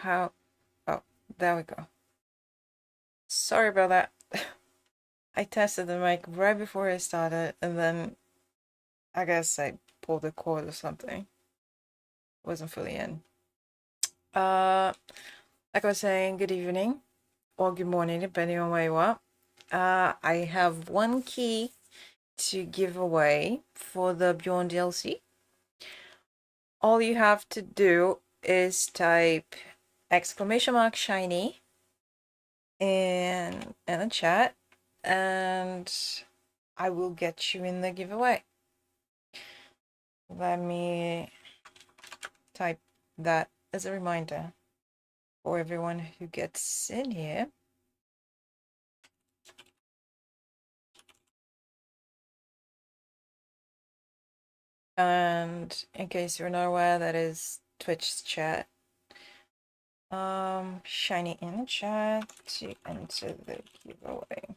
how... Oh, there we go. Sorry about that. I tested the mic right before I started, and then I guess I pulled the cord or something. Wasn't fully in. Like I was saying, good evening or good morning, depending on where you are. I have one key to give away for the Beorn DLC. All you have to do is type !shiny in the chat, and I will get you in the giveaway. Let me type that as a reminder for everyone who gets in here. And in case you're not aware, that is Twitch's chat. Shiny in the chat to enter the giveaway.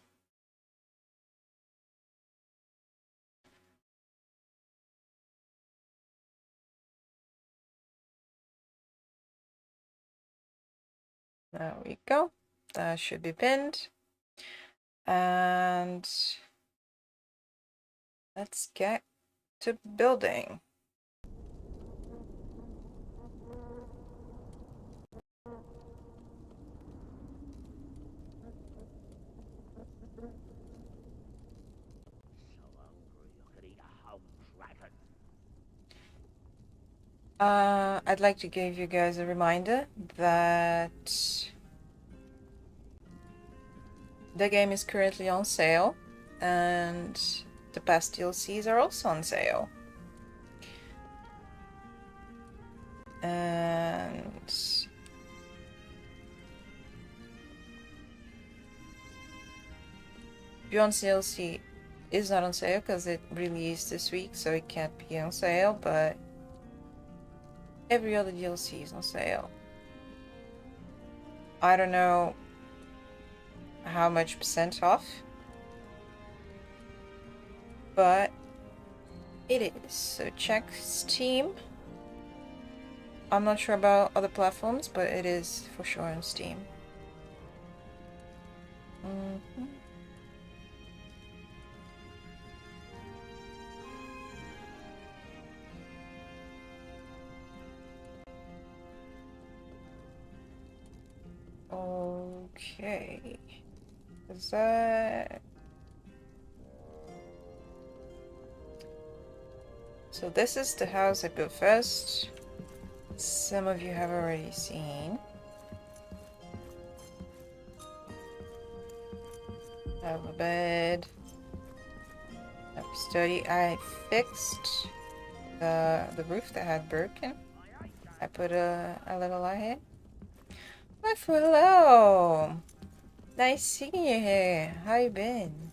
There we go. That should be pinned. And let's get to building. I'd like to give you guys a reminder that the game is currently on sale, and the past DLCs are also on sale. And Beorn's DLC is not on sale because it released this week, so it can't be on sale, but every other DLC is on sale. I don't know how much % off, but it is. So check Steam. I'm not sure about other platforms, but it is for sure on Steam. Okay. Is that... So this is the house I built first. Some of you have already seen. I have a bed. I have a study. I fixed the roof that had broken. I put a little light here. Hello! Nice seeing you here. How you been?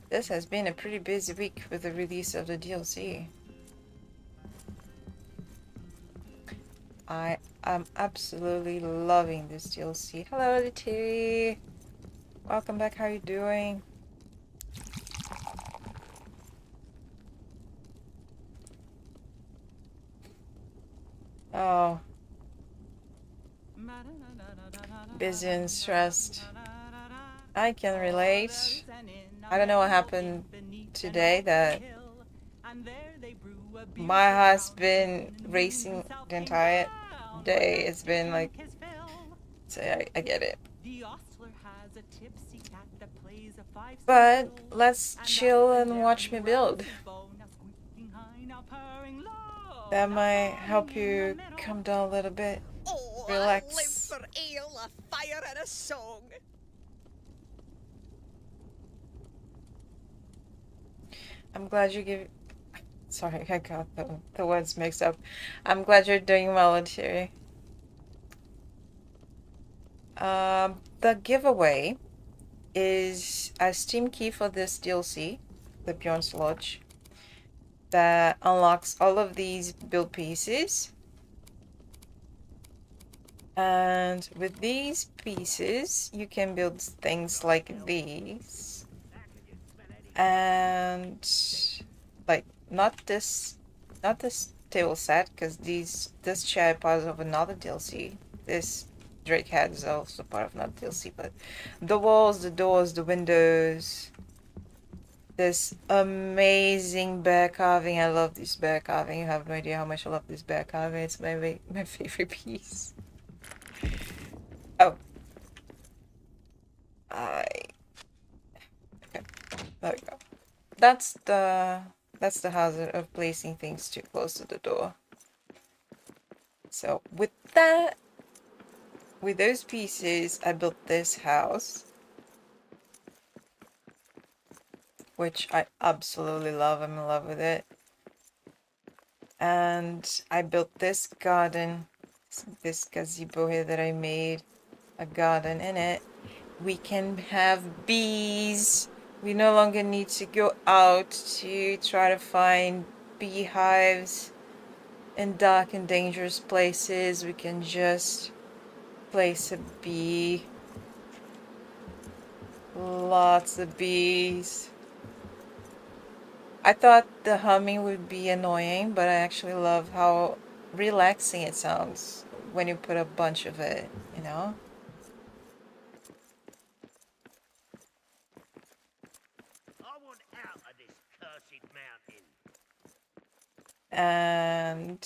This has been a pretty busy week with the release of the DLC. I am absolutely loving this DLC. Hello, Letty. Welcome back. How you doing? Oh. Busy and stressed. I can relate. I don't know what happened today that my heart's been racing the entire day. It's been like... So I get it. But let's chill and watch me build. That might help you calm down a little bit. Relax. Live for ale, a fire, and a song. I'm glad you give... Sorry, I got the words mixed up. I'm glad you're doing well, Letty. The giveaway is a Steam key for this DLC, the Beorn's Lodge, that unlocks all of these build pieces. And with these pieces, you can build things like these. And like not this table set because this chair is part of another DLC. This Drake head is also part of another DLC, but the walls, the doors, the windows, this amazing bear carving. I love this bear carving. You have no idea how much I love this bear carving. It's my favorite piece. Oh. Okay. There we go. That's the hazard of placing things too close to the door. So with that, with those pieces, I built this house, which I absolutely love. I'm in love with it. And I built this garden, this gazebo here that I made, a garden in it. We can have bees. We no longer need to go out to try to find beehives in dark and dangerous places. We can just place a bee. Lots of bees. I thought the humming would be annoying, but I actually love how relaxing it sounds when you put a bunch of it, you know? I want out of this cursed mountain. And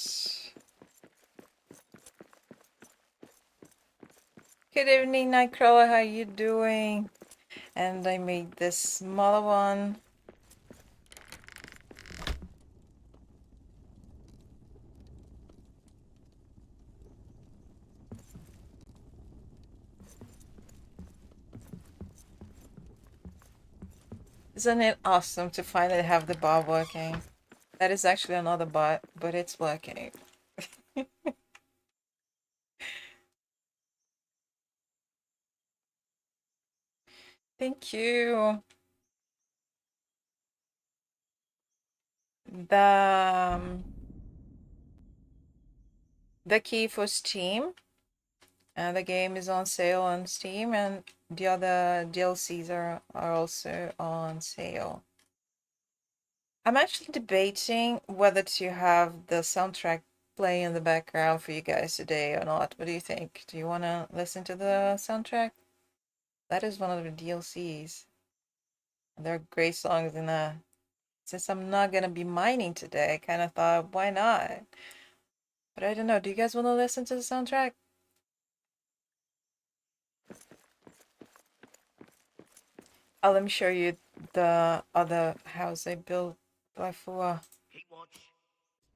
good evening, Nightcrawler, how you doing? And I made this smaller one. Isn't it awesome to finally have the bar working? That is actually another bot, but it's working. Thank you. The key for Steam. The game is on sale on Steam, and the other DLCs are also on sale. I'm actually debating whether to have the soundtrack play in the background for you guys today or not. What do you think? Do you want to listen to the soundtrack? That is one of the DLCs. There are great songs in there. Since I'm not gonna be mining today, I kind of thought, why not? But I don't know. Do you guys want to listen to the soundtrack? Oh, let me show you the other house I built before. Keep watch.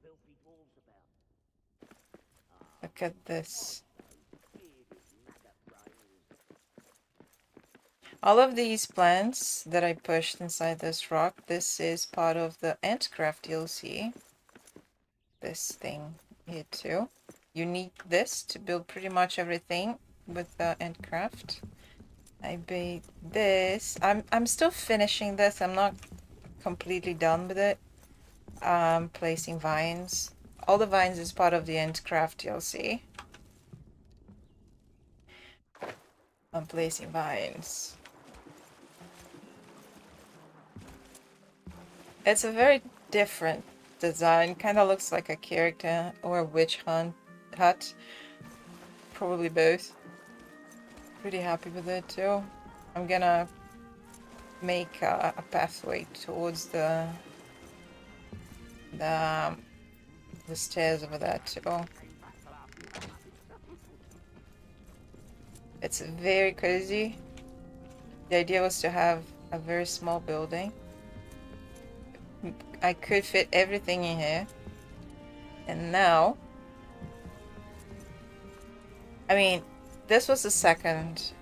Filthy wolves about. Look at this. All of these plants that I pushed inside this rock, this is part of the Antcraft DLC. This thing here too. You need this to build pretty much everything with the Antcraft. I made this. I'm still finishing this. I'm not completely done with it. Placing vines. All the vines is part of the Antcraft DLC. I'm placing vines. It's a very different design. Kind of looks like a character or a witch hut. Probably both. Pretty happy with it too. I'm gonna make a pathway towards the stairs over there too. It's very cozy. The idea was to have a very small building. I could fit everything in here. And now, I mean, this was the second.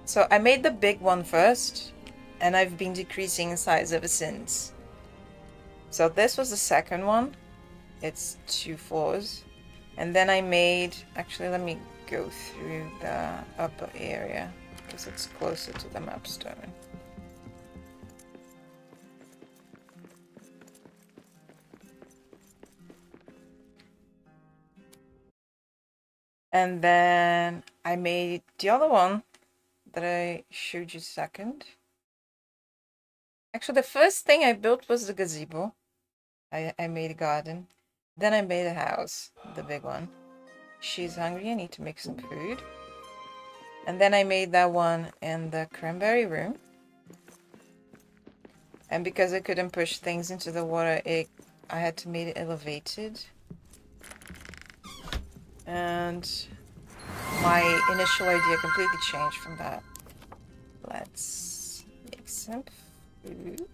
So I made the big one first, and I've been decreasing in size ever since. So this was the second one. It's 2 floors. And then I made, actually let me go through the upper area because it's closer to the mapstone. And then I made the other one that I showed you second. Actually, the first thing I built was the gazebo. I made a garden. Then I made a house, the big one. She's hungry, I need to make some food. And then I made that one in the cranberry room. And because I couldn't push things into the water, I had to make it elevated. And my initial idea completely changed from that. Let's make some food.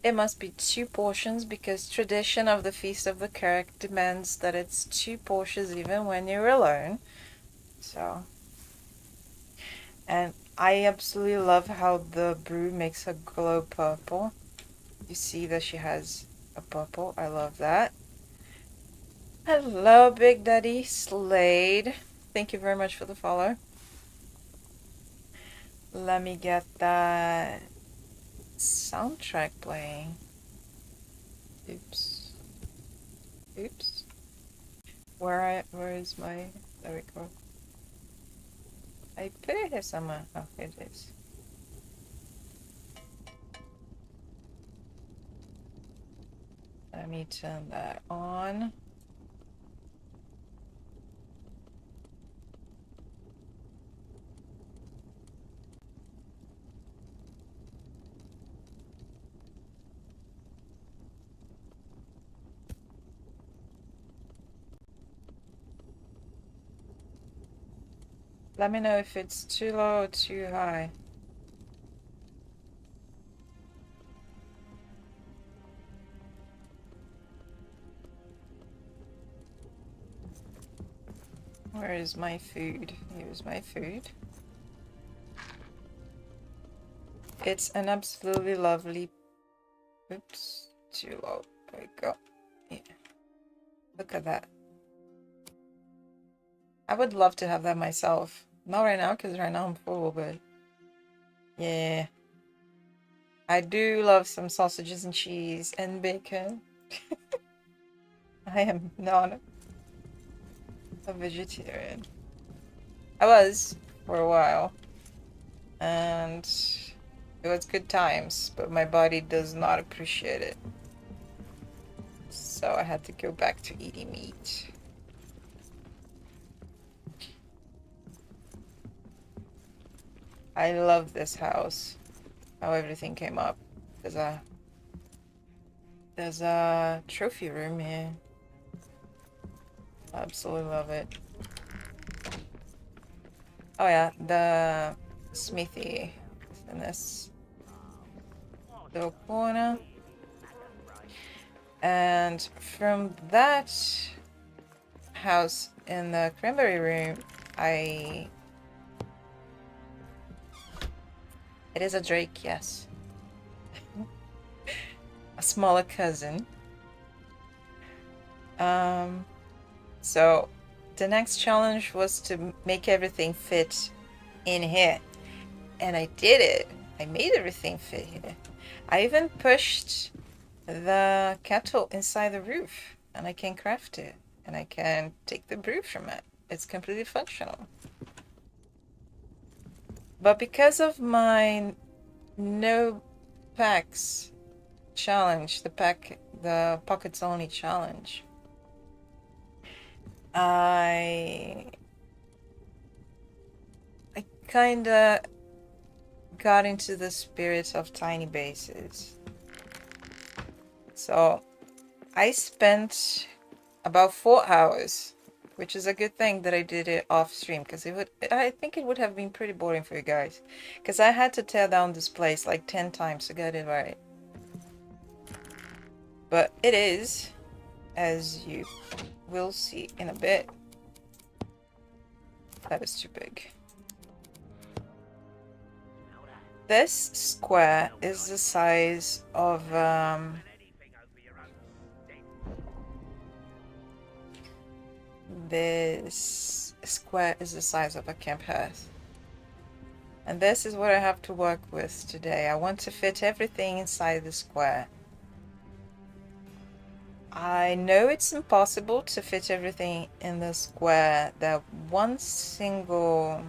It must be 2 portions because tradition of the Feast of the Kirk demands that it's 2 portions even when you're alone. So, and I absolutely love how the brew makes her glow purple. You see that she has a purple. I love that. Hello, Big Daddy Slade. Thank you very much for the follow. Let me get that soundtrack playing. Oops. Oops. Where is my... There we go. I put it here somewhere. Oh, here it is. Let me turn that on. Let me know if it's too low or too high. Where is my food? Here's my food. It's an absolutely lovely... Oops, too low. There we go. Yeah. Look at that. I would love to have that myself. Not right now, because right now I'm full, but... Yeah. I do love some sausages and cheese and bacon. I am not a vegetarian. I was for a while. And it was good times, but my body does not appreciate it. So I had to go back to eating meat. I love this house. How everything came up. There's a trophy room here. I absolutely love it. Oh yeah, the smithy in this little corner. And from that house in the cranberry room, it is a drake, yes. A smaller cousin. So the next challenge was to make everything fit in here. And I did it. I made everything fit here. I even pushed the kettle inside the roof, and I can craft it, and I can take the brew from it. It's completely functional. But because of my no packs challenge, the pockets only challenge, I kinda got into the spirit of tiny bases. So I spent about 4 hours, which is a good thing that I did it off stream, because I think it would have been pretty boring for you guys, because I had to tear down this place like 10 times to get it right. But it is, as you will see in a bit. That is too big. This square is the size of this square is the size of a camp hearth. And this is what I have to work with today. I want to fit everything inside the square. I know it's impossible to fit everything in the square that one single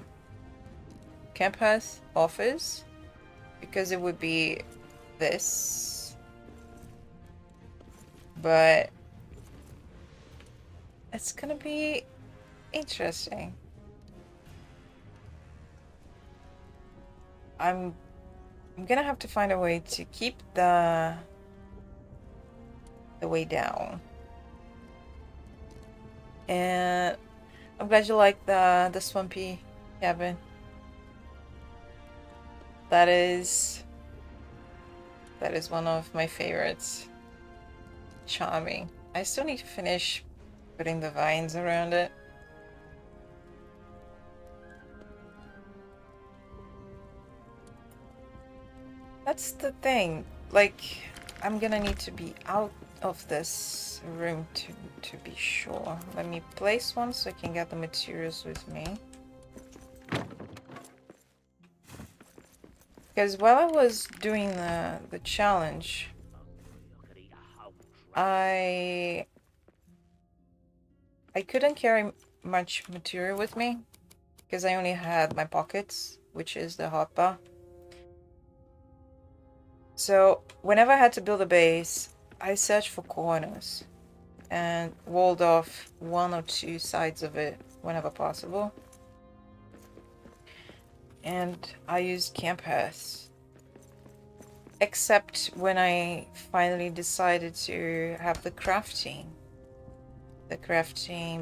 camp hearth offers, because it would be this. but it's gonna be interesting. I'm gonna have to find a way to keep the way down. And I'm glad you like the swampy cabin. That is one of my favorites. Charming. I still need to finish putting the vines around it. That's the thing. Like, I'm gonna need to be out of this room to be sure. Let me place one so I can get the materials with me. Because while I was doing the challenge, I couldn't carry much material with me because I only had my pockets, which is the hotbar. So whenever I had to build a base, I searched for corners and walled off 1 or 2 sides of it whenever possible. And I used camp hearths. Except when I finally decided to have the crafting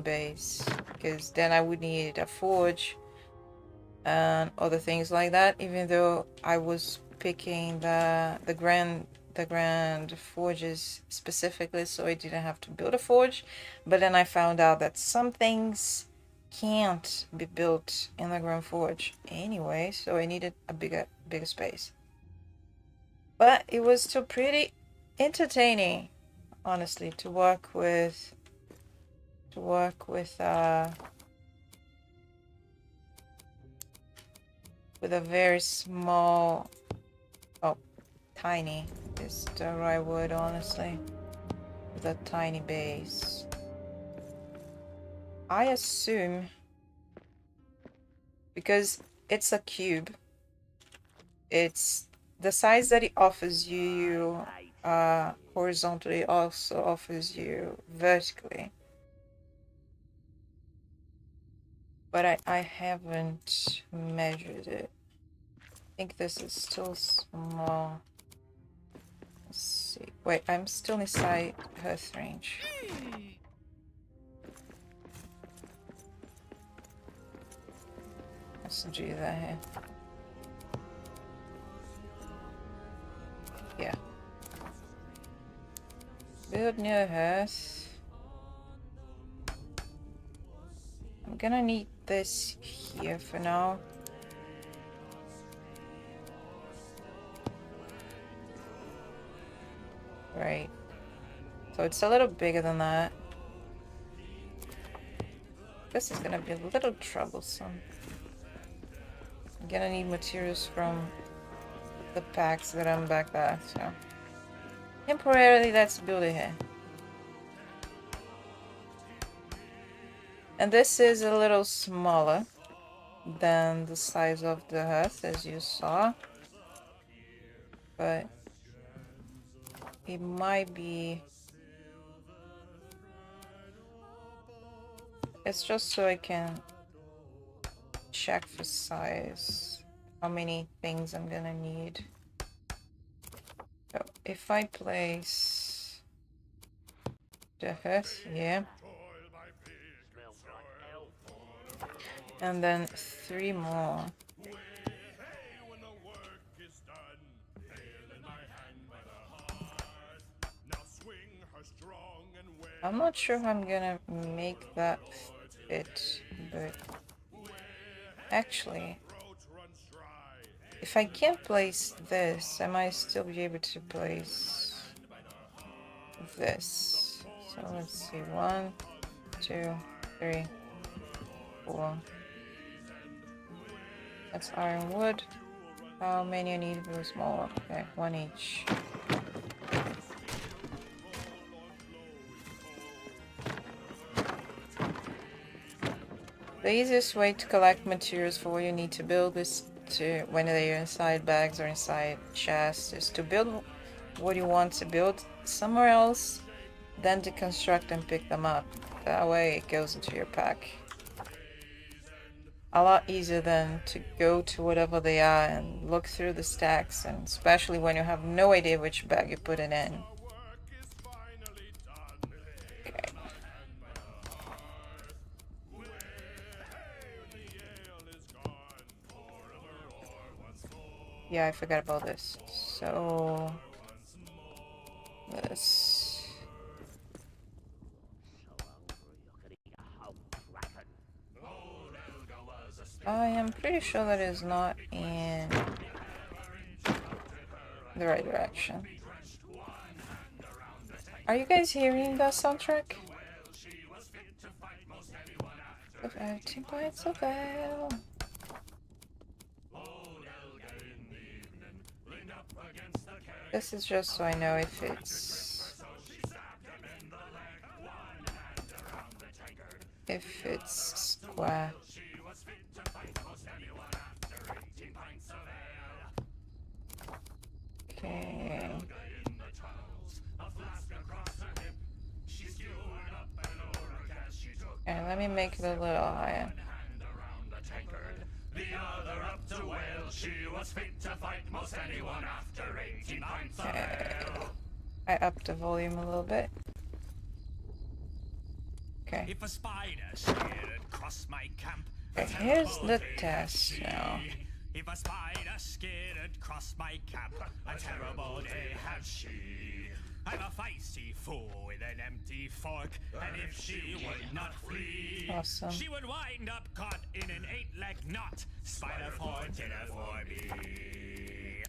base, because then I would need a forge and other things like that, even though I was picking the grand forges specifically so I didn't have to build a forge. But then I found out that some things can't be built in the grand forge anyway, so I needed a bigger space. But it was still pretty entertaining, honestly, to work with a very small, tiny is the right word, honestly, with a tiny base. I assume because it's a cube, it's the size that it offers you horizontally also offers you vertically. But I haven't measured it. I think this is still small. Let's see. Wait, I'm still inside hearth range. Let's do that here. Yeah. Build new hearth. I'm gonna need this here for now. Right. So it's a little bigger than that. This is gonna be a little troublesome. I'm gonna need materials from the packs that I'm back there, so temporarily let's build it here. And this is a little smaller than the size of the hearth, as you saw, but it might be, it's just so I can check for size, how many things I'm gonna need. So if I place the hearth here, and then 3 more. I'm not sure how I'm gonna make that fit, but actually, if I can't place this, I might still be able to place this. So let's see, 1, 2, 3, 4. That's ironwood. How many I need for the small? Okay, 1 each. The easiest way to collect materials for what you need to build is to, when they're inside bags or inside chests, is to build what you want to build somewhere else then deconstruct and pick them up. That way it goes into your pack. A lot easier than to go to whatever they are and look through the stacks, and especially when you have no idea which bag you put it in. Okay. Yeah, I forgot about this. So this. I am pretty sure that is not in the right direction. Are you guys hearing the soundtrack? Of 18 points of veil. This is just so I know if it's square. Okay. Okay, let me make it a little higher. Okay. I upped the volume a little bit. Okay. If a spider scared cross my camp, Okay, here's the test now. if a spider scared cross my camp, a terrible day has she. I'm a feisty fool with an empty fork, and if she would not flee, Awesome. she would wind up caught in an 8-leg knot. Spider for dinner for me.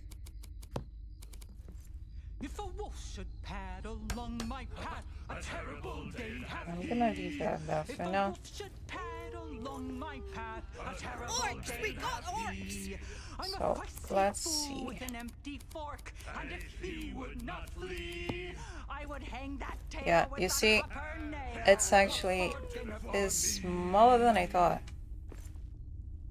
If a wolf should pad along my path, a terrible day have I'm gonna leave that there for now. wolf should pad along my path, a terrible Orcs! day We got have orcs! he. I'm So, a feisty let's fool see. with an empty fork, and if he would not flee, I would hang that tail Yeah, with you a see, copper nail. it's actually is smaller than I thought.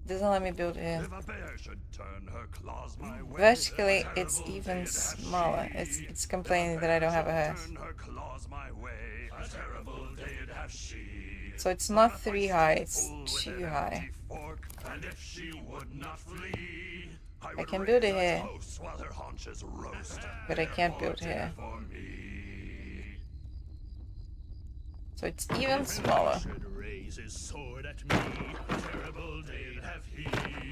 Doesn't let me build here. If a bear should turn her claws my way, Vertically, a it's terrible even day to have smaller. she. It's complaining that I don't have a hearth. Turn her claws my way, a terrible day to have she. So it's not 3 high, it's Fool with 2 an high. empty fork, and if she would not flee, I would can build it raise her here. close while her haunches roast. But I can't build here. For me. So it's even smaller. Should raise his sword at me, a terrible day to have he.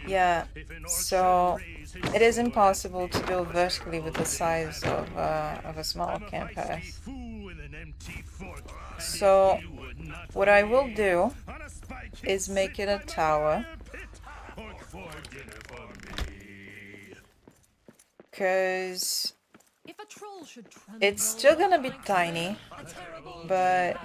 Yeah, If an orc so should raise his it is sword impossible at to me, build a vertically with the terrible size day to have of a small I'm a camp feisty hearth. fool with an empty fork, and So if you would not what I will flee, do on a spike is he'd make sit it a by my tower. fire pit. Orc for dinner for me. Because If a troll should tremble, it's still gonna be tiny, a terrible but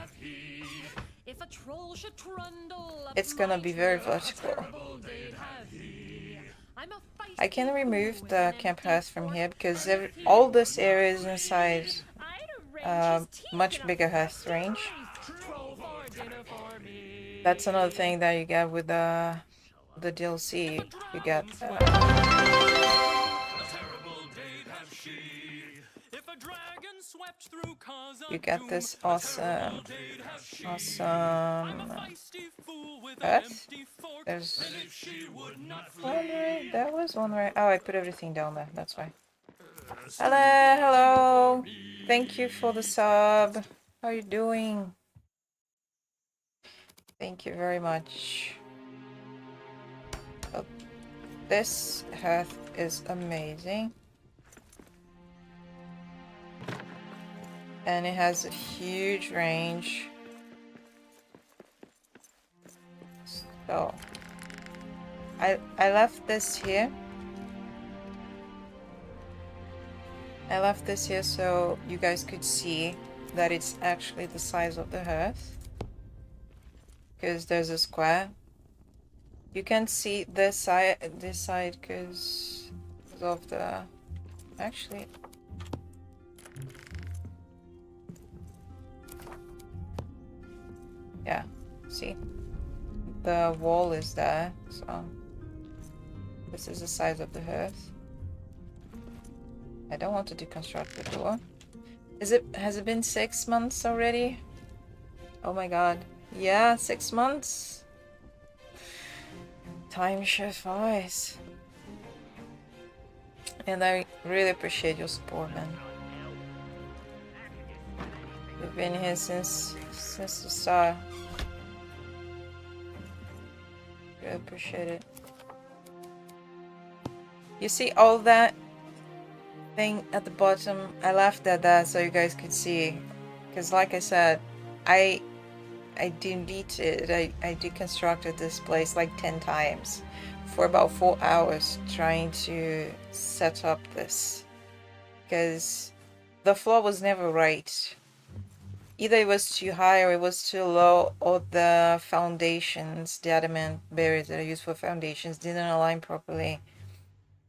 if a troll should trundle up it's gonna my be very trail, a vertical. terrible day have he. I'm a I can feisty remove fool with the an camp empty hearth from fork, here because and if he all would this not area is flee, inside I'd arrange his teeth much in a bigger hearth festive range. feast. Troll for dinner for me. That's another thing that you get with the DLC. You get you get this awesome earth. There's one right. There was one right. Oh, I put everything down there. That's why. Hello. Thank you for the sub. How are you doing? Thank you very much. Oh, this hearth is amazing. And it has a huge range. So I left this here. I left this here so you guys could see that it's actually the size of the hearth. Because there's a square. You can see this side because of the actually yeah, see the wall is there, so this is the size of the hearth. I don't want to deconstruct the door. Has it been 6 months already? Oh my god. Yeah, 6 months. Time sure flies. And I really appreciate your support, man. You've been here since the start. Really appreciate it. You see all that thing at the bottom? I left that so you guys could see. Because like I said, I deleted, I deconstructed this place like 10 times for about 4 hours trying to set up this. Because the floor was never right. Either it was too high or it was too low, or the foundations, the adamant barriers that are used for foundations, didn't align properly.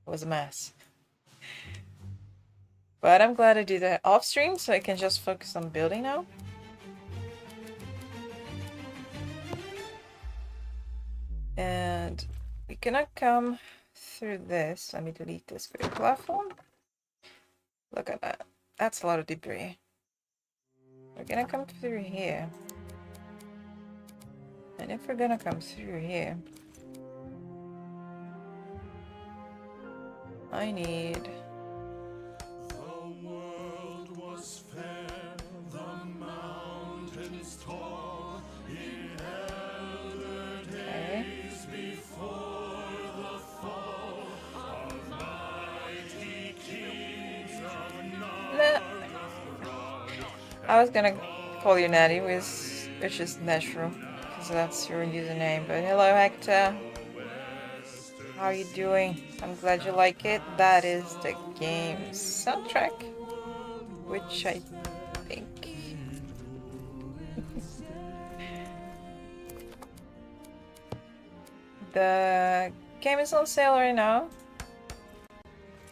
It was a mess. But I'm glad I did that off stream so I can just focus on building now. And we cannot come through this. Let me delete this great platform. Look at that. That's a lot of debris. We're gonna come through here. And if we're gonna come through here, I need... The world was fair, the mountains tall, in elder days before the fall of mighty kings of North. I was gonna call you Natty, which is natural, because that's your username. But hello, Hector. How are you doing? I'm glad you like it. That is the game's soundtrack, which I think... The game is on sale right now.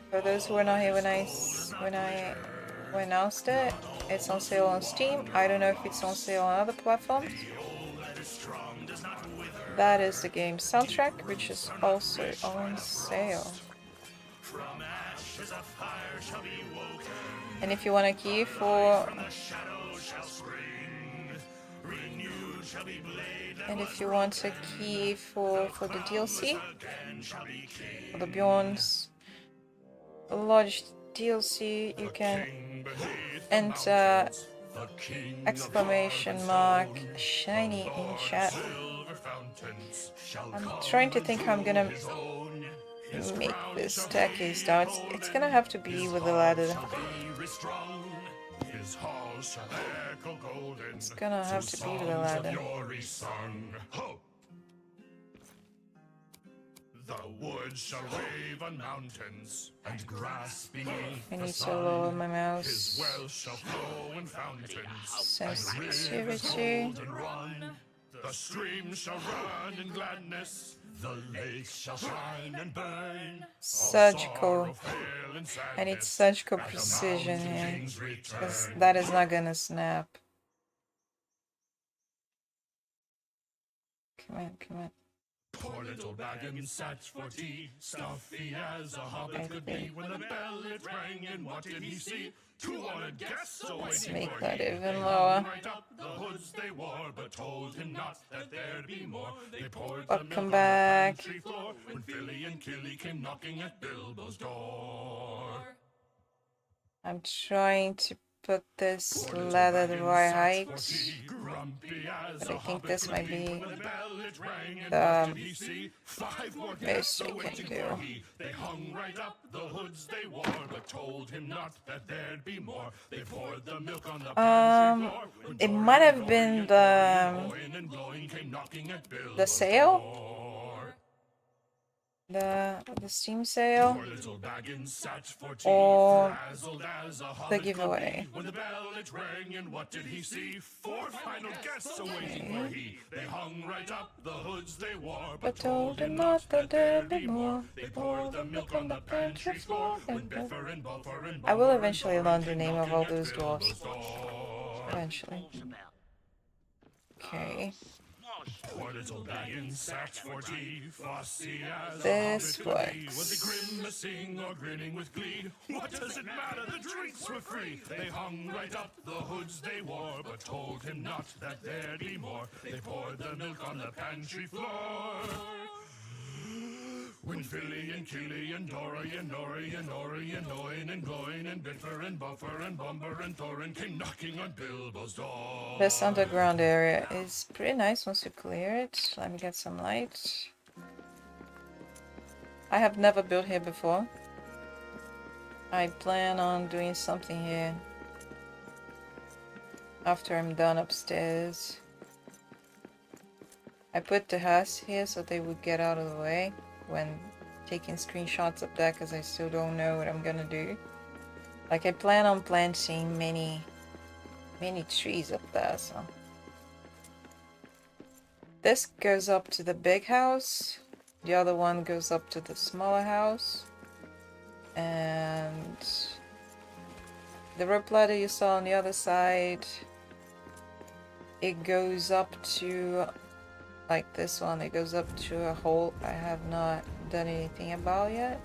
For those who were not here when I announced it, it's on sale on Steam. I don't know if it's on sale on other platforms. That is the game's soundtrack, which is also on sale. And if you want a key for... And if you want a key for the DLC, for the Beorn's Lodge DLC, you can enter exclamation mark shiny in chat. I'm trying to think how I'm gonna make this staircase down. It's gonna have to be with a ladder. It's gonna have to be with a ladder. The woods shall wave on mountains, and grass beneath I the need to sun. lower my His mouse wells shall flow in fountains, sensitivity. and run. The streams shall run in gladness, the lakes shall shine and burn. Surgical. I need surgical precision here, because that is not gonna snap. Come on, come on. Poor little Baggins sat for tea, stuffy as a hobbit could be. When the bell it rang, and what did he see? 2 honored guests Let's awaiting make for that he. even They lower. hung right up the hoods they wore, but told him not that there'd be more. They poured the Welcome milk on the back. pantry floor, when Philly and Killy came knocking at Bilbo's door. I'm trying to put this ladder the right height, but I think this might be the most I can do. They hung right up the hoods they wore, but told him not that there'd be more. They poured the milk on the pantry floor, when It might have been Boyne and Blowing came knocking at the Bilbo's sale, door. the Steam sale, Poor little Baggins sat for tea, or frazzled as a the hobbit could giveaway. be. When the bell it rang, and what did he see? 4 final guests awaiting were he. They hung right up the hoods they wore, but told him not that there'd be more. They poured the milk on the pantry floor, when Biffer and Buffer and I will Bumper eventually and learn Bower the name of came all knocking those at dwarfs. Bilbo's door. Eventually. Okay. Poor little Baggins sat for tea, fussy as This a hobbit could be. Was works. he grimacing or grinning with glee? What does it matter? The drinks were free. They hung right up the hoods they wore, but told him not that there'd be more. They poured the milk on the pantry floor. When Philly and Keely and Dory and Nori and Ori and Oin and Gloin and Bitfer and Buffer and Bumber and Thorin came knocking on Bilbo's door. This underground area is pretty nice once you clear it. Let me get some light. I have never built here before. I plan on doing something here after I'm done upstairs. I put the house here so they would get out of the way when taking screenshots up there, because I still don't know what I'm gonna do. Like, I plan on planting many trees up there, so. This goes up to the big house. The other one goes up to the smaller house. And the rope ladder you saw on the other side, it goes up to, like this one, it goes up to a hole I have not done anything about yet.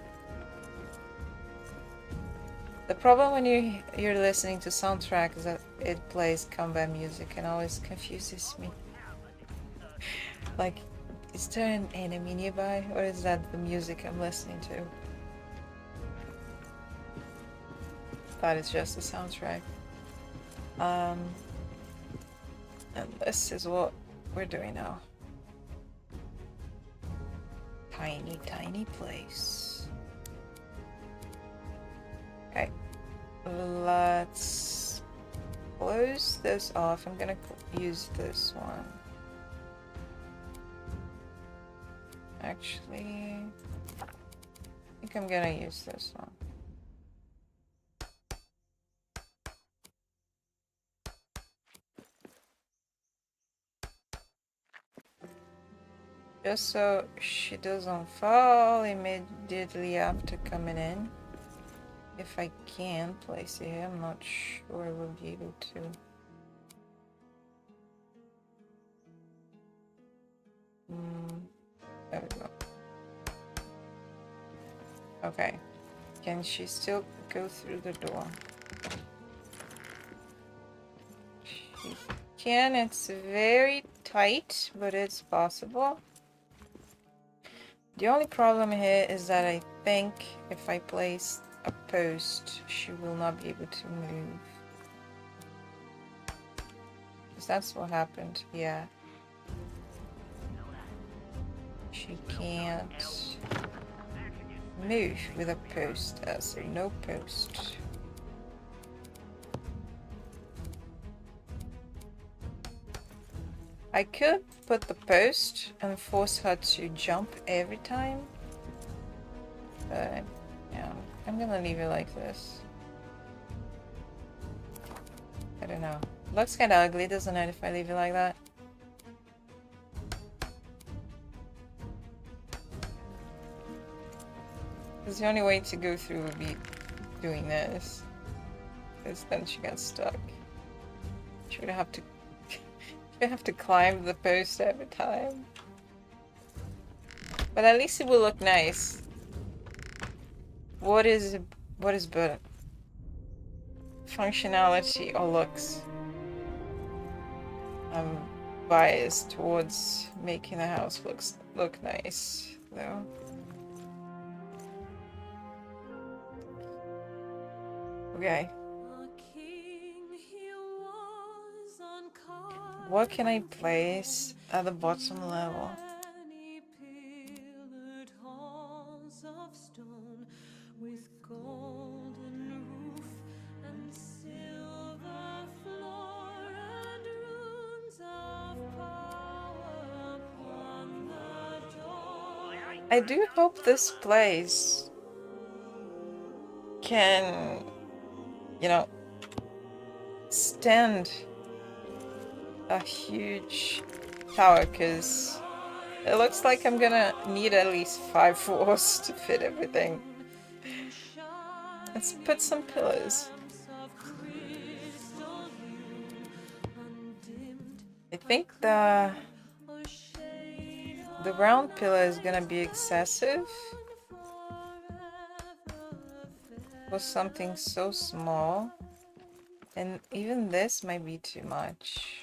The problem when you're listening to soundtrack is that it plays combat music and always confuses me. Like, is there an enemy nearby, or is that the music I'm listening to? Thought it's just a soundtrack. And this is what we're doing now. Tiny place. Okay, let's close this off. I'm gonna use this one. Actually, I think I'm gonna use this one. Just so she doesn't fall immediately after coming in. If I can place it here, I'm not sure we'll be able to. There we go. Okay. Can she still go through the door? She can. It's very tight, but it's possible. The only problem here is that I think if I place a post, she will not be able to move. Because that's what happened, yeah. She can't move with a post, so no post. I could put the post and force her to jump every time, but yeah, I'm gonna leave it like this. I don't know. Looks kinda ugly, doesn't it, if I leave it like that? Because the only way to go through would be doing this. Because then she gets stuck. She would have to climb the post every time. But at least it will look nice. What is better? Functionality or looks? I'm biased towards making the house look nice, though. Okay. What can I place at the bottom level? I do hope this place can, you know, stand a huge tower, because it looks like I'm gonna need at least 5 floors to fit everything. Let's put some pillars. I think the the round pillar is gonna be excessive for something so small. And even this might be too much.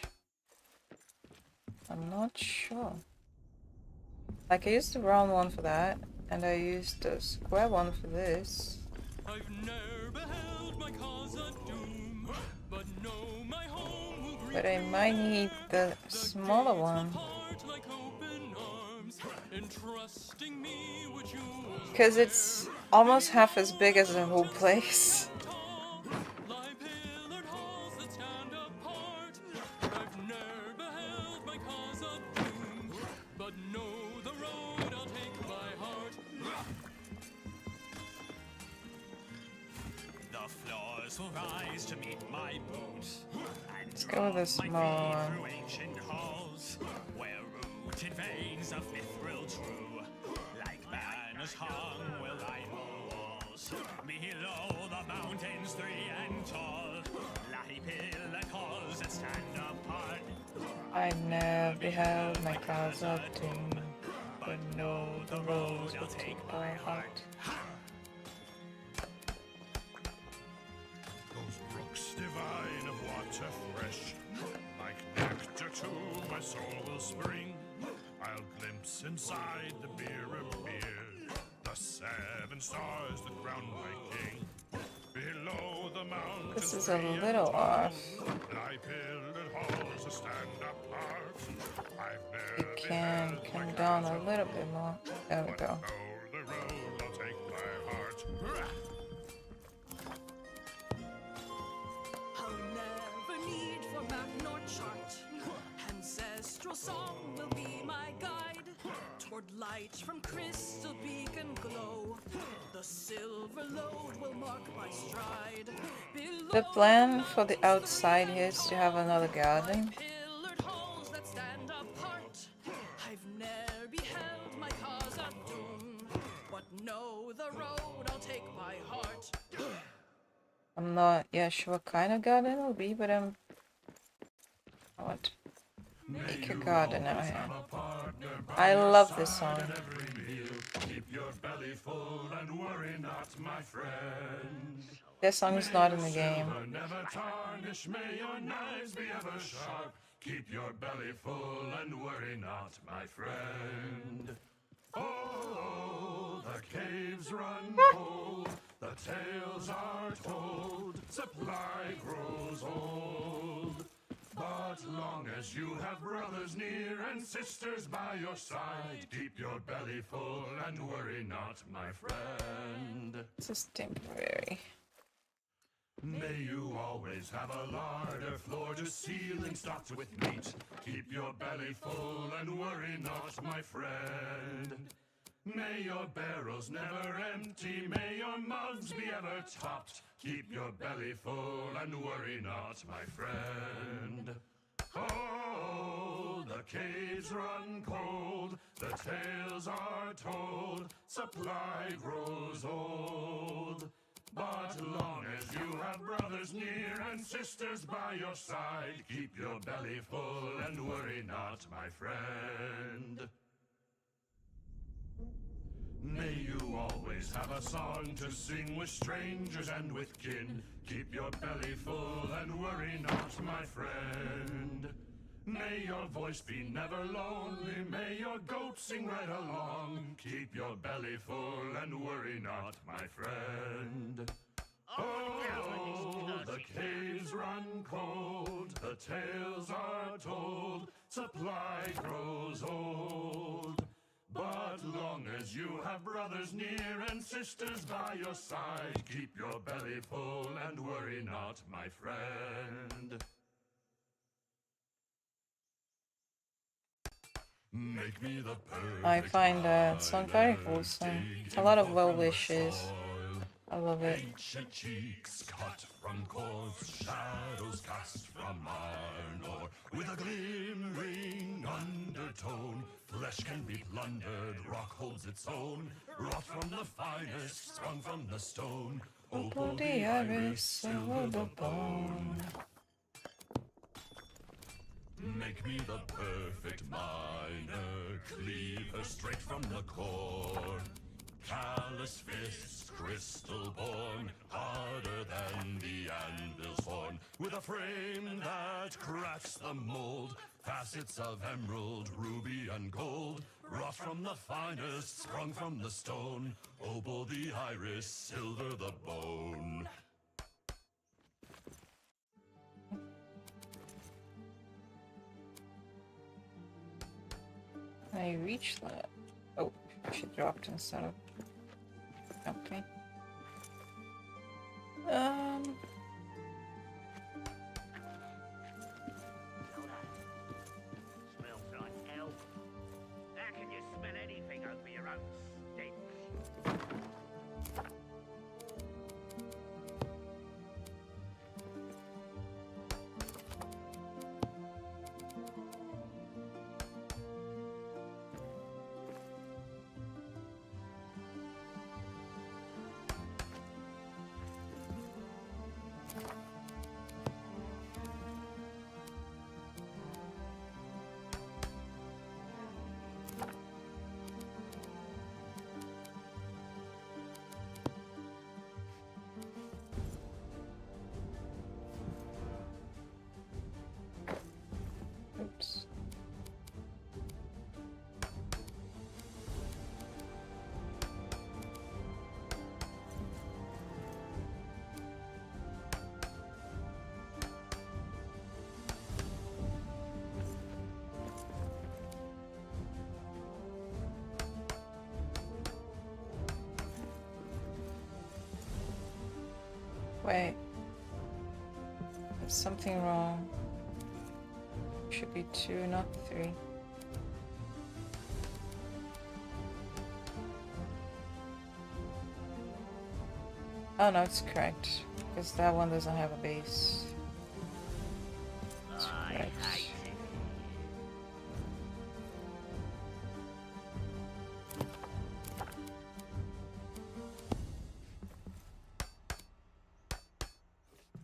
I'm not sure. Like, I used the round one for that, and I used the square one for this. I've ne'er beheld my cause a doom, but know my home will greet But I might need the smaller one. like open arms, entrusting me with yours. Because it's almost half as big as the whole place. Lie pillared halls that stand apart. I've ne'er beheld my cause a doom, but know the road I'll take by heart. The floors will rise to meet my boots. Let's go with the small one. Through ancient halls, where rooted veins of mithril true, like banners hung will line the walls. Below the mountains 3 and tall, lie pillared halls that stand apart. I never beheld my cause of doom, but know the road will take by heart. Those brooks divine of water fresh, like nectar to my soul will spring. I'll glimpse inside the mirror beer, the 7 stars that crown my king. Below the mountains, This is a little off. lie pillared halls that stand apart. I've It never can beheld come my down cause a of little bit more. There we go. know the road I'll take by heart. I'll never need for map nor chart. Ancestral song will be my guide toward light from crystal beacon glow. The silver load will mark my stride. The plan for the outside here is to have another garden. Pillared halls that stand apart. I've ne'er beheld my cause of doom, but know the road I'll take by heart. I'm not yet sure what kind of garden it'll be, but I want to make a garden out here. I love this song. Keep your belly full and worry not, my friend. This song is not in the game. Never tarnish, may your knives be ever sharp. Keep your belly full and worry not, my friend. Oh, the caves run cold, the tales are told, supply grows old. But long as you have brothers near and sisters by your side, keep your belly full and worry not, my friend. This is temporary. May you always have a larder floor to ceiling stocked with meat. Keep your belly full and worry not, my friend. May your barrels never empty, may your mugs be ever topped. Keep your belly full and worry not, my friend. Oh, the caves run cold, the tales are told, supply grows old. But long as you have brothers near and sisters by your side, keep your belly full and worry not, my friend. May you always have a song to sing with strangers and with kin. Keep your belly full and worry not, my friend. May your voice be never lonely, may your goat sing right along. Keep your belly full and worry not, my friend. Oh, the caves run cold, the tales are told, supply grows old. But long as you have brothers near and sisters by your side, keep your belly full and worry not, my friend. Make me the perfect I find that song very wholesome. A lot of well wishes. I love it. ancient cheeks cut from corpse, shadows cast from iron ore, with a glimmering undertone. Flesh can be plundered, rock holds its own, wrought from the finest, sprung from the stone. Opal the iris, silver the bone. Make me the perfect miner, cleave her straight from the core. Callous fists, crystal born, harder than the anvil's horn. With a frame that cracks the mold, facets of emerald, ruby, and gold. Wrought from the finest, sprung from the stone. Opal the iris, silver the bone. I reached that. Oh, she dropped instead of. Okay. Smells like hell. How can you smell anything over your own stink? Oops. Wait. There's something wrong. Should be 2, not 3. Oh no, it's correct. Because that one doesn't have a base. It's I correct. hate it.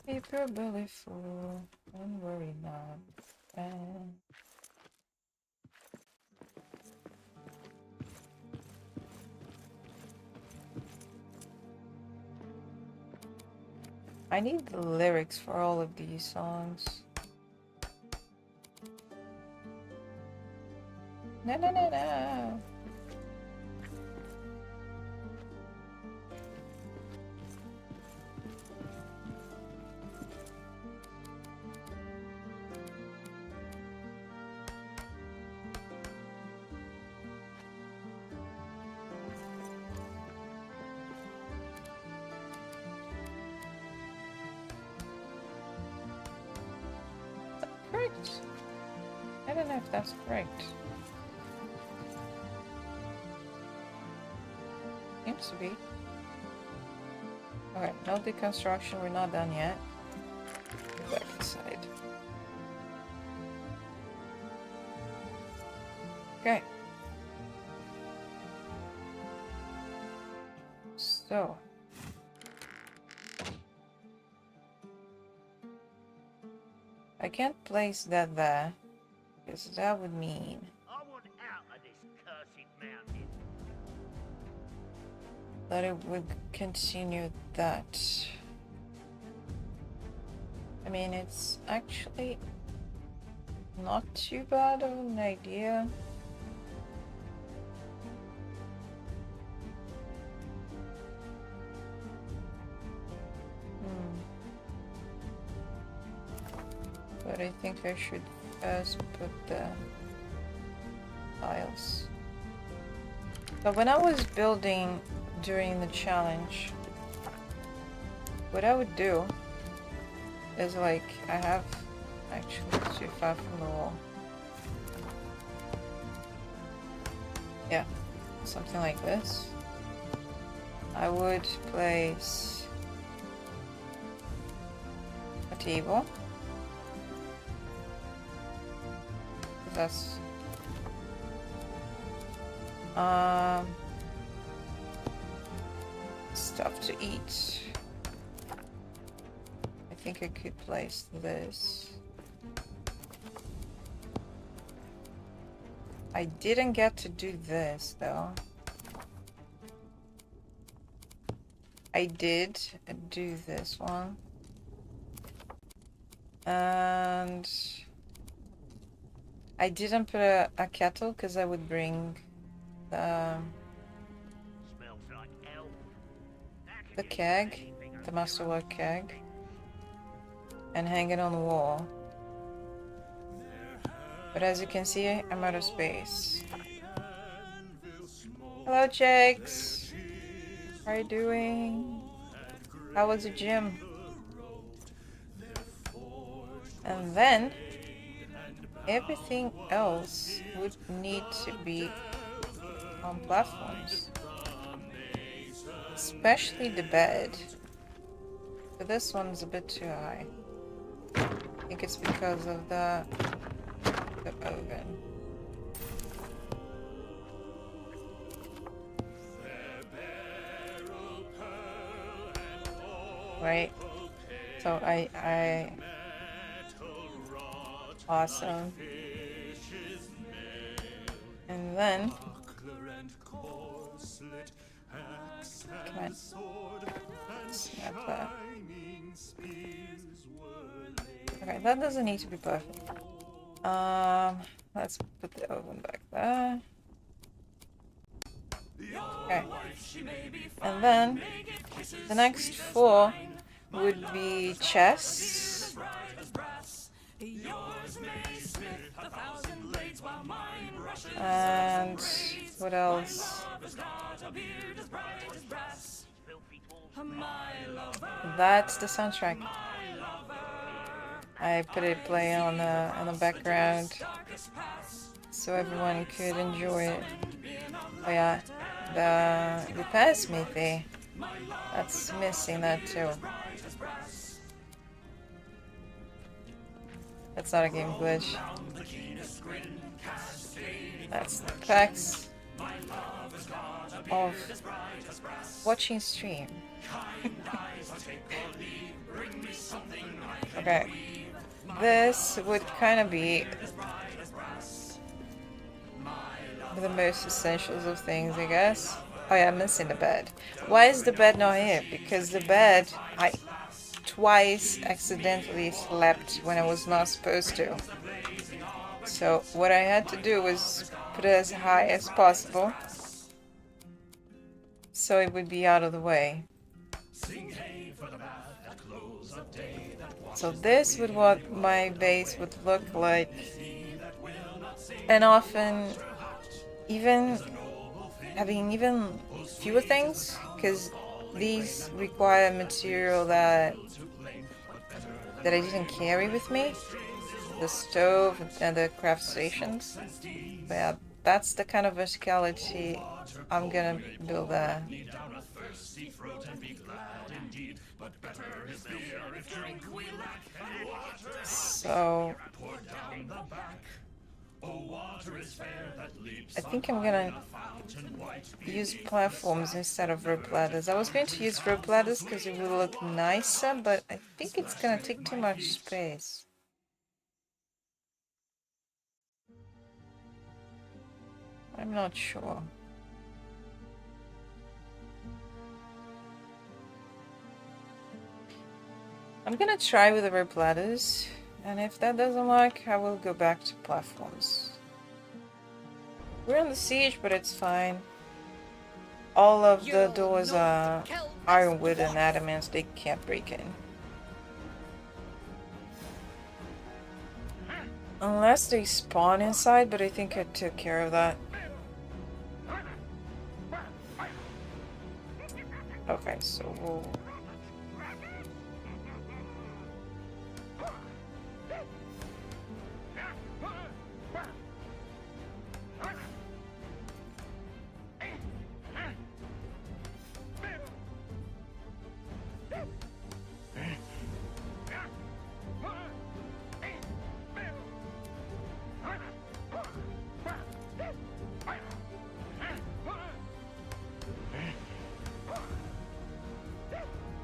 Paper belly full, don't worry not. I need the lyrics for all of these songs. No, no, no, no. Correct. I don't know if that's correct. Seems to be. Okay, no deconstruction, we're not done yet. Go back inside. Okay. So. I can't place that there, because that would mean I want out of this cursed mountain. that it would continue that. I mean, it's actually not too bad of an idea. But I think I should first put the tiles. So when I was building during the challenge, what I would do is like, I have actually too far from the wall. Yeah, something like this. I would place a table. That's stuff to eat. I think I could place this. I didn't get to do this though. I did do this one. And I didn't put a kettle because I would bring the Smells like Elven. How can the you keg, smell anything the over masterwork here? keg, and hang it on the wall. But as you can see, I'm out of space. Hello, Jakes. How are you doing? How was the gym? And then everything else would need to be on platforms, especially the bed. But this one's a bit too high. I think it's because of the oven. Right. So I awesome. And then come on. Snap that. Okay, that doesn't need to be perfect. Let's put the oven back there. Okay. And then the next four would be chests. And what else? That's the soundtrack. I put it play on the background so everyone could enjoy it. Oh yeah, the repair smithy. That's missing that too. That's not a game glitch. That's the effects of watching stream. Okay, this would kind of be the most essentials of things, I guess. Oh yeah, I'm missing the bed. Why is the bed not here? Because the bed, I twice accidentally slept when I was not supposed to. So what I had to do was put it as high as possible so it would be out of the way. So this would what my base would look like. And often even having even fewer things, because these require material that I didn't carry with me. The stove and the craft stations. But yeah, that's the kind of verticality I'm gonna build there. So I think I'm gonna use platforms instead of rope ladders. I was going to use rope ladders because it would look nicer, but I think it's gonna take too much space. I'm not sure. I'm gonna try with the rope ladders, and if that doesn't work, I will go back to platforms. We're on the siege, but it's fine. All of the doors are ironwood and adamant, they can't break in. Unless they spawn inside, but I think I took care of that. Okay, so we'll...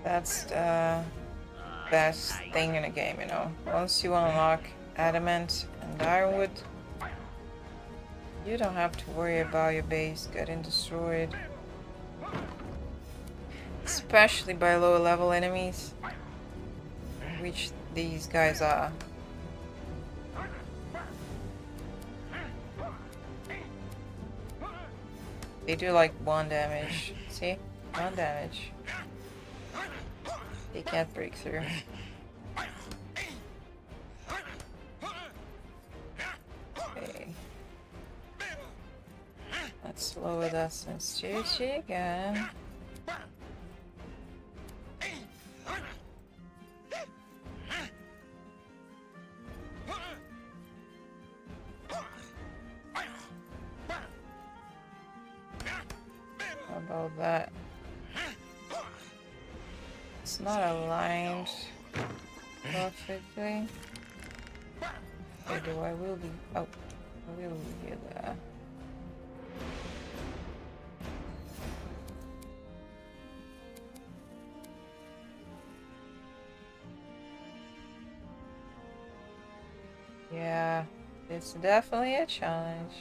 That's the best thing in a game, you know. Once you unlock adamant and ironwood, You don't have to worry about your base getting destroyed. Especially by lower level enemies. Which these guys are. They do like 1 damage. See? 1 damage. They can't break through. Okay. Let's lower that sensitivity again. How about that? It's not aligned perfectly. Okay, do I will be... Oh, I will be there. Yeah, it's definitely a challenge.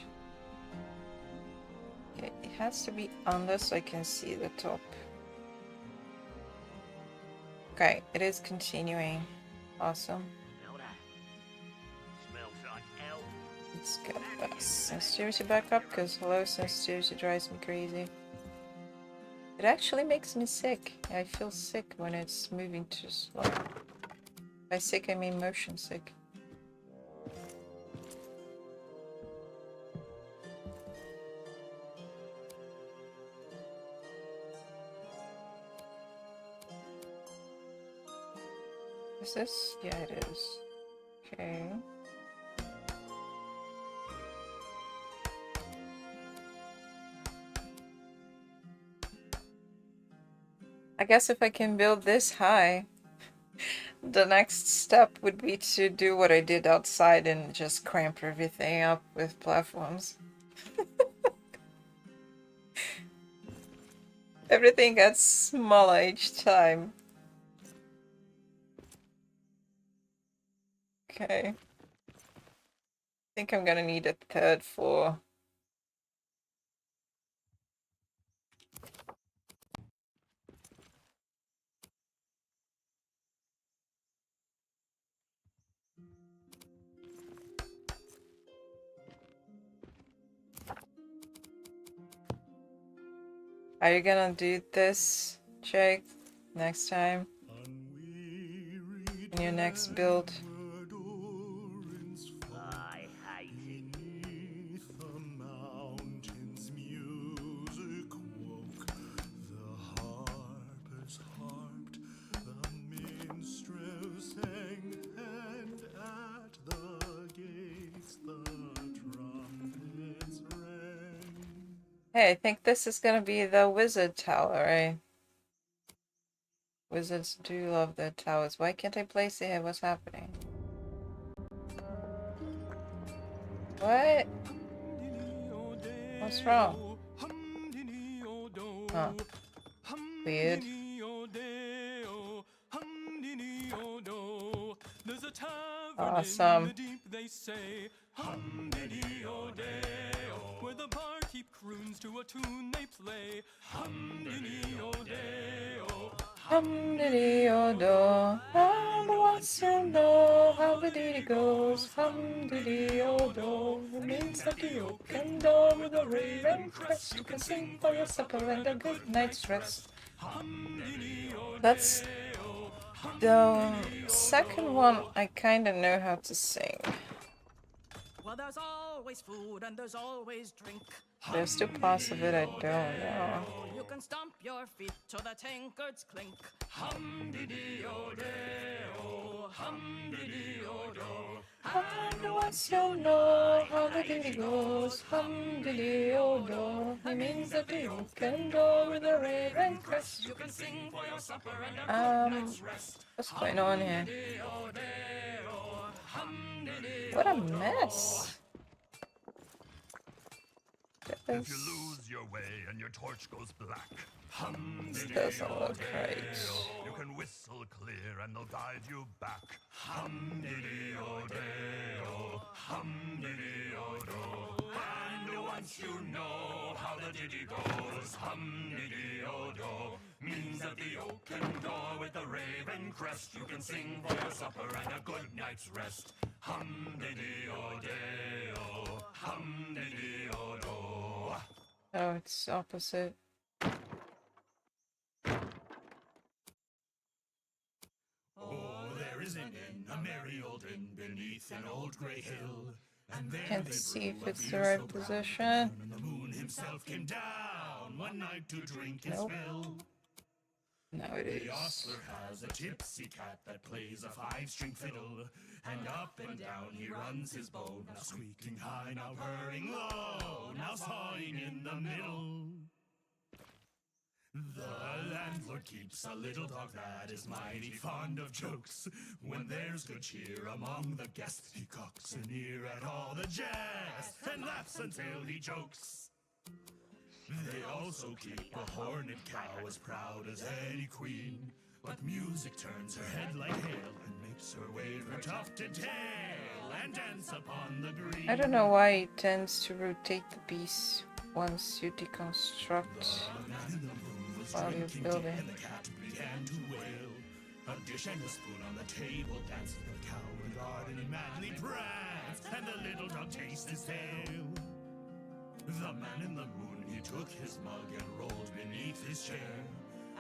Okay, it has to be under so I can see the top. Okay, it is continuing. Awesome. Now that smells like elf. Let's get that sensitivity back up because low sensitivity drives me crazy. It actually makes me sick. I feel sick when it's moving too slow. By sick, I mean motion sick. Is this? Yeah, it is. Okay. I guess if I can build this high, the next step would be to do what I did outside and just cramp everything up with platforms. Everything gets smaller each time. Okay. I think I'm gonna need a third floor. Are you gonna do this, Jake, next time? In your next build? I hate it. The mountain's music woke, the harpers harped, the minstrels sang, and at the gates the trumpets rang. Hey, I think this is gonna be the wizard tower, right? Wizards do love their towers. Why can't I place it here? What's happening? What? What's wrong? Huh. Weird. Awesome. Where the barkeep croons to a tune they play. Hum-diddy-o-day-o. Hum-diddy-o-do. And once you know how the ditty goes, hum-diddy-o-do. It means that the oaken door with a raven crest. You can sing for your supper and a good night's rest. That's the second one I kind of know how to sing. Well, there's always food and there's always drink. There's two parts of it I don't know. You can stomp your feet to the tankards clink. Hum-diddy-o-day-o, hum-diddy-o-do. And once you know how the ditty goes, hum-diddy-o-do. It means that the oaken door with a raven crest. You can sing for your supper and a good night's rest. What's going on here? What a mess. If you lose your way and your torch goes black, This doesn't look right. you can can whistle clear and they'll guide you back. Hum-diddy-o-day-o, hum-diddy-o-do. And once you know how the ditty goes, hum-diddy-o-do, means that the oaken door with the raven crest you can sing for your supper and a good night's rest. Hum-diddy-o-day-o, hum-diddy-o-do. Oh, it's opposite. Oh, there is an inn, a merry old inn beneath an old grey hill. And there Can't they see brew if a it's the beer right so brown position. And the moon himself came down one night to drink his Nope. fill. Now it The is. ostler has a tipsy cat that plays a five-string fiddle, and up and down he runs his bow, now squeaking high, now purring low, now sawing in the middle. The landlord keeps a little dog that is mighty fond of jokes. When there's good cheer among the guests, he cocks an ear at all the jest and laughs until he chokes. They also keep a horned cow as proud as any queen, but music turns her head like hail and makes her wave her tufted tail and dance upon the green. I don't know why it tends to rotate the piece once you deconstruct while you're building. And the cat began to wail. A dish and a spoon on the table danced. The cow in the garden madly pranced, and the little dog chased his tail. The man in the moon, he took his mug and rolled beneath his chair.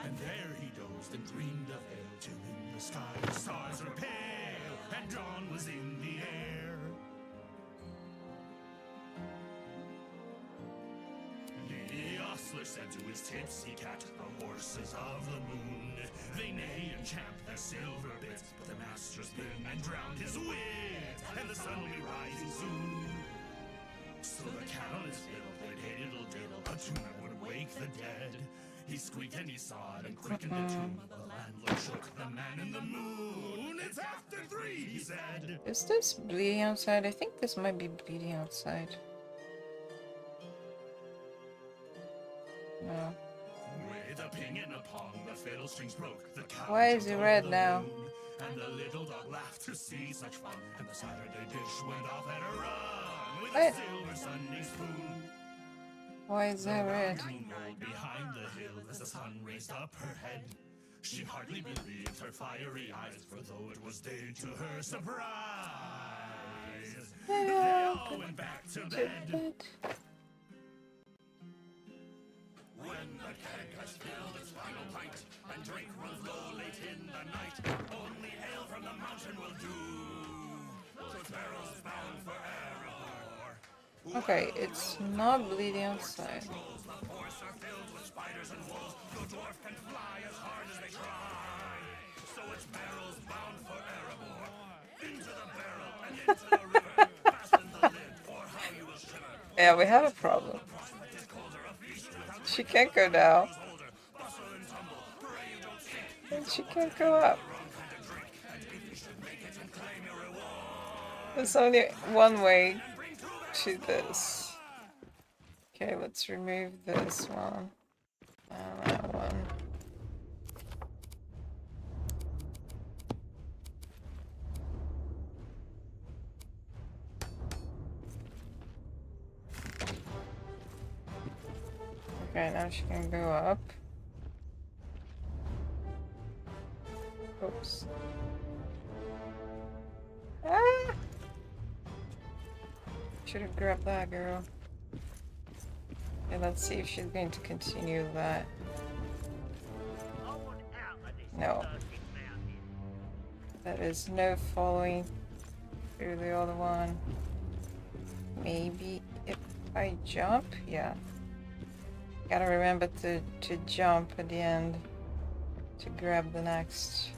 And there he dozed and dreamed of ale, till in the sky the stars were pale, and dawn was in the air. The ostler said to his tipsy cat, the horses of the moon, they neigh and champ their silver bits, but the master's been and drowned his wit, and the sun will be rising soon. So the cat on his fiddle played hey diddle diddle, a tune that would wake the dead. He squeaked and he sawed and quickened the tune. The landlord shook the man in the moon. It's after 3, he said. Is this bleeding outside? I think this might be bleeding outside. No. With a ping and a pong, the fiddle strings broke. The cow Why is it jumped red over the now? moon, and the little dog laughed to see such fun. And the Saturday dish went off at a run with What? a silver Sunday spoon. Why is that red? Moon rolled behind the hill as the sun raised up her head. She hardly believed her fiery eyes, for though it was day, to her surprise, they all went back to bed. When the keg has filled its final pint, and drink runs low late in the night, only ale from the mountain will do. So sparrows bound for Erebor. Okay, it's not bleeding outside. The forests are filled with spiders and wolves. No dwarf can fly as hard as they try. So it's barrels bound for Erebor. Into the barrel and into the river. Fasten the lid, or how you will shiver. Yeah, we have a problem. She can't go down. And she can't go up. There's only one way to this. Okay, let's remove this one. And that one. Okay, now she can go up. Oops. Ah! Should have grabbed that girl. Okay, let's see if she's going to continue that. No. That is no following through the other one. Maybe if I jump? Yeah. Gotta remember to jump at the end to grab the next.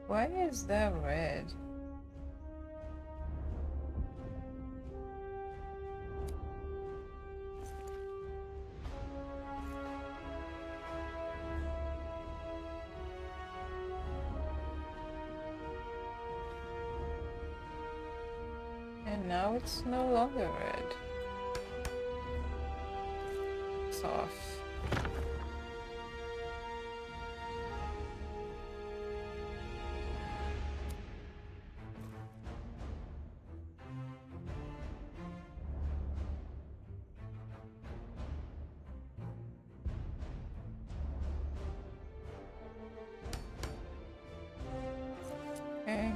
Why is that red? Now it's no longer red. It's off. Okay.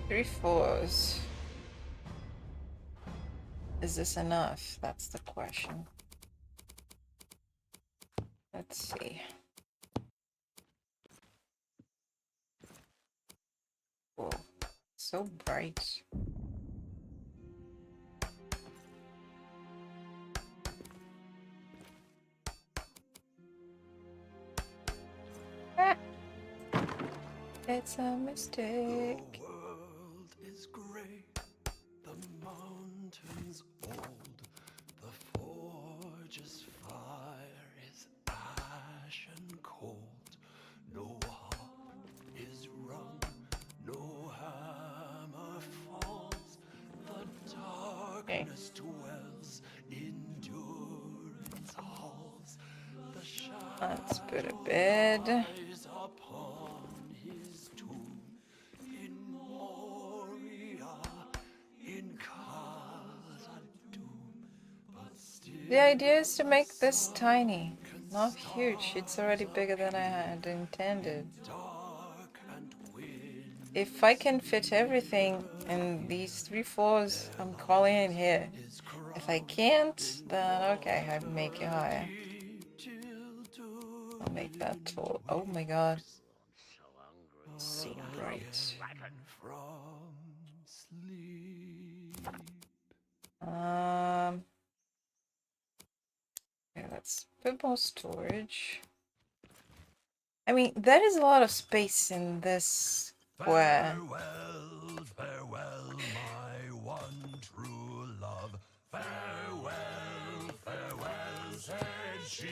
Three fours. Is this enough? That's the question. Let's see. Whoa, so bright. Ah, it's a mistake. The world is gray, the mountains old, the forge's fire is ashen cold. No harp is rung, no hammer falls, the darkness dwells in Durin's halls. The Let's put a bed. shadows upon his tomb in Moria, in Khazad-dûm, but still The idea is to make this tiny, not huge. It's already bigger than I had intended. dark and wind. If I can fit everything in these 3 fours, I'm calling it here. If I can't, then okay, I make it higher. I'll make that tall. Oh my god. So bright. From sleep. Okay, let's put more storage. I mean, that is a lot of space in this square. Farewell, farewell, my one true love. Farewell, farewell, said she.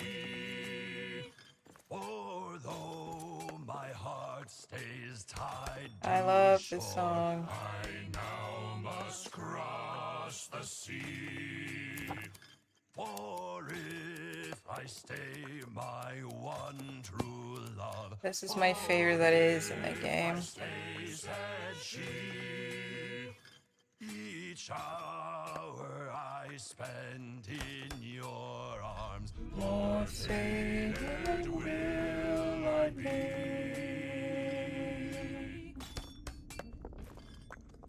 For though my heart stays tied to I love shore, this song. I now must cross the sea. For if I stay my one true love, This is my favorite that is in the game. stay, said she. Each hour I spend in your arms, more faded will I be.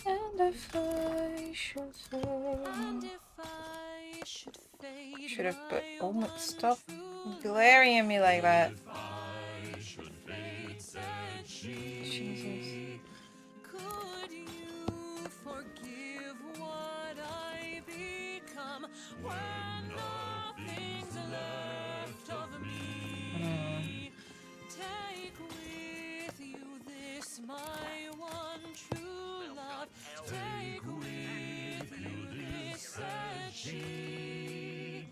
And if I should fall. And if I should fade, Should have put. my Oh my, one stop true glaring at me like that. I should fade, said she. Jesus. Could you forgive what I become when nothing's left of me? Take with you this, my one true love. Take with you this, said she.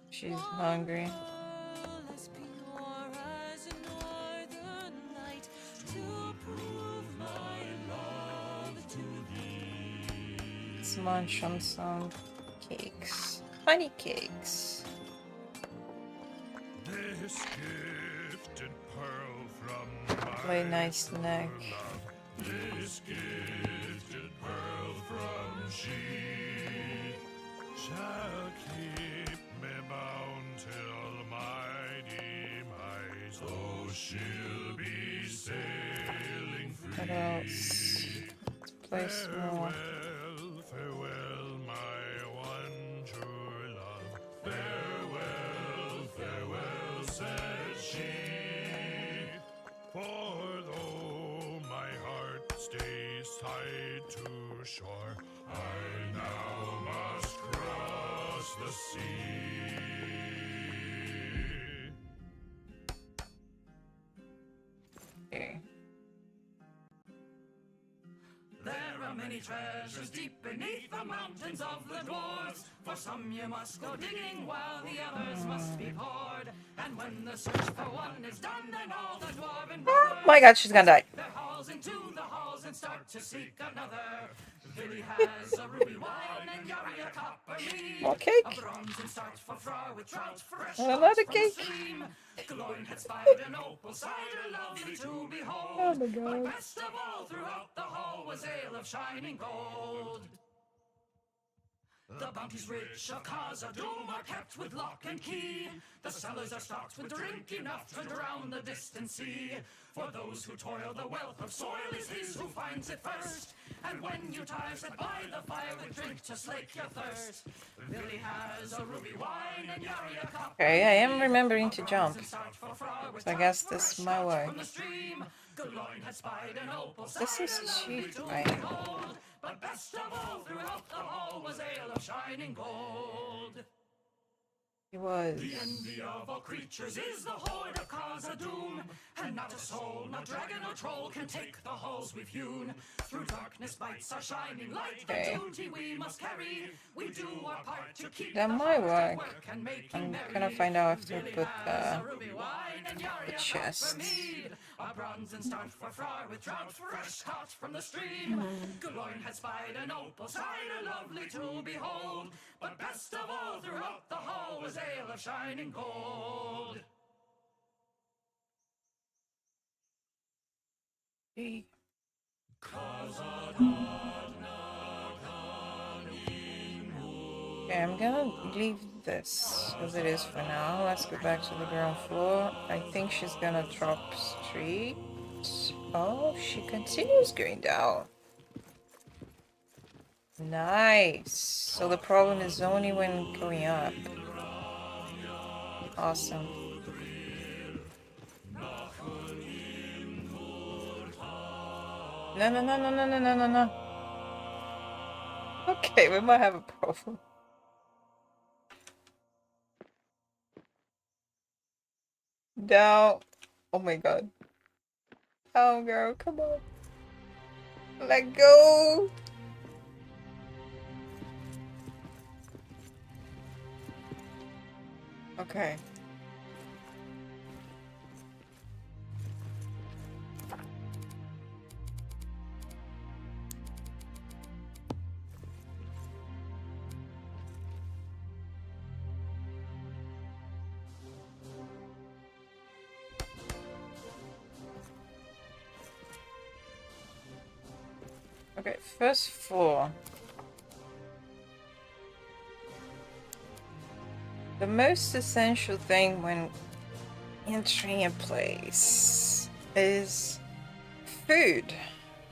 She's hungry. As pure as northern light, to prove my love to thee. Let's munch on some cakes. Honey cakes. This gifted pearl from my Very nice neck. love. This gifted pearl from she shall keep me bound till my demise. So she'll be sailing free. What else? Let's place more. Farewell, farewell, my one true love. Farewell, farewell, said she. For though my heart stays tied to shore, I now must cross the sea. Okay. There are many treasures deep beneath the mountains of the dwarves. For some you must go digging while the others must be poured. And when the search for one is done, then all the dwarven Oh my god, she's gonna die. their halls into the halls and start to seek another. Billy has a ruby wine and Yari a copper mead. More cake. A bronze and starch for froth with trout fresh And another from the cake. stream. Gloin had spied an opal cider lovely to behold. Oh my But god. best of all throughout the hall was ale of shining gold. The bounties rich of Khazad-dûm are kept with lock and key. The cellars are stocked with drink enough to drown the distant sea. For those who toil, the wealth of soil is his who finds it first. And when you tire, sit by the fire with drink to slake your thirst. Billy has a ruby wine and Yari a cup. Okay, I am remembering to jump. So I guess this is my way. This is cheap, right? But best of all, throughout the hall was ale of shining gold. It was. The envy of all creatures is the horde of Khazad-dûm. And not a soul, not dragon or troll can take the halls we've hewn. Through darkness bites our shining light, Okay. the duty we must carry. We do our part to keep That the might heart at work. and make I'm merry. gonna find out after I Billy put has a ruby wine and Yari the a chest. copper mead. A bronze and starch for froth with trout fresh caught from the stream. Gloin had spied an opal cider lovely to behold. But best of all, throughout the hall was ale of shining gold. Okay, I'm gonna leave this as it is for now. Let's go back to the ground floor. I think she's gonna drop street. Oh, she continues going down. Nice. So the problem is only when going up. Awesome. No, no, no, no, no, no, no, no, no. Okay, we might have a problem. No. Oh my god. Oh, girl, come on. Let go. Okay. Okay, first floor. The most essential thing when entering a place is food,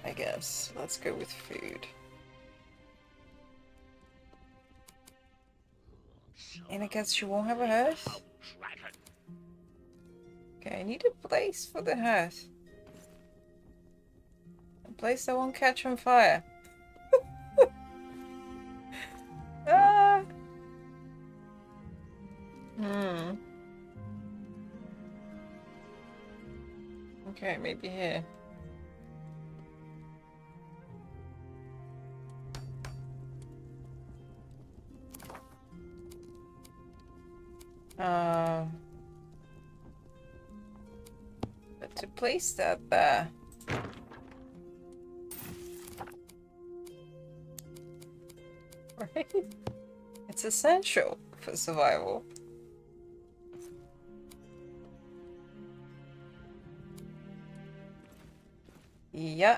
I guess. Let's go with food. And I guess she won't have a hearth? Okay, I need a place for the hearth. A place that won't catch on fire. Ah. Okay, maybe here. But to place that there. Right? It's essential for survival. Yeah.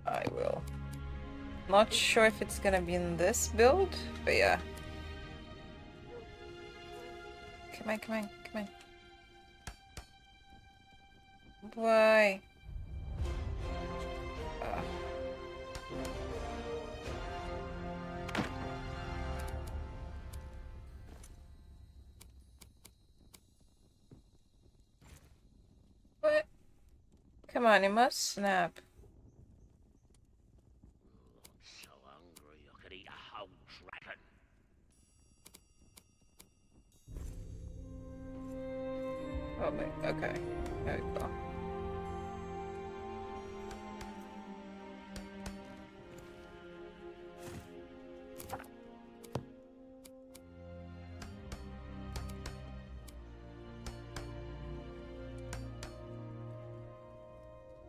I will. Not sure if it's gonna be in this build, but yeah. Come on, come on, come on. Why? What? Come on, it must snap. So hungry I could eat a whole dragon. Oh my, okay. There we go.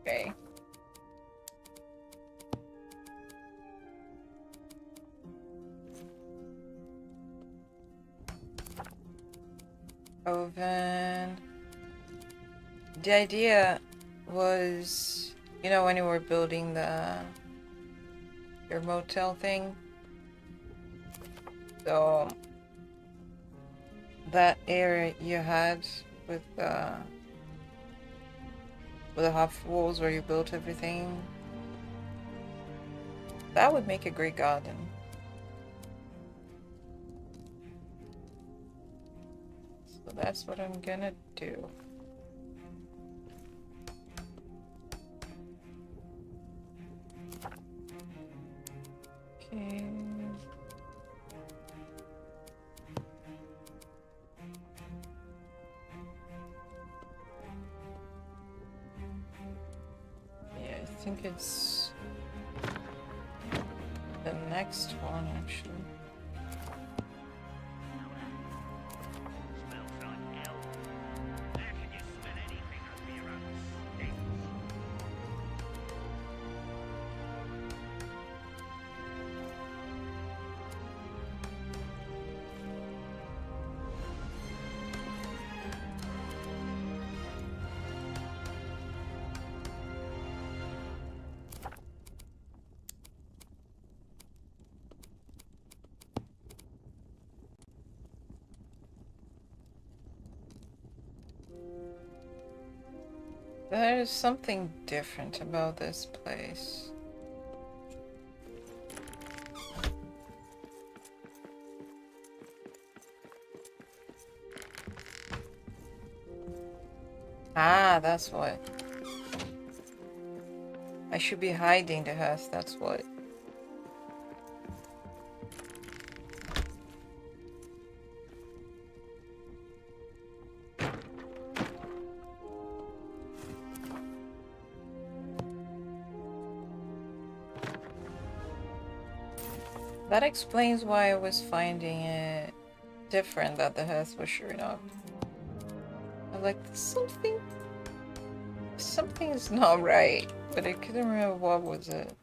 Okay. Oven. The idea was, you know, when you were building your motel thing, so that area you had with the half walls where you built everything, that would make a great garden. So that's what I'm gonna do. Okay. Yeah, I think it's the next one actually. Smells like hell. How can you smell anything over your own stinks? There is something different about this place. Ah, that's what. I should be hiding the hearth, that's what. That explains why I was finding it different that the hearth was showing up. I'm like, something's not right, but I couldn't remember what was it.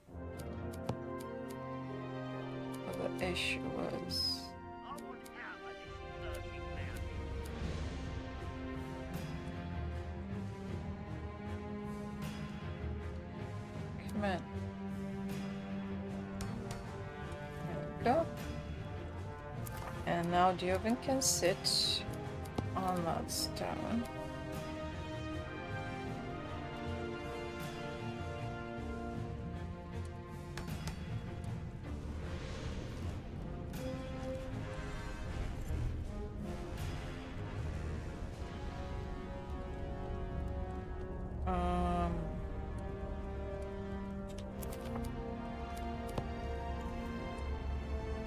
What the issue was. I want out of this earthly mountain. Come on. There we go. And now the oven can sit on that stone.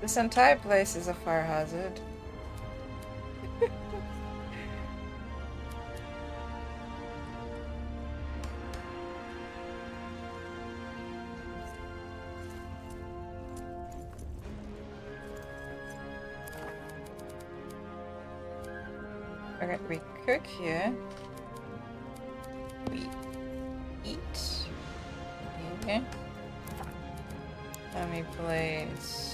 This entire place is a fire hazard. Okay, we cook here. We eat. Okay. Let me place.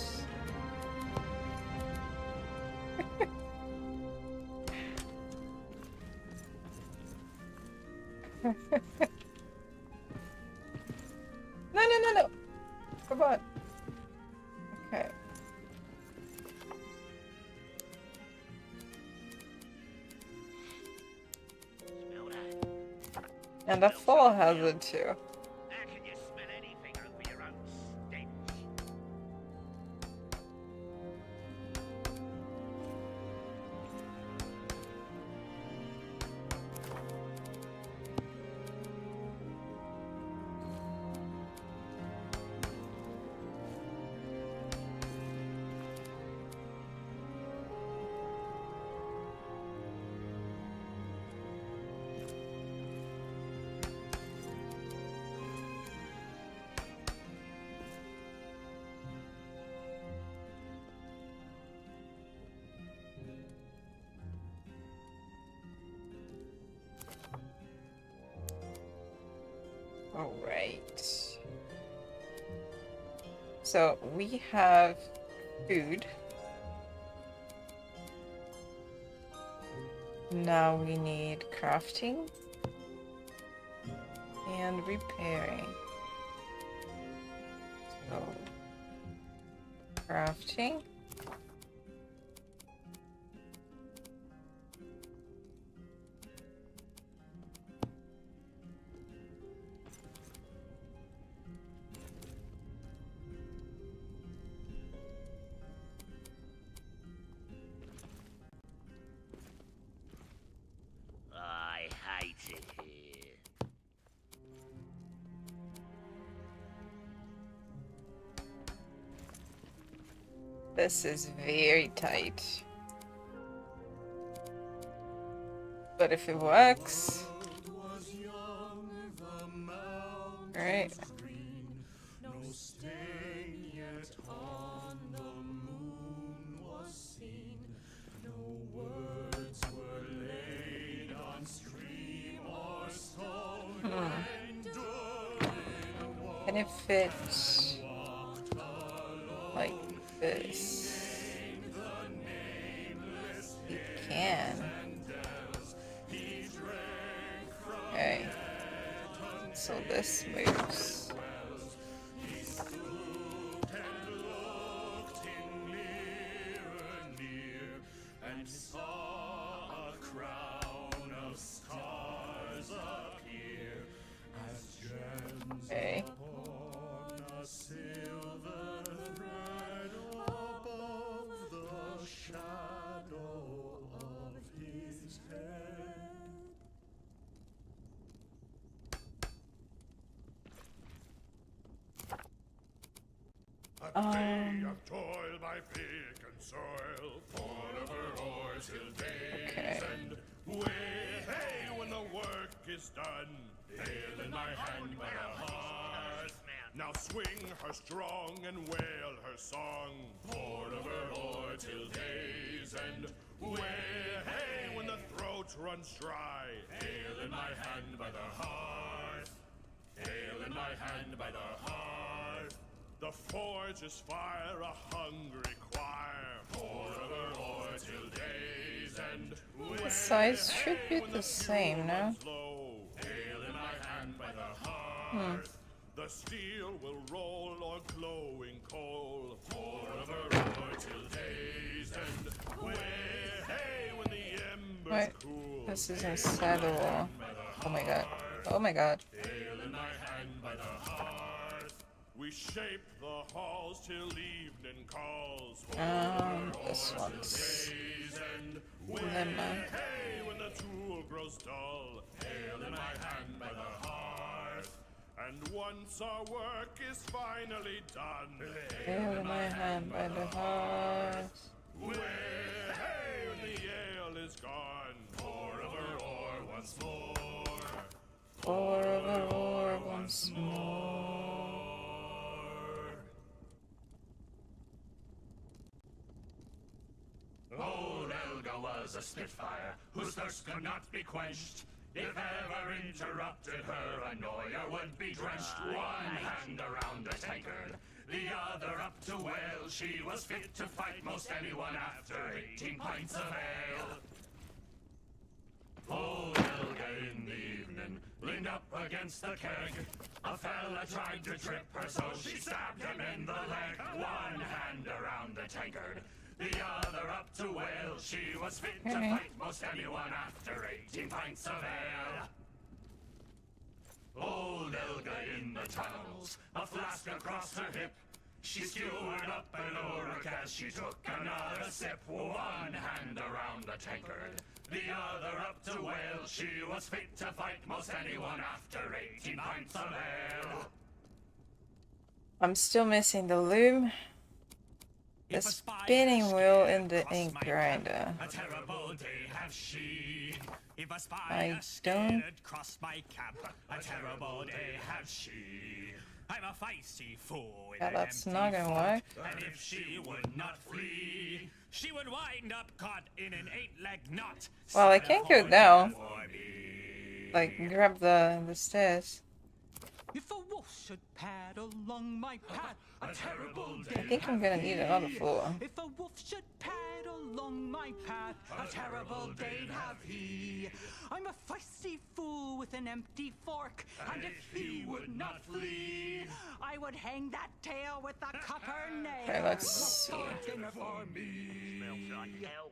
No. Come on. Okay. Smell that? And the fall hazard too. How can you smell anything over your own stench? Alright. So we have food. Now we need crafting and repairing. So, crafting. I hate it here. This is very tight. But if it works. Alright. No stain yet on the moon was seen. No words were laid on stream or stone. Can it fit like this? It can. Okay. So this moves. And saw a crown of stars appear as gems Okay. upon a silver thread above the shadow of his head. A day of toil by pick and soil, forever or till day's Okay. end. Way, hey, when the work is done, hail in my hand by the hearth. Now swing her strong and wail her song, forever or till day's end. Way, hey, when the throat runs dry, hail in my hand by the hearth. Hail in my hand by the hearth. The forge is fire, a hungry choir, forever or till day's end. The size should be the same, no? Hail in my hand by the hearth. The steel will roll on glowing coal, forever or till day's end. Way, hey, when the embers Wait, cool. this is inside the wall. Oh my god. Oh my god. Hail in my hand by the hearth. We shape the halls till evening calls. This one's lemon. Hey, when the tool grows dull, hail in my hand by the hearth. And once our work is finally done, Hail in my hand by the hearth. hey, when the ale is gone, forever or once more. Forever or once more. Old Elga was a spitfire, whose thirst could not be quenched. If ever interrupted, her annoyer would be drenched. One hand around a tankard, the other up to wail. She was fit to fight most anyone after 18 pints of ale. Old Elga in the evening leaned up against the keg. A fella tried to trip her, so she stabbed him in the leg. One hand around the tankard, the other up to wail. She was fit to fight most anyone after 18 pints of ale. Old Elga in the tunnels, a flask across her hip. She skewered up an orc as she took another sip. One hand around the tankard, the other up to wail. She was fit to fight most anyone after 18 pints of ale. I'm still missing the loom, the spinning wheel, and the ink grinder. A terrible day have she. If a I spider don't- scared crossed my camp, a terrible day have she. I'm a feisty fool with Yeah, an that's empty not gonna fork, work. and if she would not flee, she would wind up caught in an 8-leg knot. Well, I can't go down. For me. Like, grab the stairs. If a wolf should pad along my path, a terrible I day. think I'm gonna need another floor. If a wolf should pad along my path, a terrible day'd have he. I'm a feisty fool with an empty fork, and if he would not flee, I would hang that tail with a copper nail. Okay, let's see. Dinner for me. Smells like elf.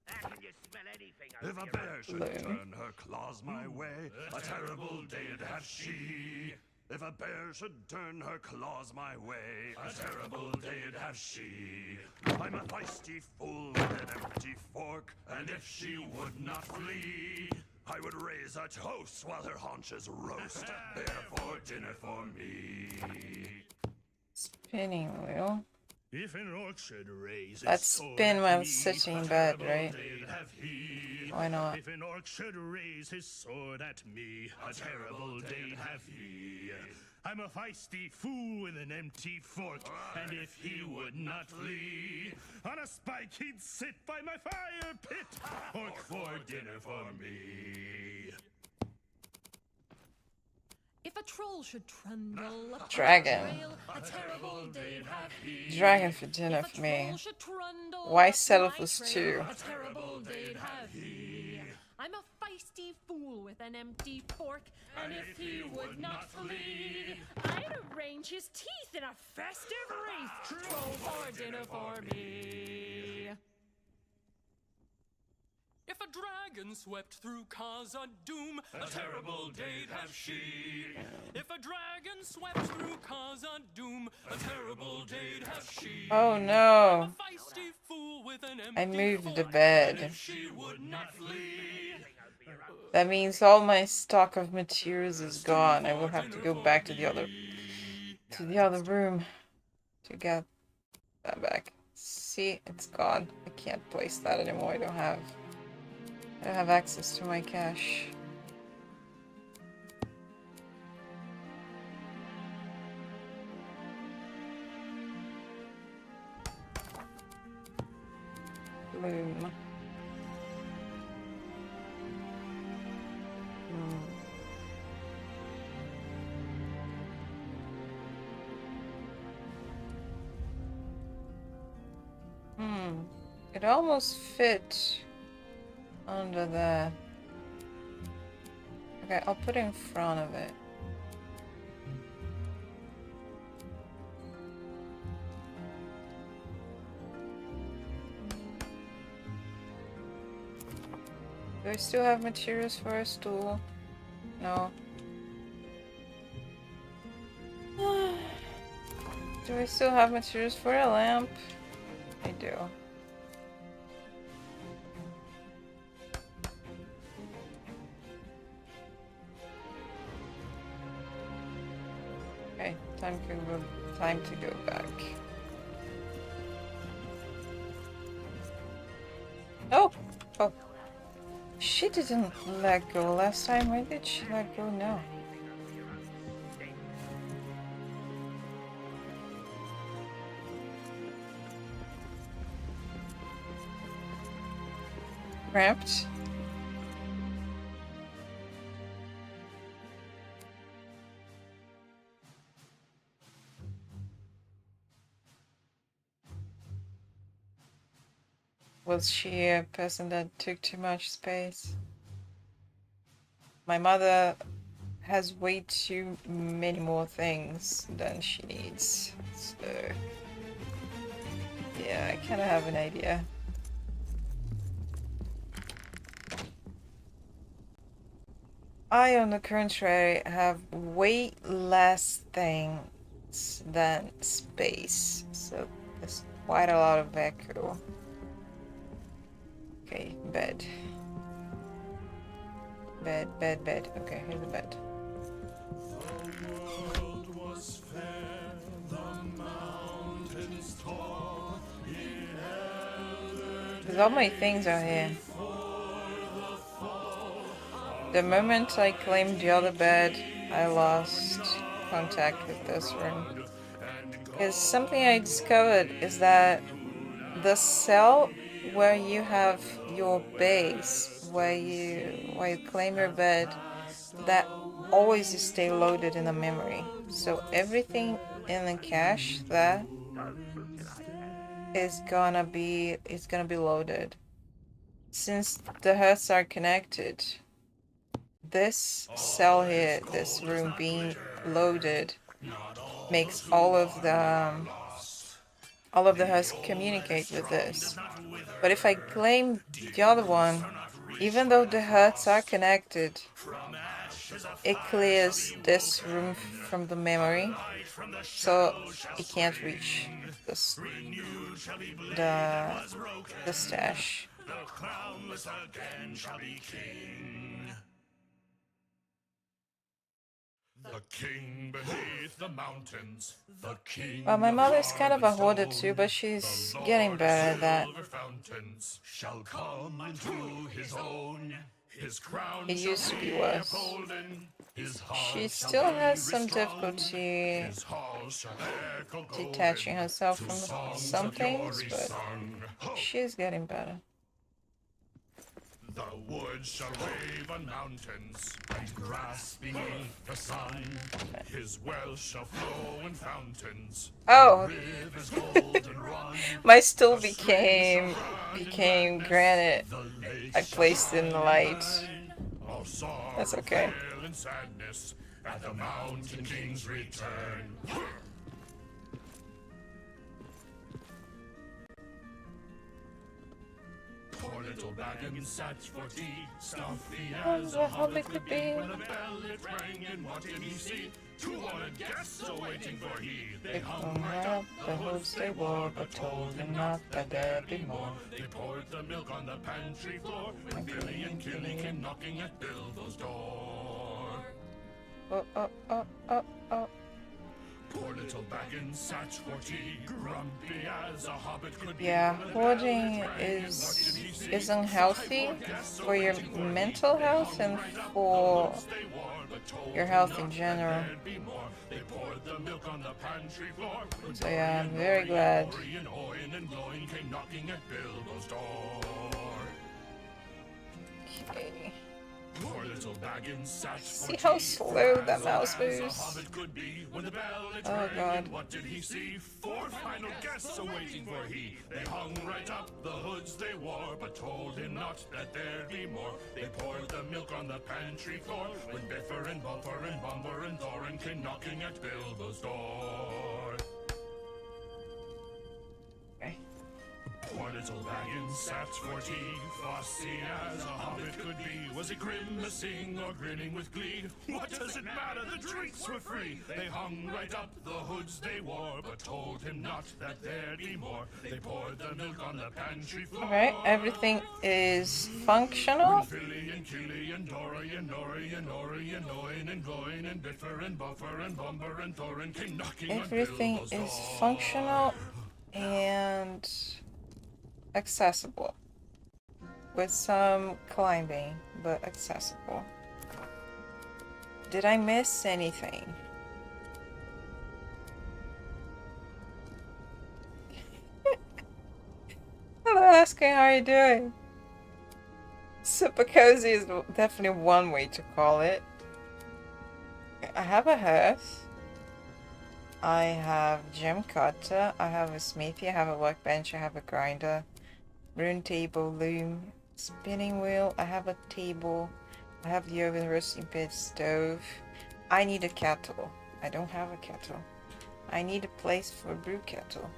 How can you smell anything If over a your bear should Blue. turn her claws my way, a terrible day'd have she. If a bear should turn her claws my way, a terrible day'd have she. I'm a feisty fool with an empty fork, and if she would not flee, I would raise a toast while her haunches roast. Therefore, dinner for me. Spinning wheel. If an orc should raise Let's spin while sitting in bed, right? Why not? If an orc should raise his sword at me, a terrible day'd have he. I'm a feisty fool with an empty fork, and if he would not flee, on a spike he'd sit by my fire pit. Orc for dinner for me. If a troll should trundle up Dragon. the trail, a terrible day'd have he. Dragon for dinner If a for me. troll should trundle Why up settle my for trail, stew? a terrible day'd have he. I'm a feisty fool with an empty fork, and if he would not flee, I'd arrange his teeth in a festive wreath. Troll for dinner for me. If a dragon swept through Khazad-dûm, a terrible day'd have she. If a dragon swept through Khazad-dûm, a terrible day'd have she. Oh no. A feisty fool with an I empty moved the fork, and bed. if she would not flee, That means all my stock of materials is gone. I will have to go back to the other room to get that back. See, it's gone. I can't place that anymore. I don't have access to my cache. Bloom. It almost fit under there. Okay, I'll put it in front of it. Do I still have materials for a stool? No. Do I still have materials for a lamp? I do. Okay, time to go back. Oh! Oh. She didn't let go last time. Why did she let go now? Cramped? Was she a person that took too much space? My mother has way too many more things than she needs. So, yeah, I kind of have an idea. I, on the contrary, have way less things than space. So there's quite a lot of vacuum. Okay, bed. Bed. Okay, here's the bed. The world was fair, the mountains tall, Because all my things are here. The moment I claimed the other bed, I lost contact with this room. Because something I discovered is that the cell where you have your base, where you claim your bed, that always stay loaded in the memory. So everything in the cache that is gonna be loaded. Since the hearts are connected, this cell here, this room being loaded, makes all of the hearts communicate with this. But if I claim the other one, even though the hearts are connected, it clears this room from the memory, so it can't reach this, the stash. The crownless again shall be king. The king beneath the mountains, the king. Well, my mother's kind of a hoarder too, but she's getting better at that. Fountains shall come unto his own. His crown It used to be shall worse. golden. She still has some difficulty detaching herself from some things, but she's getting better. The woods shall wave on mountains, and grass beneath the sun. His wells shall flow in fountains. Oh, Rivers golden run. my stool became granite. I placed it in the light. All sorrow That's okay. fail and sadness at the mountain king's return. Poor little Baggins sat for tea, stuffy as a hobbit could be. When the bell it rang, and what did he see? 200 guests awaiting for he. They hung right up the hoods they wore, but told him not that there'd be more. They poured the milk on the pantry floor, when Billy and Killy came knocking at Bilbo's door. Oh, oh, oh, oh, oh. Poor little Baggins sat for tea, grumpy as a hobbit could be. Yeah, hoarding is unhealthy for your mental health and for your health in general. So yeah, I'm very glad. Okay. Poor little Baggins sat See how slow that mouse moves? Oh God. What did he see? 4 final guests awaiting for he. They hung right up the hoods they wore, but told him not that there'd be more. They poured the milk on the pantry floor, when Biffer and Bumper and Bumper and Thorin came knocking at Bilbo's door. Okay. Poor little Baggins sat for tea, fussy as a hobbit could be. Was he grimacing or grinning with glee? What does it matter? The drinks were free. They hung right up the hoods they wore, but told him not that there'd be more. They poured the milk on the pantry floor. Alright, everything is functional. Billy and Killy and Dory and Nori and Nori and Oin and Gloin and Biffer and Buffer and Bumper and Thorin came knocking Everything on Bilbo's is door. functional and accessible. With some climbing, but accessible. Did I miss anything? Hello, asking how you doing. Super cozy is definitely one way to call it. I have a hearth. I have gem cutter. I have a smithy. I have a workbench. I have a grinder. Rune table, loom, spinning wheel. I have a table. I have the oven, roasting pit, stove. I need a kettle. I don't have a kettle. I need a place for a brew kettle.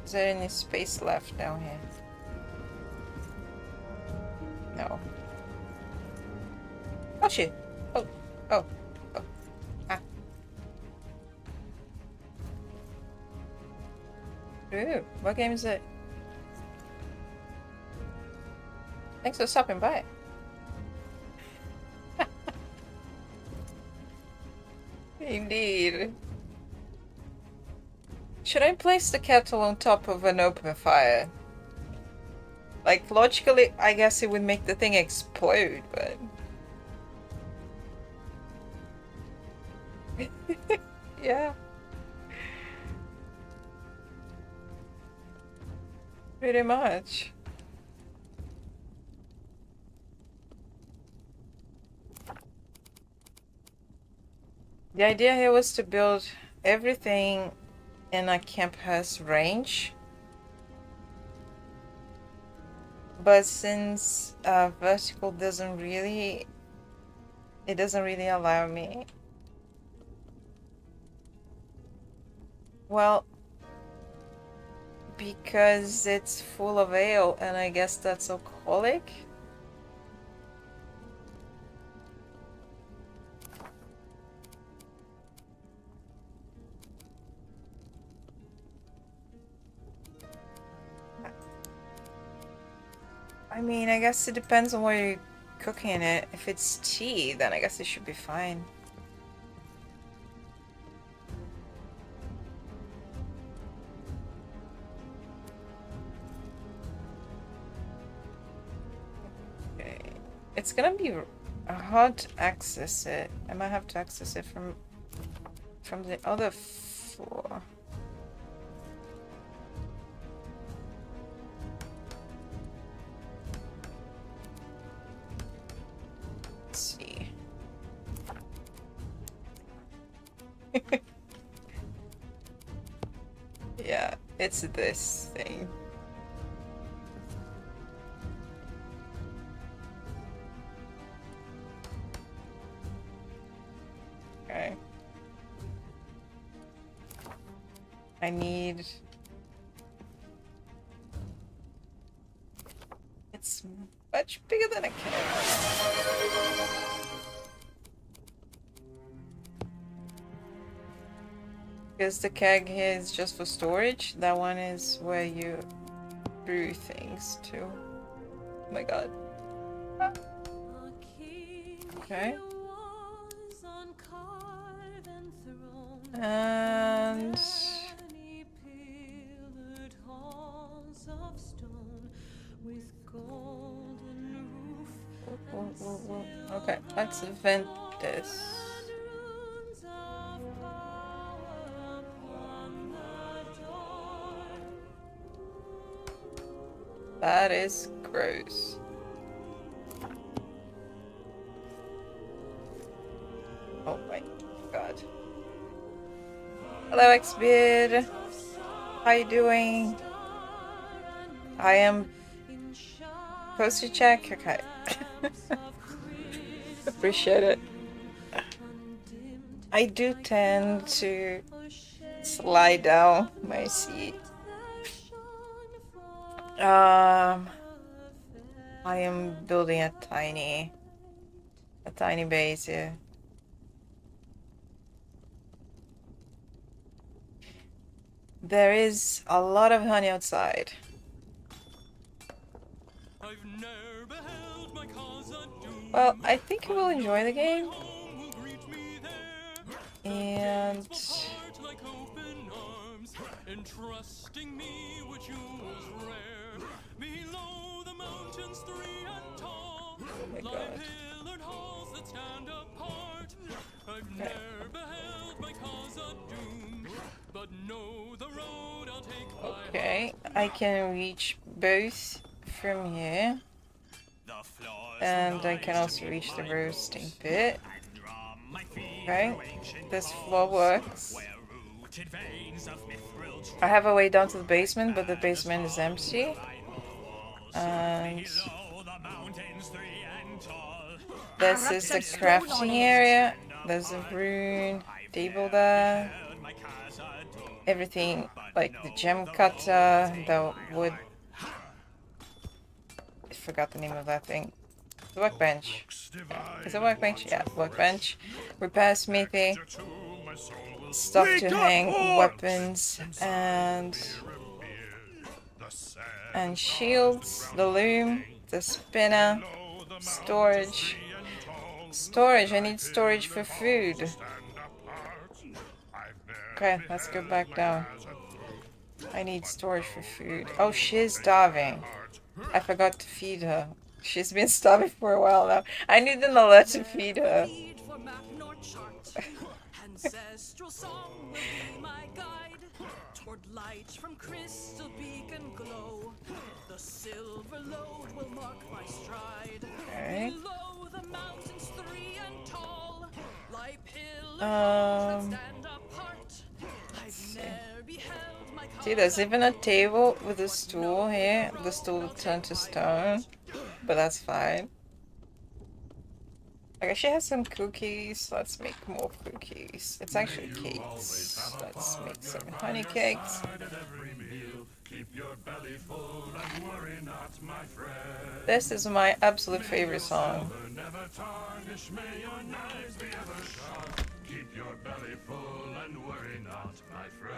Is there any space left down here? No. Oh shit! Oh, oh, oh. Ah. Ooh, what game is it? Thanks for stopping by. Indeed. Should I place the kettle on top of an open fire? Like, logically, I guess it would make the thing explode, but... yeah. Pretty much. The idea here was to build everything in a campus range. But since vertical doesn't really allow me. Well, because it's full of ale, and I guess that's alcoholic. I mean, I guess it depends on what you're cooking it. If it's tea, then I guess it should be fine. Okay. It's gonna be hard to access it. I might have to access it from the other floor. See. Yeah, it's this thing. Okay. I need... It's much bigger than a keg. Because the keg here is just for storage. That one is where you brew things too. Oh my god. Ah. Okay. And... Okay, let's vent this. That is gross. Oh my god. Hello, Xbeard. How you doing? I am supposed to check. Okay. Appreciate it. I do tend to slide down my seat. I am building a tiny base here. There is a lot of honey outside. Well, I think you will enjoy the game. And entrusting me with jewels rare below the mountains 3 and tall, lie pillared halls that stand apart. I've never beheld my cause doomed, but know the road I'll take. Okay, I can reach both from here, and I can also reach the roasting pit. Okay, this floor works. I have a way down to the basement, but the basement is empty. And this is the crafting area. There's a rune table there. Everything like the gem cutter, the wood. I forgot the name of that thing. The workbench. Is it workbench? Yeah, workbench. Repair smithy. Stuff to hang weapons and shields, the loom, the spinner, storage. Storage, I need storage for food. Okay, let's go back down. I need storage for food. Oh, she's starving. I forgot to feed her. She's been starving for a while now. I need an alert to feed her. Toward light from crystal beacon glow. The silver load will mark my stride. Okay. Below the mountains 3 and tall lie pillars that Um, stand apart. I've ne'er beheld my See, there's even a table with a stool here. The stool will turn to stone, but that's fine. Okay, she has some cookies. Let's make more cookies. It's actually cakes. Let's make some honey cakes. This is my absolute favorite song.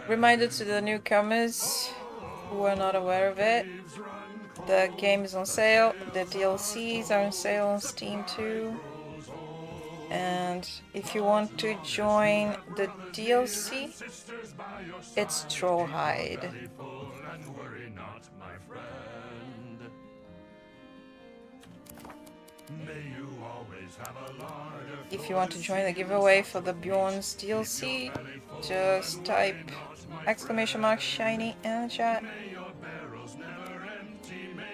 Reminder to the newcomers who are not aware of it. The game is on sale. The DLCs are on sale on Steam too. And if you want to join the DLC, it's Trollhide. If you want to join the giveaway for the Beorn's DLC, just type !shiny in the chat.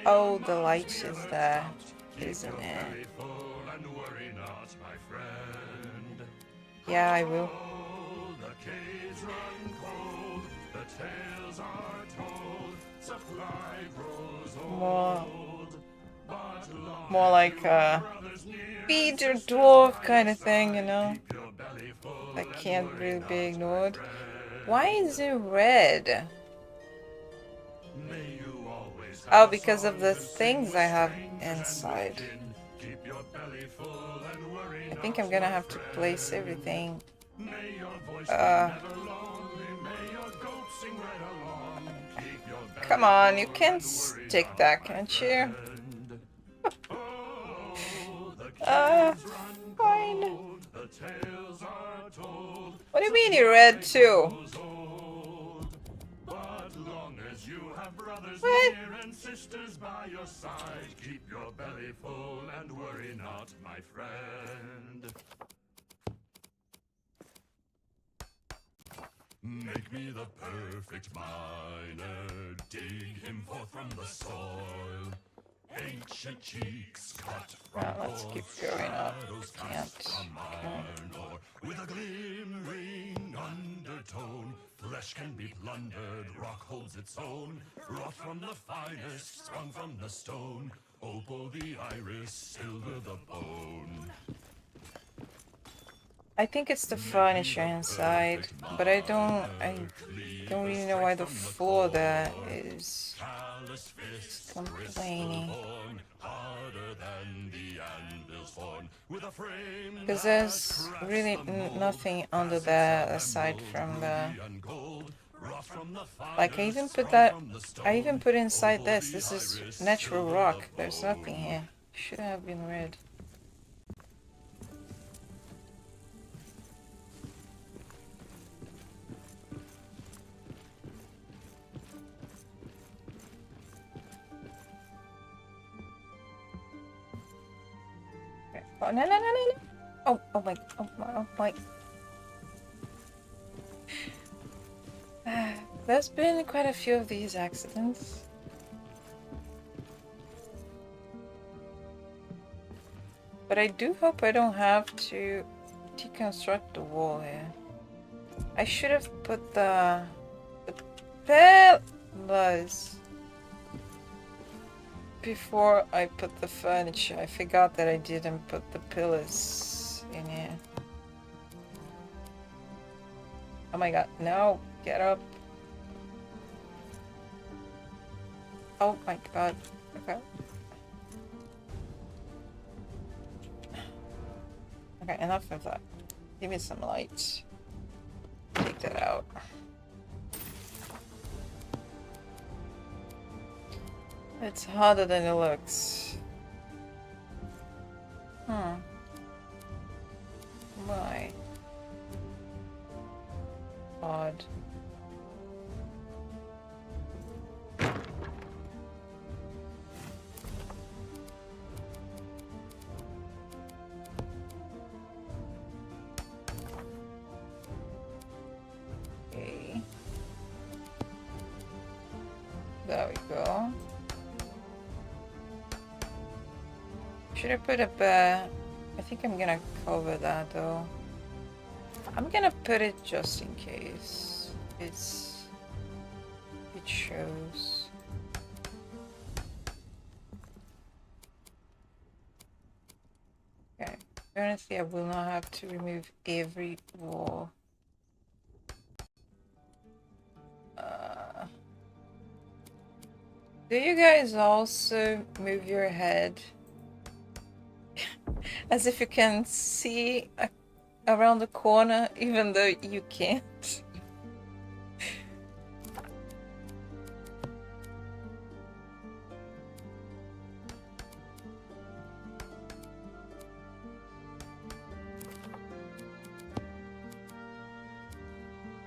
Oh, the light is there, isn't it? Yeah, I will. More like a feed your dwarf kind of thing, you know? That can't really be ignored. Why is it red? Oh, because of the things I have inside. I think I'm gonna have to place everything. Come on, you can stick that, can't you? Fine. What do you mean you're red too? What? Sisters by your side, keep your belly full and worry not, my friend. Make me the perfect miner, dig him forth from the soil. Ancient cheeks cut from let's keep going up. Can't. With a glimmering undertone, flesh can be plundered, rock holds its own. Wrought from the finest, sprung from the stone. Opal the iris, silver the bone. I think it's the furniture inside, but I don't really know why the floor there is complaining. Because there's really nothing under there aside from the... Like I even put inside this. This is natural rock. There's nothing here. Should have been red. Oh, no. Oh my. There's been quite a few of these accidents. But I do hope I don't have to deconstruct the wall here. I should have put the pillars before I put the furniture. I forgot that I didn't put the pillars in here. Oh my god, no, get up. Oh my god, okay. Okay, enough of that. Give me some light. Take that out. It's harder than it looks. Why? Odd. Okay. Should I put a bear? I think I'm gonna cover that though. I'm gonna put it just in case it shows. Okay. Honestly, I will not have to remove every wall. Do you guys also move your head as if you can see around the corner, even though you can't?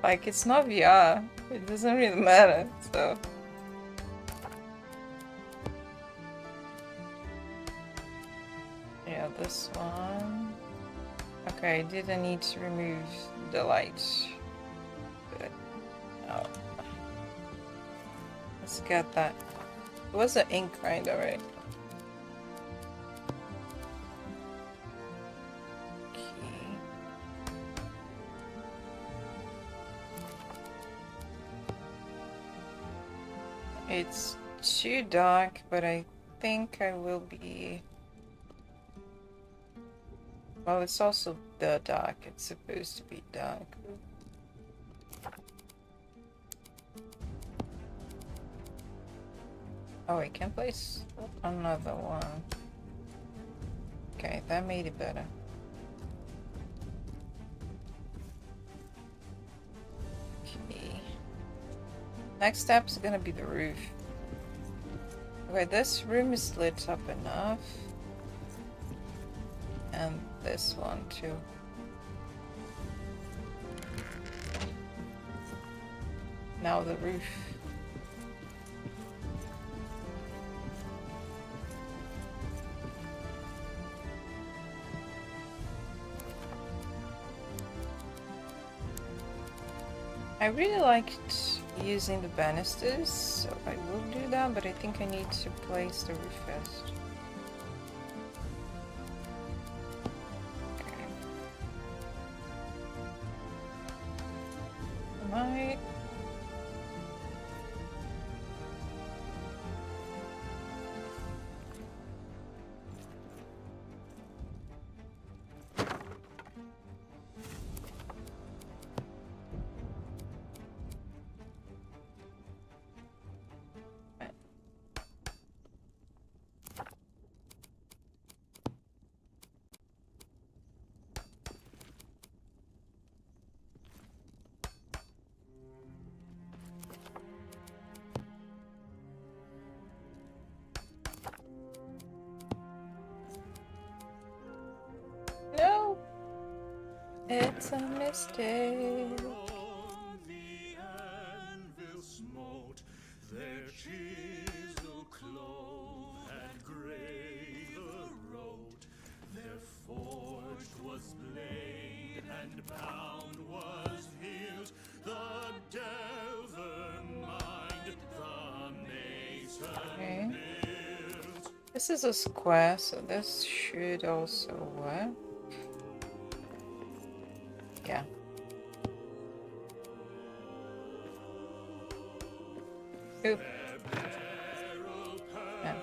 Like, it's not VR, it doesn't really matter, so. Yeah, this one. Okay, didn't need to remove the light. Good. Oh. Let's get that. It was an ink grinder, right? It's too dark, but I think I will be... Well, it's also the dark. It's supposed to be dark. Oh, I can place another one. Okay, that made it better. Okay. Next step is gonna be the roof. Okay, this room is lit up enough. And this one too. Now the roof. I really liked using the banisters, so I will do that, but I think I need to place the roof first. Okay. Am I... No! It's a mistake. The anvil smote, their chisel clove and graver wrote, their forge was blade and bound was hilt, the delver mind, the mason Okay. built. This is a square, so this should also work. Yeah. Oop. Yeah.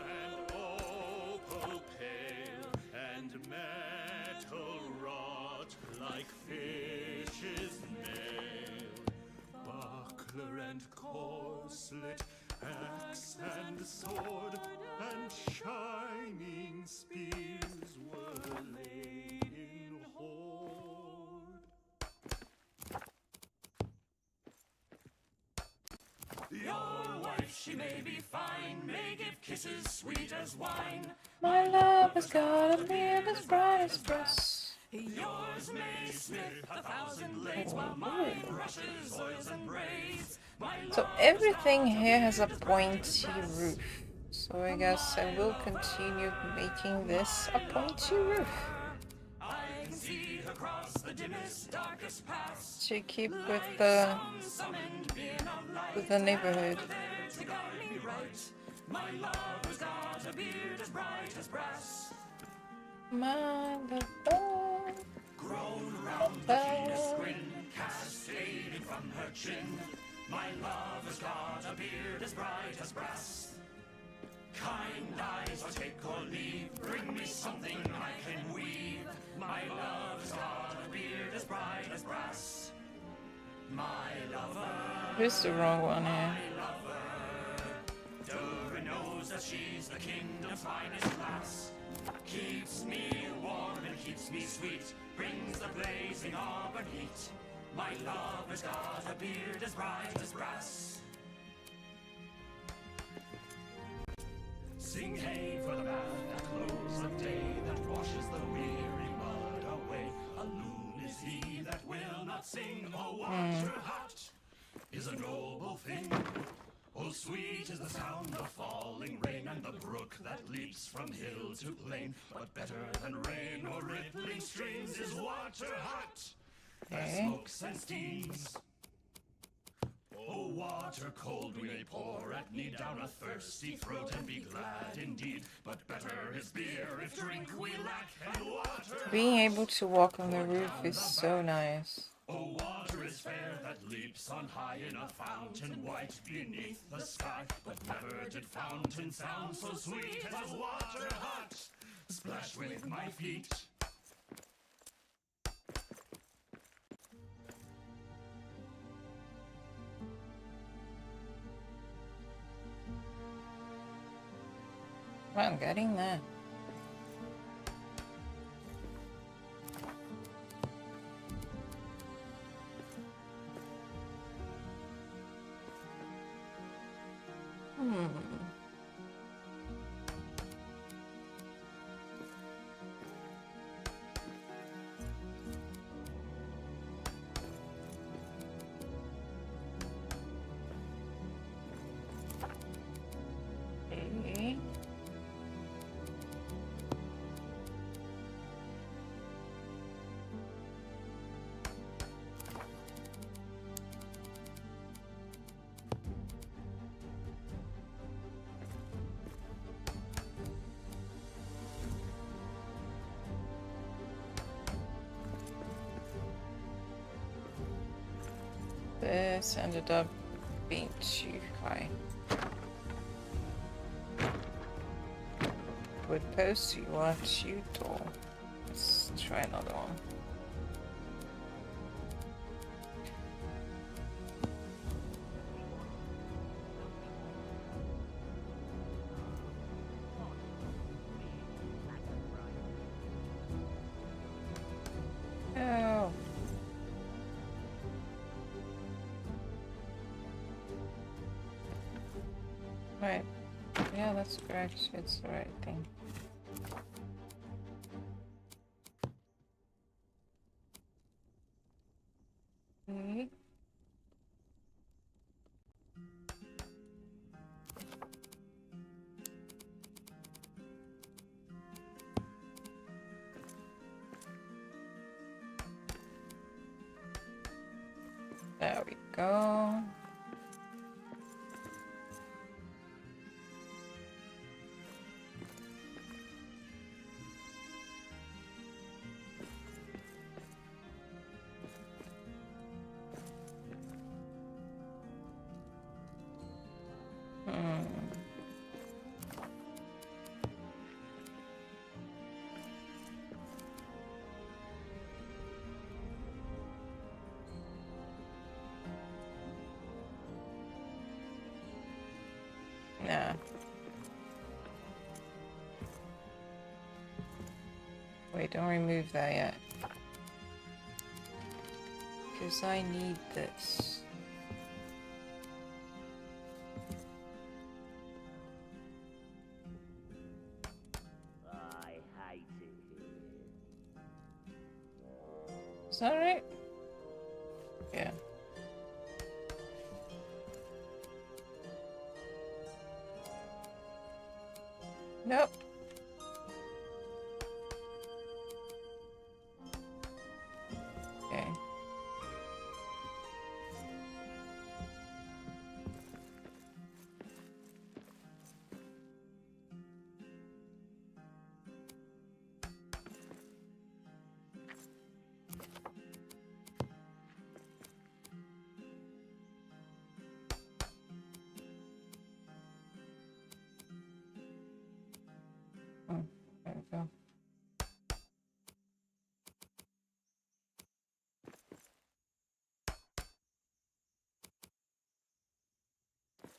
And opal pale and metal wrought like fish's nail, buckler and corselet, axe and sword, and shining spears were laid in hoard. Your wife, she may be fine, may give kisses sweet as wine. My love has got a beard as bright as brass. Yours may smith 1,000 blades, while mine brushes oils and braids. So everything here has a pointy roof. So I guess I will continue making this a pointy roof. I can see across the dimmest, darkest paths. To keep with Summoned being of light, the neighborhood. there to guide me right. My lover's got a beard as bright as brass. My lover. Grown round the keenest grin, cascading from her chin. My lover's got a beard as bright as brass. Kind eyes, I'll take or leave. Bring me something I can weave. My love's got a beard as bright as brass. My lover. This is the wrong one here. Dora knows that she's the kingdom's finest lass. Keeps me warm and keeps me sweet. Brings the blazing auburn heat. My lover's got a beard as bright as brass. Sing hey for the bath at close of day that washes the weary mud away. A loon is he that will not sing. Oh, water hot is a noble thing. Oh, sweet is the sound of falling rain and the brook that leaps from hill to plain. But better than rain or rippling streams is water hot that smokes and steams. Oh, water cold we may pour at need down a thirsty throat and be glad indeed. But better is beer if drink we lack and water. Being able to walk on the roof is so nice. Oh, water is fair that leaps on high in a fountain white beneath the sky. But never did fountain sound so sweet as water hot. Splash with my feet. I'm getting there. Okay. This ended up being too high. With posts you are too tall. Let's try another one. Oh. Right. Yeah, that's correct. It's the right thing. Okay. There we go. Nah. Wait, don't remove that yet. Because I need this. I hate it here. Is that right? Yeah. Nope. Okay.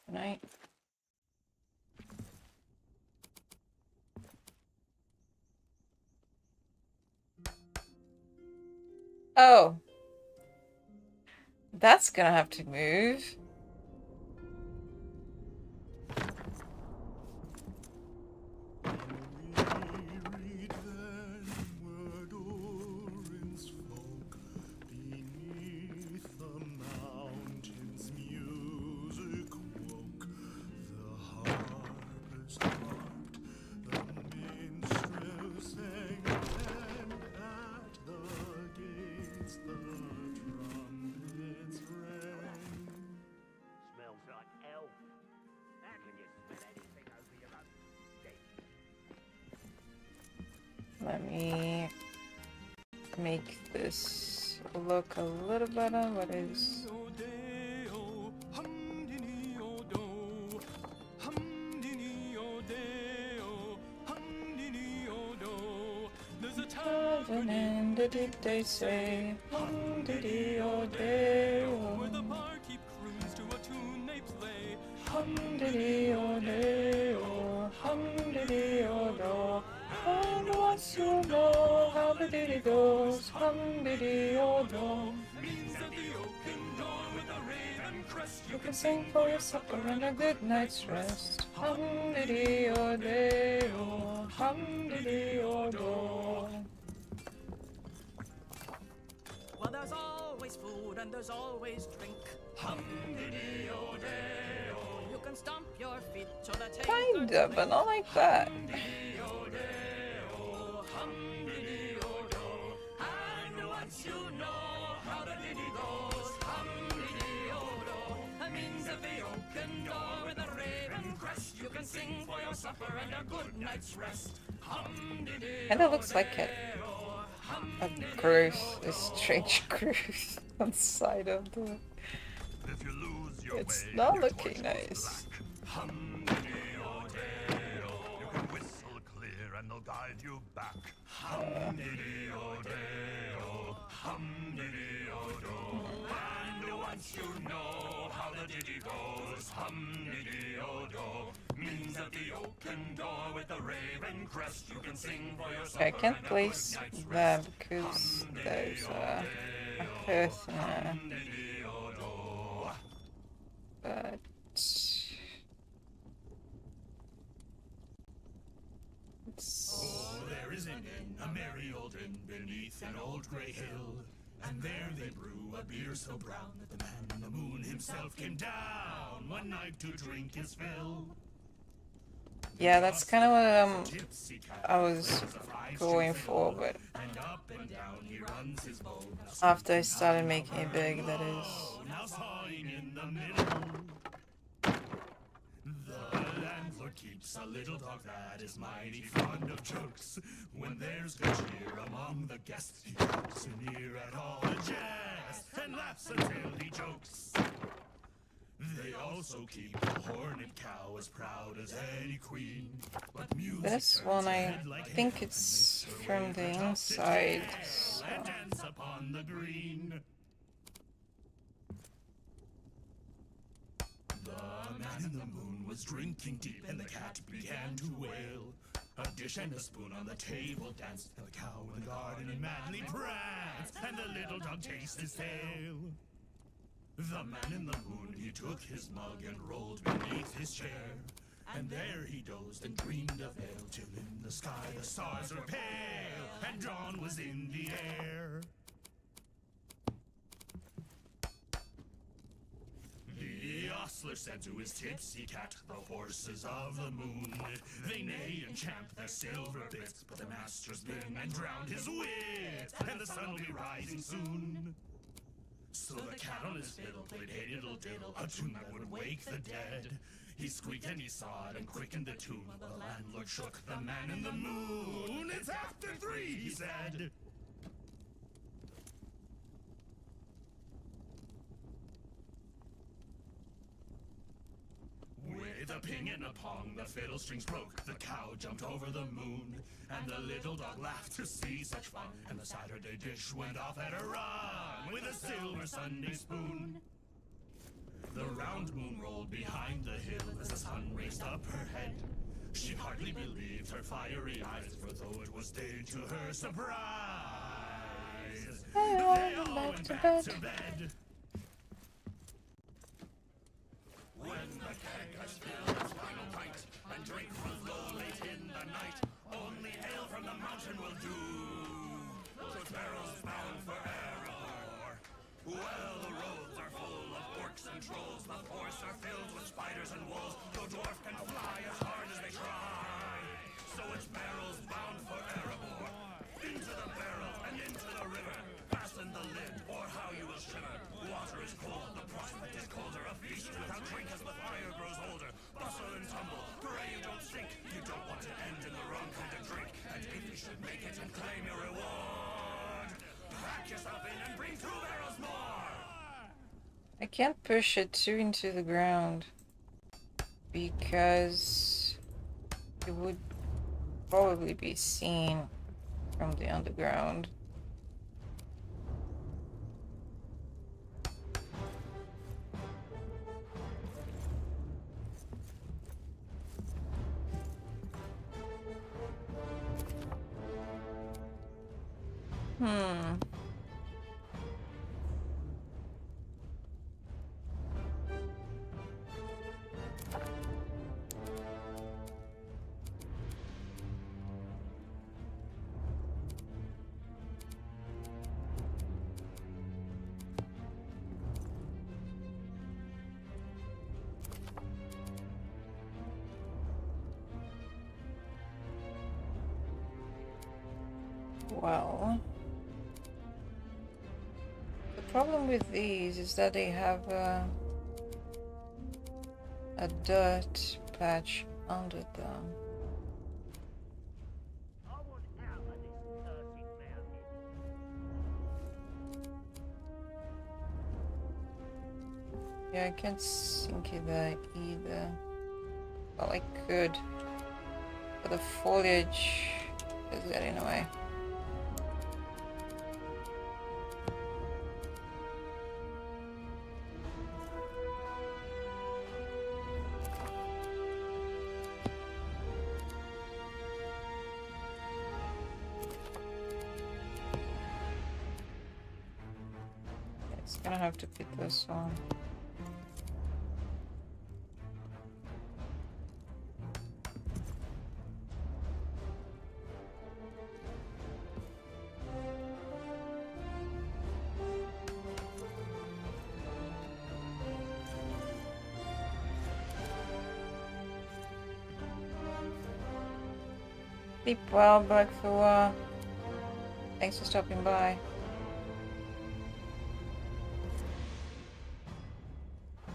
Good night. Oh. That's gonna have to move. Read then where Doran's folk beneath the mountain's music woke. The harpers harped, the minstrel sang, and at the gates the trumpets rang. Smells like elf. How can you smell anything over your own steak? Let me make this look a little better. What is... There's a tavern in the deep they say, where the barkeep croons to a tune they play. And once you know how the ditty goes, hum-diddy-o-do. Means that the oaken door with a raven crest You can sing for your supper and a good night's rest. Hum-diddy-o-day-o, hum-diddy-o-do. Well, there's always food and there's always drink. Hum-diddy-o-day-o. You can stomp your feet to the tape. Kinda, but not like that. And once you know how the ditty goes, hum-diddy-o-do. That means that the oaken door with a raven crest. You can sing for your supper and a good night's rest. Hum-diddy-o-day-o. And it looks like a growth, a strange growth on the side of the... If you lose your It's way, not your looking choice will be nice. black. Hum-diddy-o-day-o. You can whistle clear and they'll guide you back. Hum-diddy-o-day-o. Hum-diddy-o-do. And once you know how the ditty goes, hum-diddy-o-do. Means that the oaken door with the raven crest you can sing for your supper I can't and a place good night's that rest. because there's a earth in there. Hum-diddy-o-do. But... Oh, there is an inn, a merry old inn, beneath an old grey hill. And there they brew a beer so brown that the man in the moon himself came down one night to drink his fill. Yeah, that's kind of what Gypsy cat I was plays a five-string going for, fiddle, but and up and down he runs his bow. after I started making it big, that is. Now sawing in the middle. The landlord keeps a little dog that is mighty fond of jokes. When there's good cheer among the guests, he cocks an ear at all the jest and laughs until he jokes. They also keep a horned cow as proud as any queen. But music This turns one, her I head like think hail, it's and makes her from wave the her top to inside. tail So. and dance upon the green. The man in the moon was drinking deep, and the cat began to wail. A dish and a spoon on the table danced, and the cow in the garden madly pranced, and the little dog chased his tail. The man in the moon, he took his mug and rolled beneath his chair. And there he dozed and dreamed of ale, till in the sky the stars were pale, and dawn was in the air. The ostler said to his tipsy cat, the horses of the moon, they neigh and champ their silver bits, but the master's been and drowned his wits, and the sun will be rising soon. So the cat on his fiddle played hey diddle diddle, a tune that would wake the dead. He squeaked and he sawed and quickened the tune, while the landlord shook the man in the moon. It's after 3, he said. With a ping and a pong, the fiddle strings broke. The cow jumped over the moon, and the little dog laughed to see such fun. And the Saturday dish went off at a run with a silver Sunday spoon. The round moon rolled trembled behind the hill as the sun raised up her head. She hardly believed her fiery eyes, for though it was day to her surprise, they all went back to bed. When the keg has filled its final pint, and drink will flow late in the night, only ale from the mountain will do. Those barrels bound for Erebor. Well, the roads are full of orcs and trolls, the forests are filled with spiders and wolves. No dwarf can fly as hard as they try. So it's barrels bound for Erebor. Into the barrel and into the river. Fasten the lid, or how you will shiver. Water is cold, the prospect is colder. A feast without drink as the fire grows older. Bustle and tumble, pray you don't sink. You don't want to end in the wrong kind of drink. And if you should make it and claim your reward, pack yourself in and bring 2 barrels more. I can't push it too into the ground because it would probably be seen from the underground. Well, the problem with these is that they have a dirt patch under them. I want out of this cursed mountain. Yeah, I can't sink it there either. Well, I could, but the foliage is getting in the way. It's gonna have to fit this on. Sleep well, Blackfoot. Thanks for stopping by.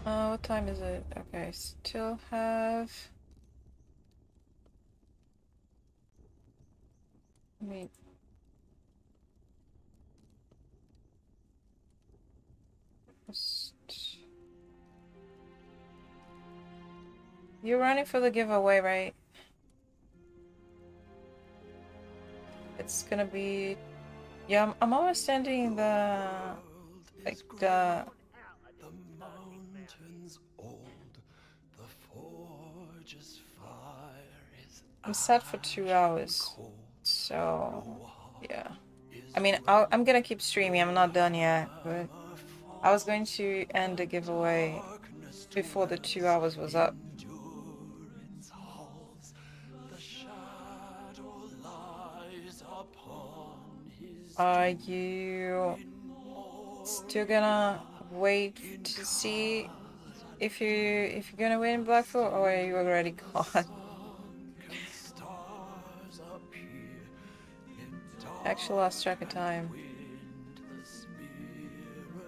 What time is it? Okay, still have... Wait. You're running for the giveaway, right? It's gonna be... Yeah, I'm almost ending the... Like, the... The mountain's old, the forge's fire is I'm set for 2 hours. So... Yeah. I mean, I'm gonna keep streaming, I'm not done yet, but... I was going to end the giveaway before the 2 hours was up. endurance halls. The shadow lies upon his Are you still gonna wait to see if you're gonna win Blackfoot, or are you already gone? stars appear in I actually lost track of time. wind, the spirit near.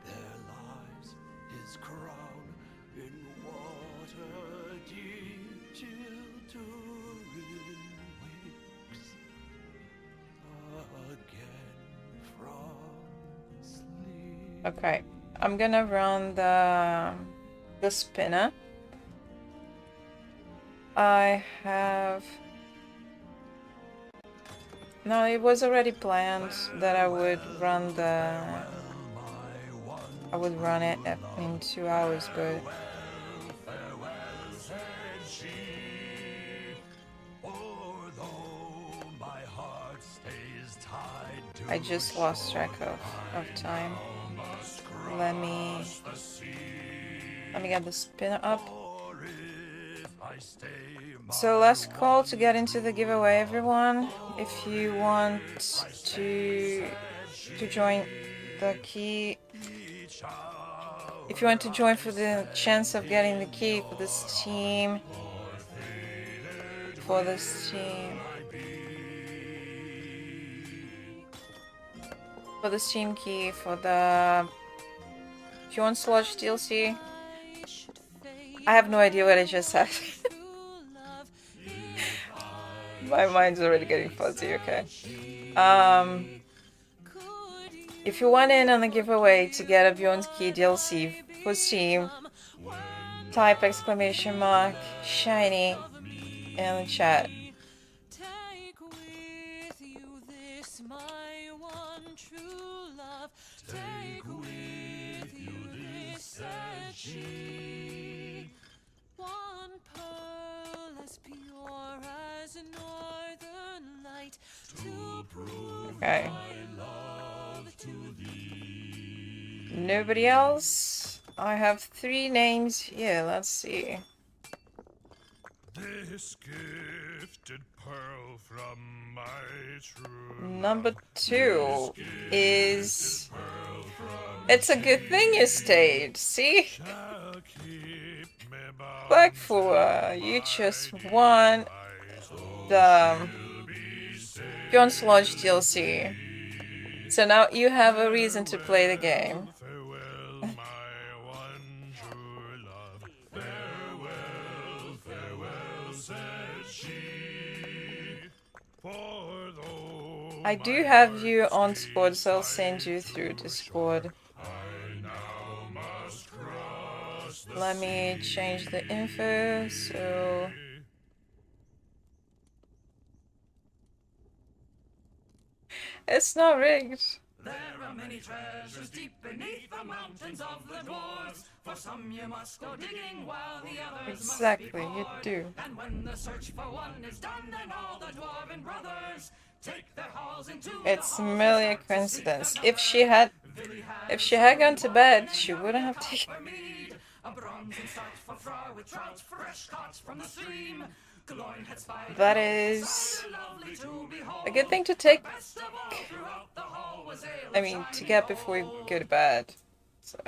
There lies his crown in water deep till Durin wakes again from sleep. Okay, I'm gonna run the spinner. I have... No, it was already planned that I would run the I would run it in 2 hours, but I just lost track of time. Let me get the spinner up. So last call to get into the giveaway, everyone. If you want to join the key, if you want to join for the chance of getting the key for this team, for the Steam key for the Beorn Sludge DLC. I have no idea what I just said. My mind's already getting fuzzy, okay. If you want in on the giveaway to get a Beorn's Key DLC for Steam, type !shiny in the chat. Take with you this my one true love. Take with you this, said she. One pearl as pure as a northern light to prove Okay. my love to thee. Nobody else? I have 3 names here, let's see. This gifted pearl from my true Number 2 is... It's a good thing you stayed, see? shall keep me bound. Blackfua, you just won the Beorn Sludge DLC. So now you have a reason to play the game. Farewell, my one true love. Farewell, farewell, said she. For though I do have you on Discord, so I'll send you through Discord. I now must cross the Let me change the info, so... It's not rigged. There are many treasures deep beneath the mountains of the dwarves. For some you must go digging while the others Exactly, must be you poured. do. And when the search for one is done, then all the dwarven brothers take their halls into It's the merely a coincidence. If she had gone to bed, she wouldn't have taken... mead, a bronze and stout for fry with trout fresh caught from the stream. Gloin had spied That is lovely to behold. a good thing to take, Best of all, throughout the hall was ale I of mean, to shining get before you gold. go to bed. So,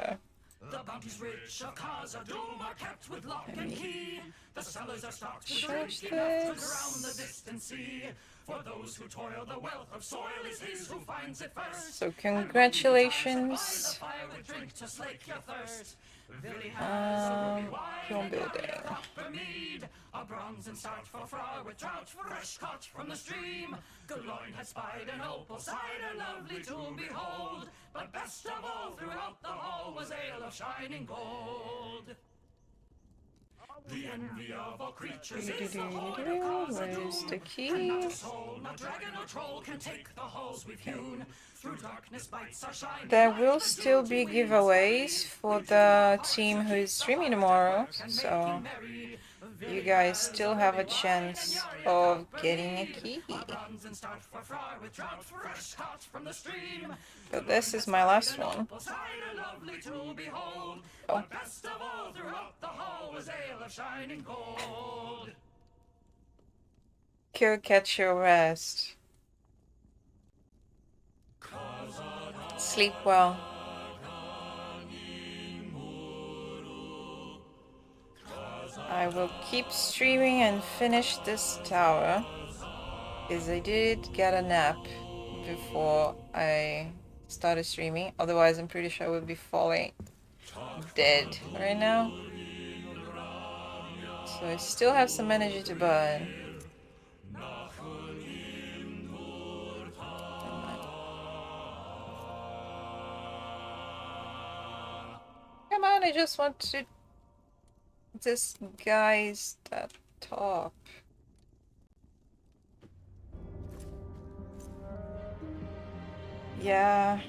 The bounties rich of Khazad-dûm are kept with lock and key. The cellars are stocked with Charge drink enough to this. drown the distant sea. For those who toil, the wealth of soil is his who finds it first. so congratulations. Fire with drink to slake your thirst. Film building. Proper mead, a bronze and stout for fry with trout fresh caught from the stream. Gloin had spied an opal cider lovely to behold. But best of all, throughout the hall was ale of shining gold. The envy of all creatures is the hoard of Where's the Khazad-dûm. key? Not a soul, not dragon or troll can take the halls we've hewn. Through darkness bites our shining There light, will the still guilty be winds giveaways fade. for the team who is streaming tomorrow, so you guys still have a chance of getting a key. Bronze and stout for fry with trout fresh caught from the stream. But this is my last one. Opal cider lovely to behold. Oh. But best of all, throughout the hall was ale of shining gold. Go catch your rest. Sleep well. I will keep streaming and finish this tower, because I did get a nap before I started streaming. Otherwise, I'm pretty sure I would be falling dead right now. So I still have some energy to burn. Come on, I just want to... This guy's at top. Yeah.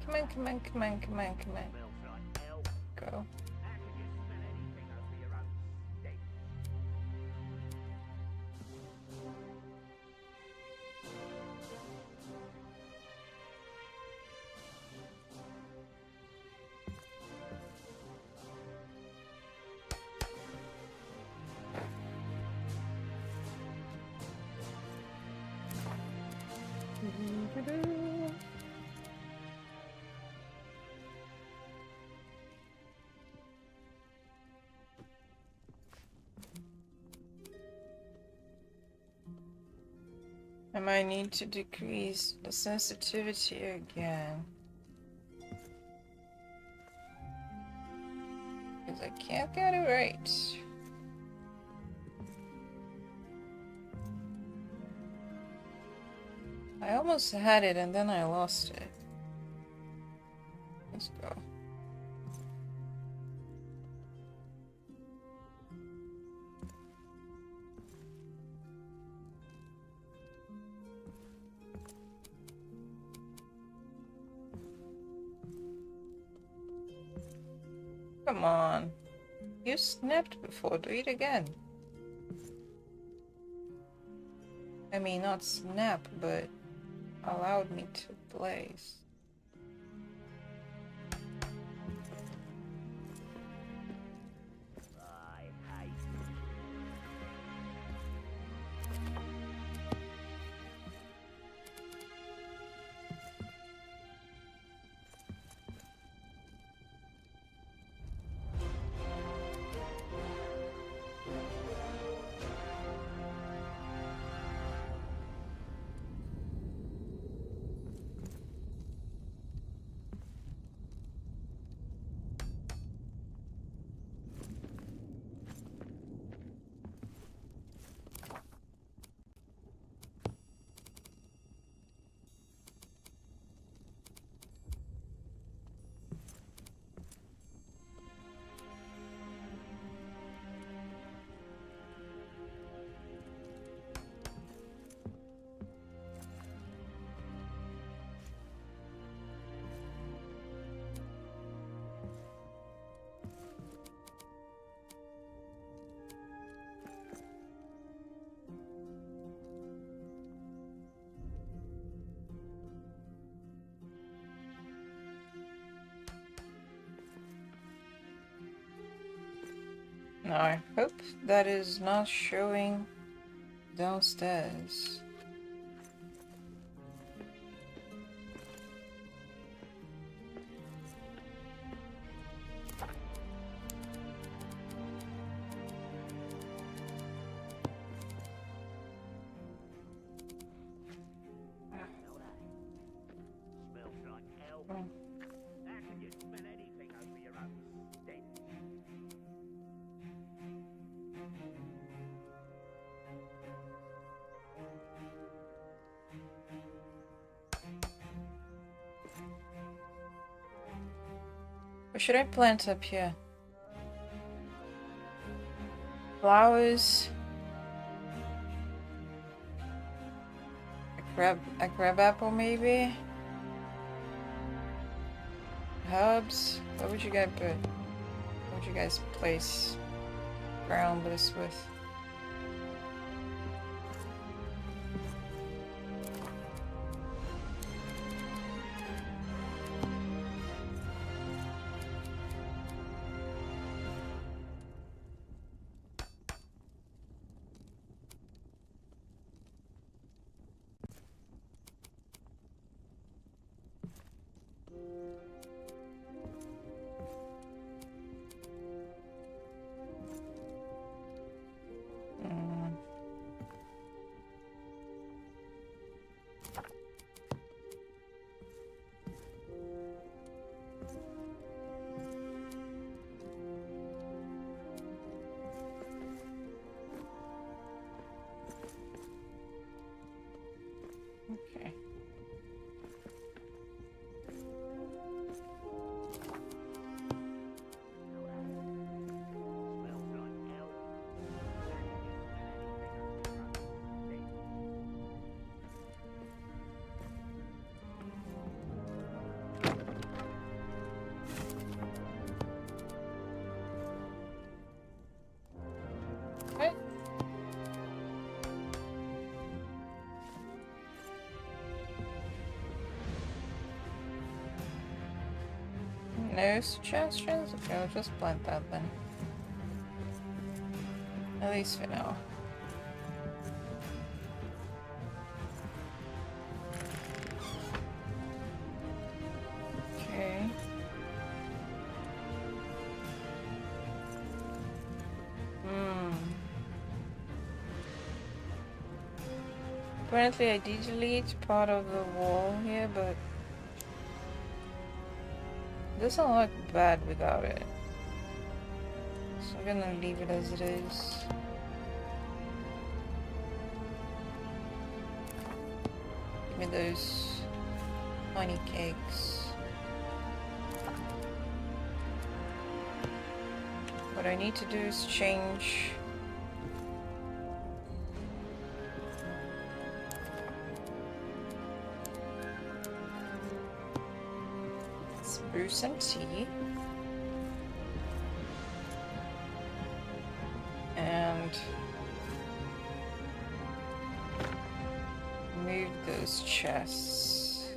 Come on, come on, come on, come on, come on. Smells like elf. Go. How can you smell anything over your own stink? I might need to decrease the sensitivity again. Because I can't get it right. I almost had it and then I lost it. Let's go. Come on. You snapped before, do it again. I mean, not snap, but allowed me to blaze. I hate Now I hope that is not showing downstairs. smells like elf. Oh. How can you smell anything over your own stink? What should I plant up here? Flowers. A crab apple maybe? Herbs? What would you guys put? What would you guys place ground this with? No suggestions? Okay, I'll just plant that then. At least for now. Okay. Apparently I did delete part of the wall here, but it doesn't look bad without it. So I'm gonna leave it as it is. Give me those honey cakes. What I need to do is change spruce and tea and move those chests.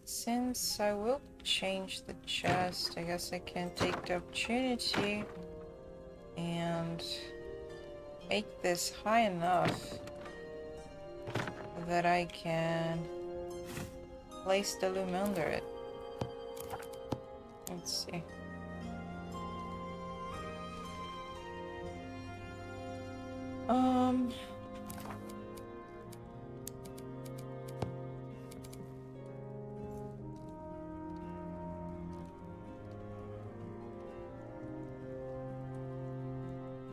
Since I will change the chest, I guess I can take the opportunity and make this high enough that I can place the loom under it. Let's see.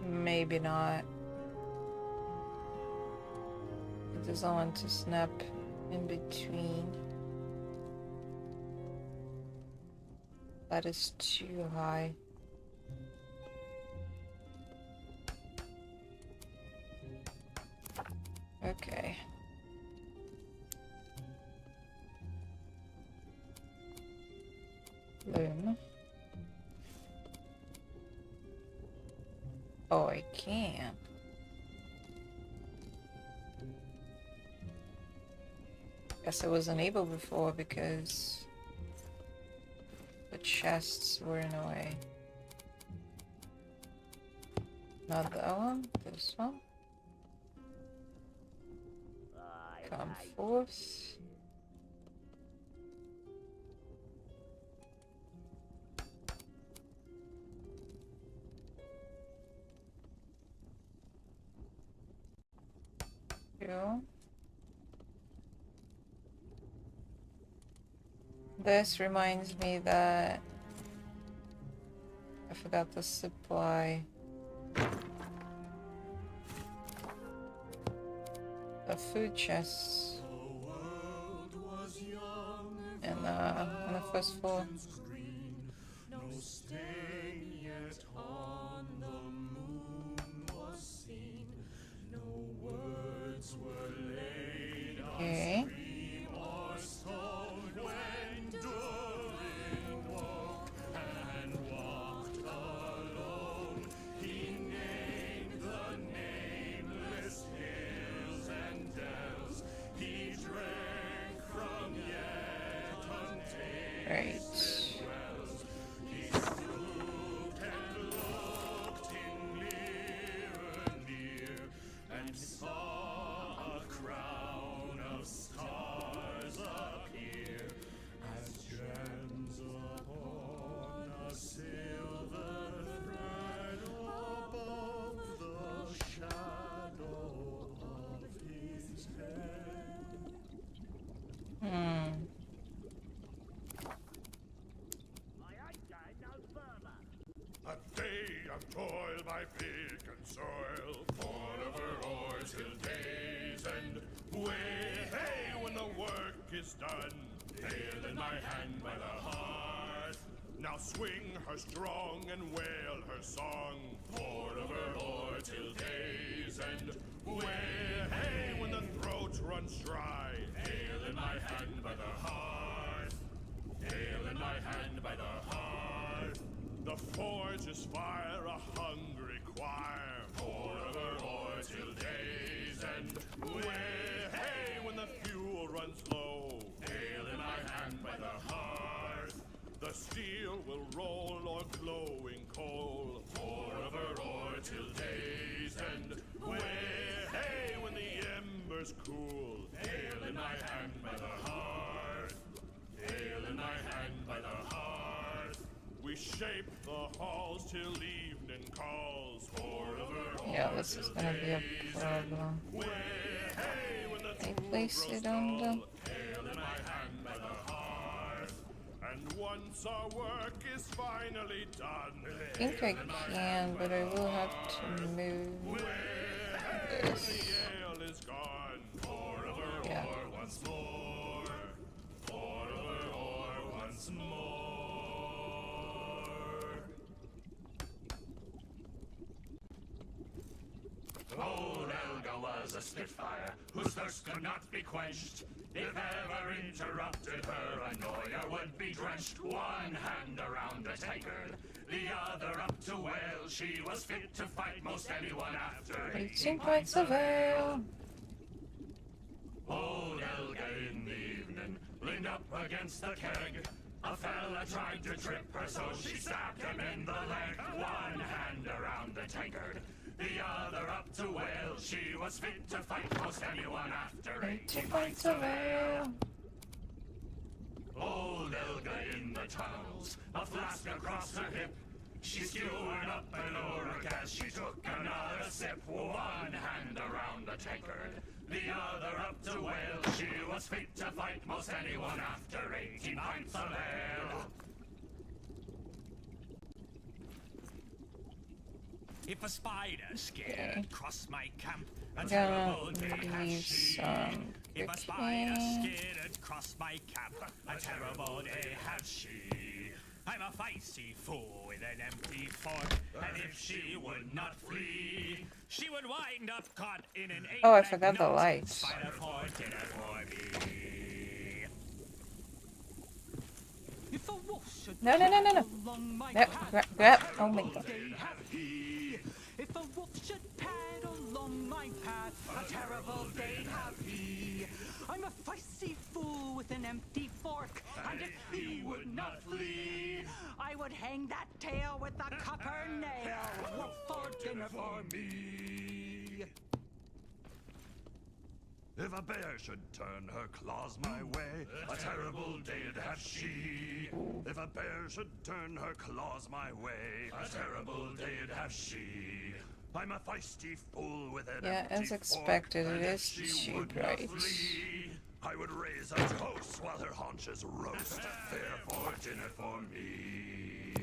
Maybe not. It doesn't want to snap in between. That is too high. Okay. Loom. Oh, I can. Guess I wasn't able before because the chests were in a way. Not that one, this one. Come forth. Go. This reminds me that I forgot the supply. The food chests and on the first floor. No stain yet on the moon was seen. No words were laid on stream or stone when Durin woke and walked alone. He named the nameless hills and dells. He drank from yet untamed Right. wells. He stooped and looked in nearer near and saw a crown of stars appear as gems upon a silver thread above the shadow of his head. I ain't going no further. A day of toil by pick and soil, forever or till day's end. Way, hey, when the work is done, nail in my hand by the hearth. Now swing her strong and wail her song, forever or till day's end. Way, hey, when the throat runs dry, nail in my hand by the hearth. Nail in my hand by the hearth. The forge is fire, a hungry choir, forever or till day's end. Way, hey, when the fuel runs low, nail by the hearth. The steel will roll or glowing coal, forever or till day's end. Way, hey, when the embers cool, ale in my hand by the hearth. Ale in my hand by the hearth. We shape the halls till evening calls, forever. Yeah, this is gonna be a problem. They place it on the... Ale in my hand by the hearth. And once our work is finally done, I think I can, but I will have to move this. the ale is gone, forever Yeah. or once more, forever or once more. Old Elga was a spitfire, whose thirst could not be quenched. If ever interrupted her, a Moria would be drenched. One hand around a tankard, the other up to wail. She was fit to fight most anyone after 18 points of ale. Old Elga in the evening leaned up against the keg. A fella tried to trip her, so she stabbed him in the leg. One hand around the tankard, the other up to wail. She was fit to fight most anyone after 18 points of ale. Old Elga in the tunnels, a flask across her hip. She skewered up an orc as she took another sip. One hand around the tankard, the other up to wail. She was fit to fight most anyone after 18 pints of ale. If a spider scared across my camp, a terrible day has leave she. some If a spider cooking. scared across my camp, a terrible day has she. I'm a feisty fool with an empty fork, and if she would not flee, she would wind up caught in an Oh, I eight-bag forgot the knot. lights. Spider for dinner for me. If a wolf should No. along my Yep, path, grab. Oh my god. they have he. If a wolf should pad along my path, a terrible day have he. I'm a feisty fool with an empty fork, and if he would not flee, I would hang that tail with a copper nail. Wolf for dinner for me. If a bear should turn her claws my way, a terrible day'd have she. If a bear should turn her claws my way, a terrible day'd have she. I'm a feisty fool with an Yeah, empty as expected, fork, it and if is she too would not bright. flee, I would raise a toast while her haunches roast. Fare for dinner for me.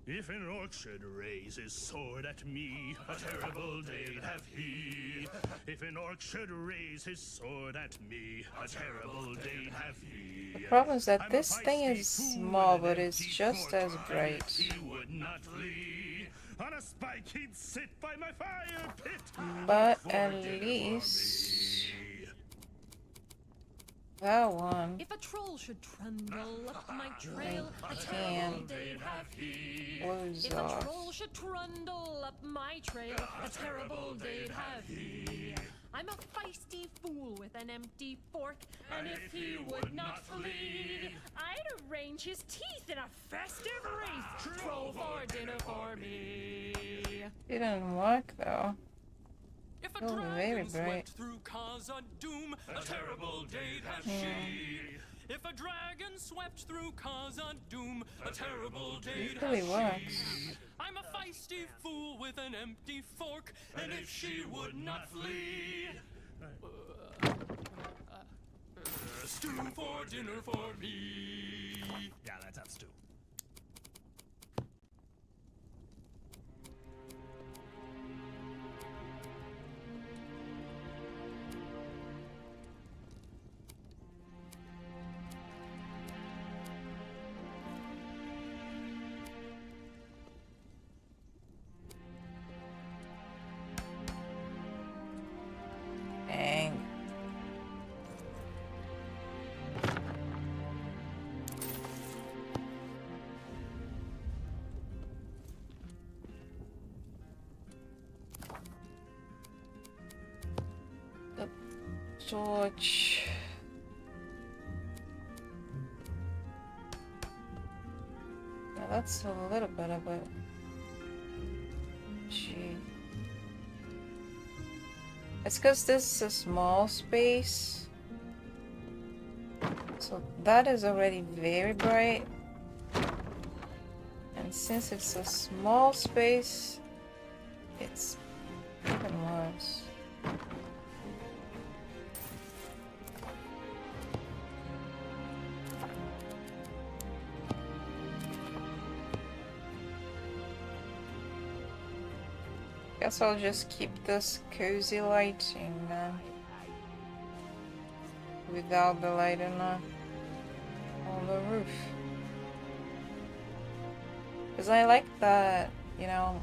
If an orc should raise his sword at me, a terrible day'd have he. If an orc should raise his sword at me, a terrible day'd have he. The problem is that I'm a this thing feisty is fool small, with an but it's empty just fork, as and bright. if he would not flee. On a spike he'd sit by my fire pit. But For at dinner for least me. that one If a troll should trundle up my trail, a can terrible day have he. close If a off. troll should trundle up my trail, a terrible day have he. I'm a feisty fool with an empty fork, and if he would not flee, I'd arrange his teeth in a festive wreath. Troll for dinner for me. Didn't work though. If a Oh, very dragon bright. swept through Khazad doom, a terrible day have she. If a dragon swept through Khazad doom, a terrible day Usually have works. she. I'm a feisty fool with an empty fork, and if she would not flee, stew for dinner for me. Yeah, let's have stew. Dang. The torch. Well, that's a little bit of it. Gee. It's because this is a small space. So that is already very bright. And since it's a small space, it's even worse. Guess I'll just keep this cozy lighting then. Without the light on the roof. Because I like that, you know.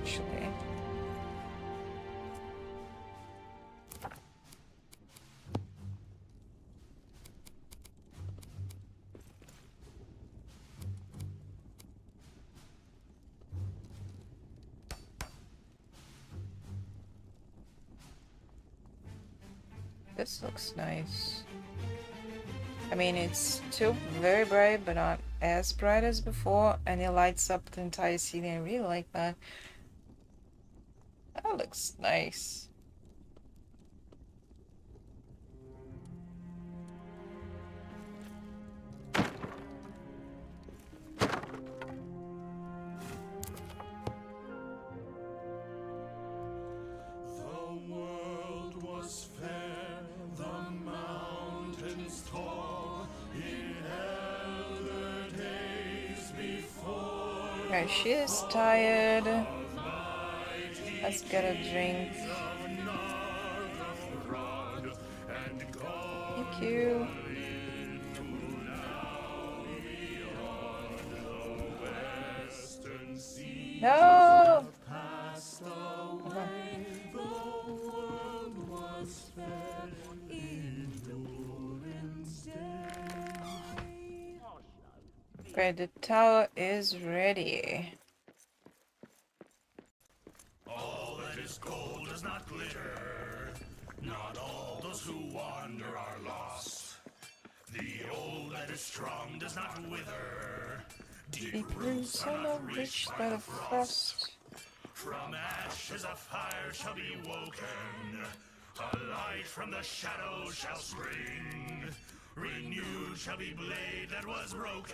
Actually. This looks nice. I mean, it's still very bright, but not as bright as before, and it lights up the entire ceiling. I really like that. That looks nice. The world was fair, the mountains tall, in elder days before. Alright, she is tired. Let's get a drink. Thank you. No! Okay, the tower is ready. All that is gold does not glitter. Not all those who wander are lost. The old that is strong does not wither. Deep roots are not reached by the frost. From ashes a fire shall be woken. A light from the shadows shall spring. Renewed shall be blade that was broken.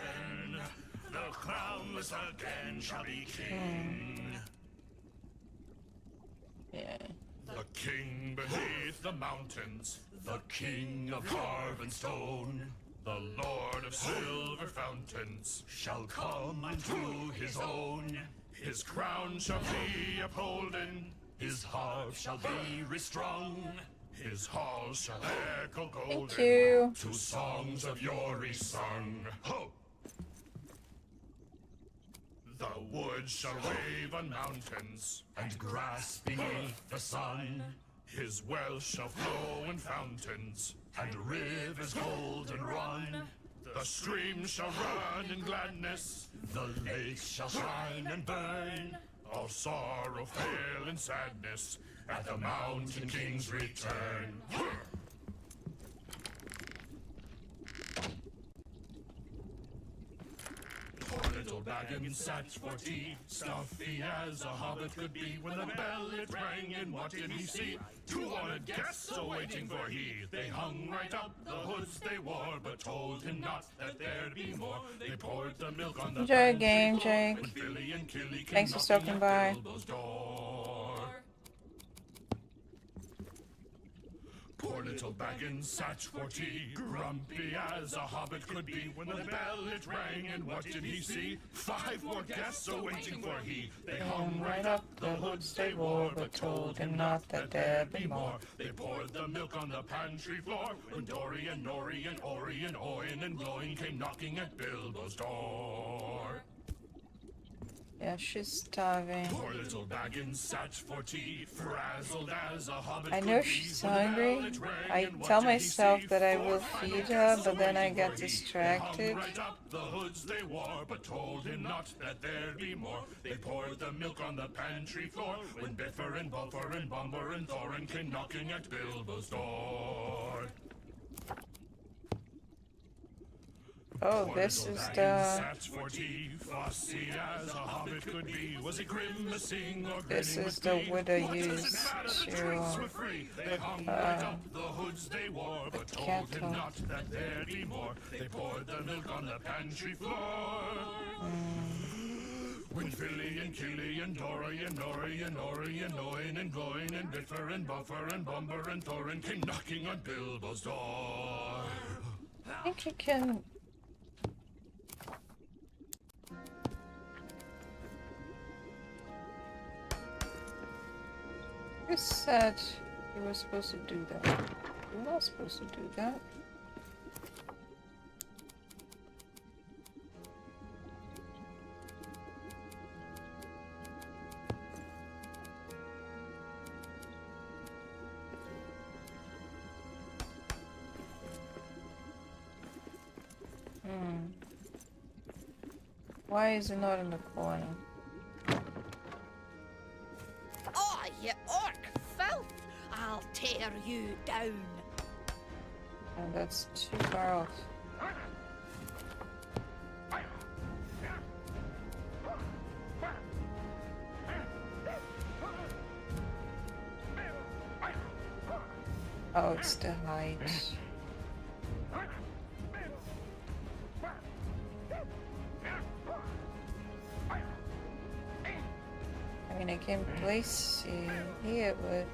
The crownless again shall be king. Yeah. The king beneath the mountains, the king of carven stone, the lord of silver fountains, shall come unto his own. His crown shall be upholden, his harp shall be restrung, his halls shall echo golden. Thank you. To songs of yore sung. Ho! The woods shall wave on mountains, and grass beneath the sun. His wells shall flow in fountains, and rivers golden run. The streams shall run in gladness, the lakes shall shine and burn. All sorrow fail in sadness, at the mountain king's return. Poor little Baggins sat for tea, stuffy as a hobbit could be. When the bell it rang, and what did he see? 2 honored guests awaiting for he. They hung right up the hoods they wore, but told him not that there'd be more. They poured the milk on the Enjoy a game, Jake. when Billy and Killy came Thanks for stopping by. Bilbo's door. Poor little Baggins sat for tea, grumpy as a hobbit could be. When the bell it rang, and what did he see? 5 more guests awaiting for he. They hung right up the hoods they wore, but told him not that there'd be more. They poured the milk on the pantry floor, when Dory and Nori and Ori and Oin and Gloin came knocking at Bilbo's door. Yeah, she's starving. Poor little Baggins sat for tea, frazzled as a hobbit I could know be. she's When the bell hungry. it rang, I and what tell did he myself see? that I 4 will final feed her, guests but then I awaiting get for he. distracted. They hung right up the hoods they wore, but told him not that there'd be more. They poured the milk on the pantry floor, when Biffer and Buffer and Bumber and Thorin came knocking at Bilbo's door. Oh, this is He the. sat for tea, fussy as a hobbit could be. Was he grimacing or This grinning is with the glee? wood I What does it use matter? The drinks were to free. They hung right up the hoods they wore, but told kettle. him not that there'd be more. They poured the milk on the pantry floor. When Philly and Killy and Dory and Nori and Nori and Oin and Goin and Biffer and Buffer and Bumber and Thorin came knocking on Bilbo's door. I think you can. You said you were supposed to do that. You're not supposed to do that. Why is it not in the corner? Oh, you orc filth! I'll tear you down. And that's too far off. Oh, it's the height. I mean, I can place it here, but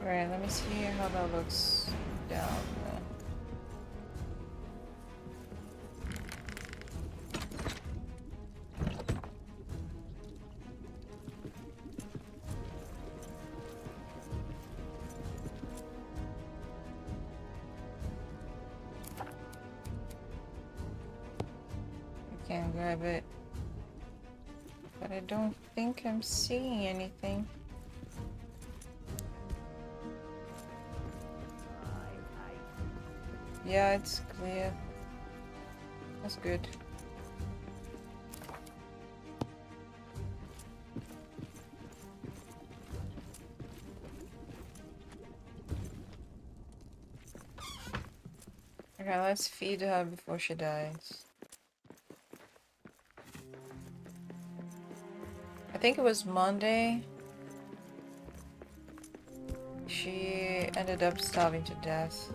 right, let me see how that looks down there. I can't grab it, but I don't think I'm seeing anything. Yeah, it's clear. That's good. Okay, let's feed her before she dies. I think it was Monday. She ended up starving to death.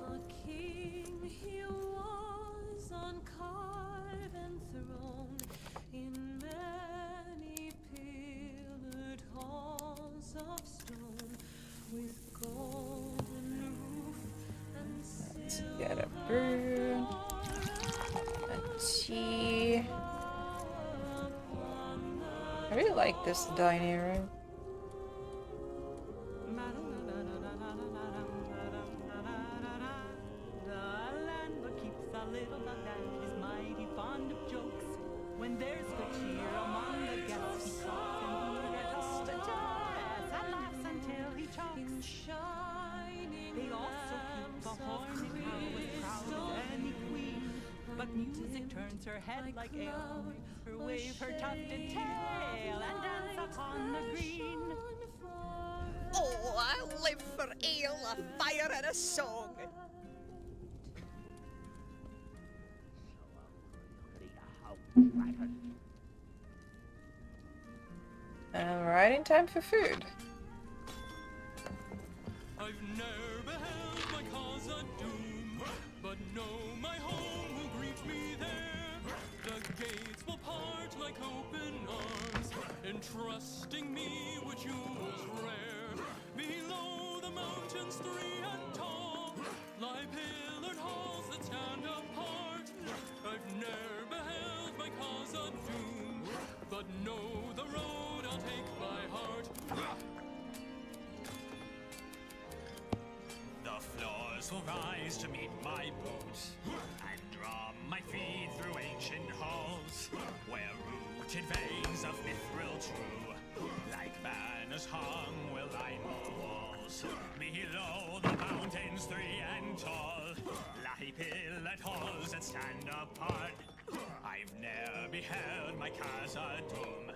A king he was on carven throne in many pillared halls of stone with golden roof and Let's silver get a brew, a tea. I really like this dining room. The landlord keeps a little dog that is mighty fond of jokes. When there's good cheer among the guests, he talks and he gets all the jest and laughs until he chokes. They also keep a horny cow as proud as any queen. But music turns her head like ale, makes her wave her tufted tail and dance upon the green. Oh, I'll live for ale, a fire and a song. Alright, in time for food. I've ne'er beheld my cause a doom, but know my home will greet me there. The gates will part like open arms, entrusting me with jewels rare. Below the mountains 3 and tall lie pillared halls that stand apart. I've ne'er beheld my cause a doom, but know the road I'll take by heart. The floors will rise to meet my boots, and drum my feet through ancient halls, where rooted veins of mithril true, like banners hung, will line the walls. Below the mountains 3 and tall lie pillared halls that stand apart. I've ne'er beheld my casa doom,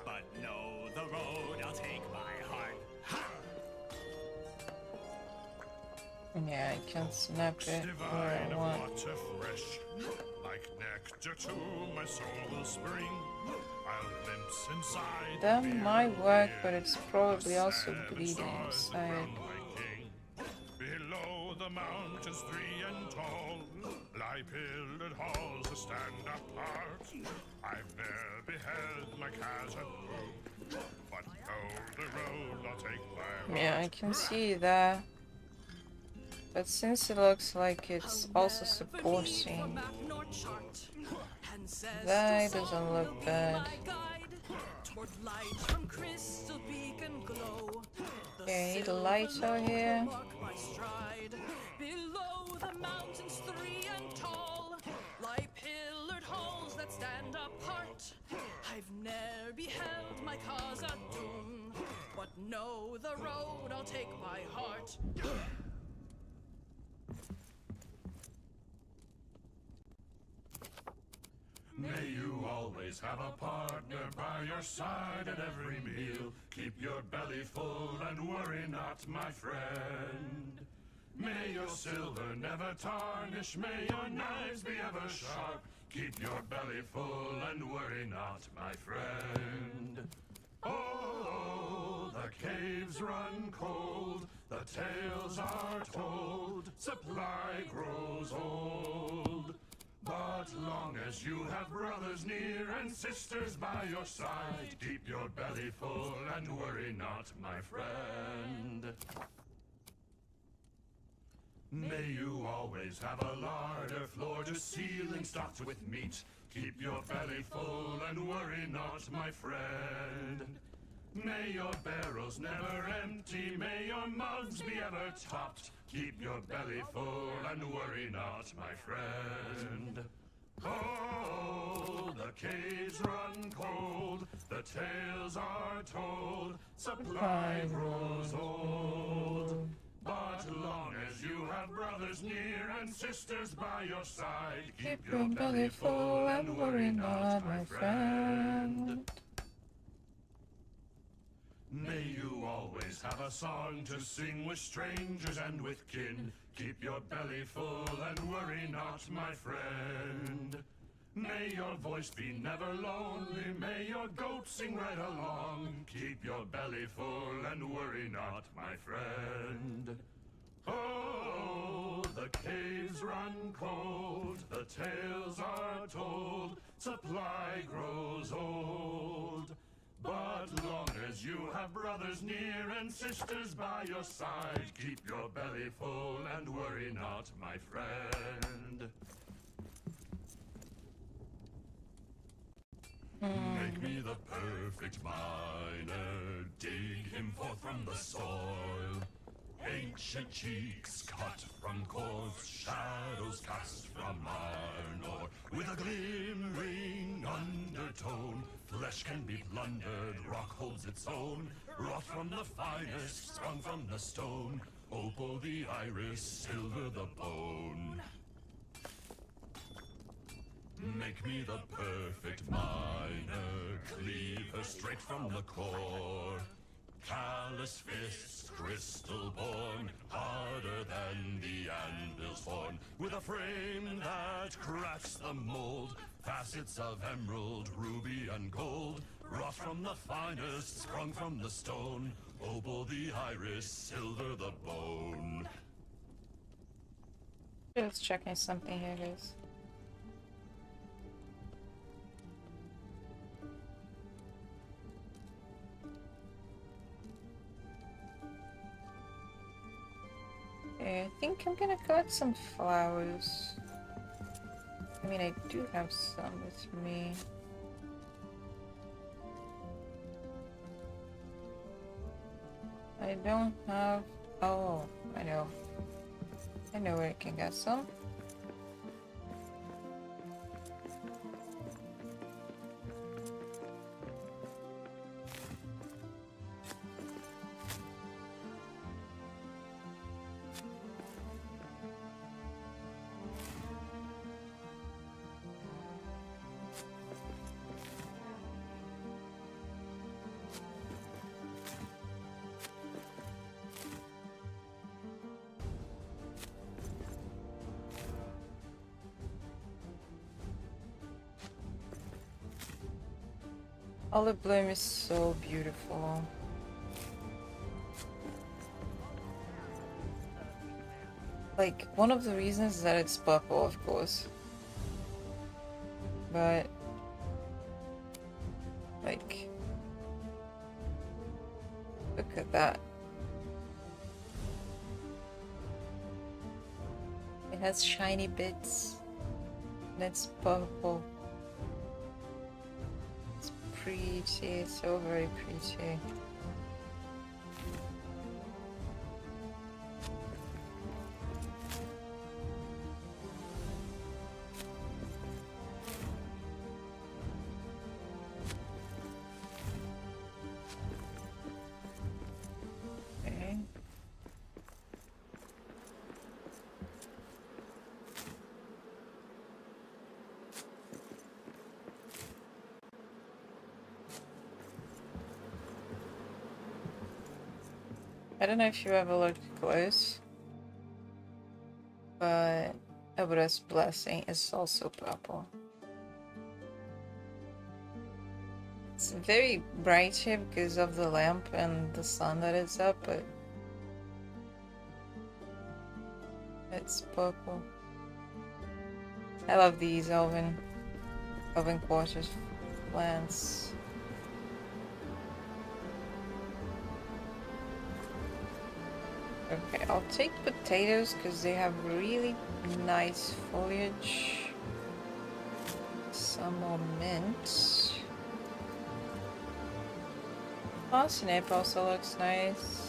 but know the road I'll take by heart. Yeah, I can snap it where Divine I of want. water fresh, like nectar to my soul will spring. I'll glimpse inside. That the might beer work, beer, but it's probably the also 7 bleeding stars that inside. crown my king. Below the mountains 3 and tall lie pillared halls that stand apart. I've ne'er beheld my casa, but know the road I'll take by heart. Yeah, I can see that. But since it looks like it's also supporting, that doesn't look bad. Okay, the lights are here. Below the mountains 3 and tall lie pillared halls that stand apart. I've ne'er beheld my casa doom, but know the road I'll take by heart. May you always have a partner by your side at every meal. Keep your belly full and worry not, my friend. May your silver never tarnish, may your knives be ever sharp. Keep your belly full and worry not, my friend. Oh, the caves run cold, the tales are told, supply grows old. But long as you have brothers near and sisters by your side, keep your belly full and worry not, my friend. May you always have a larder, floor to ceiling stocked with meat. Keep your belly full and worry not, my friend. May your barrels never empty, may your mugs be ever topped. Keep your belly full and worry not, my friend. Oh, the caves run cold, the tales are told, supply grows old. But long as you have brothers near and sisters by your side, keep your belly full and worry not, my friend. May you always have a song to sing with strangers and with kin. Keep your belly full and worry not, my friend. May your voice be never lonely, may your goat sing right along. Keep your belly full and worry not, my friend. Oh, the caves run cold, the tales are told, supply grows old. But long as you have brothers near and sisters by your side, keep your belly full and worry not, my friend. Make me the perfect miner, dig him forth from the soil. Ancient cheeks cut from corpse, shadows cast from iron ore. With a glimmering undertone, flesh can be plundered, rock holds its own. Wrought from the finest, sprung from the stone. Opal the iris, silver the bone. Make me the perfect miner, cleave her straight from the core. Callous fists, crystal born, harder than the anvil's horn. With a frame that cracks the mold, facets of emerald, ruby, and gold. Wrought from the finest, sprung from the stone. Opal the iris, silver the bone. Just checking something here, guys. Okay, I think I'm gonna collect some flowers. I mean, I do have some with me. I don't have... Oh, I know. I know where I can get some. Olive bloom is so beautiful. Like, one of the reasons is that it's purple, of course. But... like... look at that. It has shiny bits. And it's purple. It's pretty, so very pretty. Okay. I don't know if you ever looked close, but Abra's blessing is also purple. It's very bright here because of the lamp and the sun that is up, but it's purple. I love these Elven quarters plants. Okay, I'll take potatoes because they have really nice foliage. Some more mint. Parsnip also looks nice.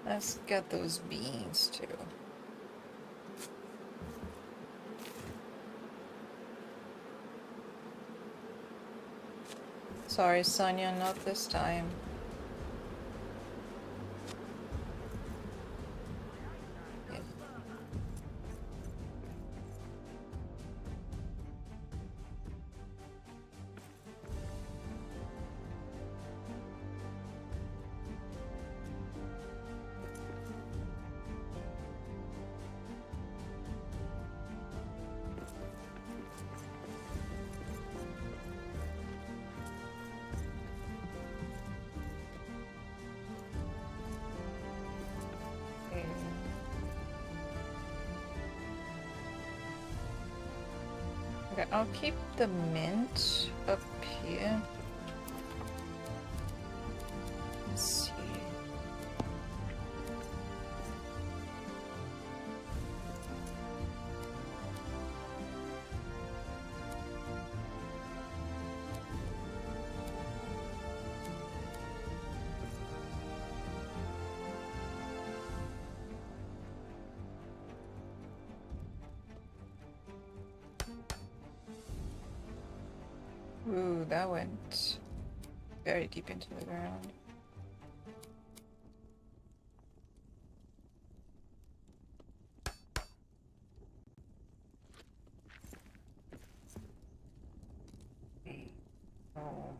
Let's get those beans too. Sorry, Sonia, not this time. Yeah. Okay, I'll keep the mint up here. Let's see. Ooh, that went very deep into the ground. Oh.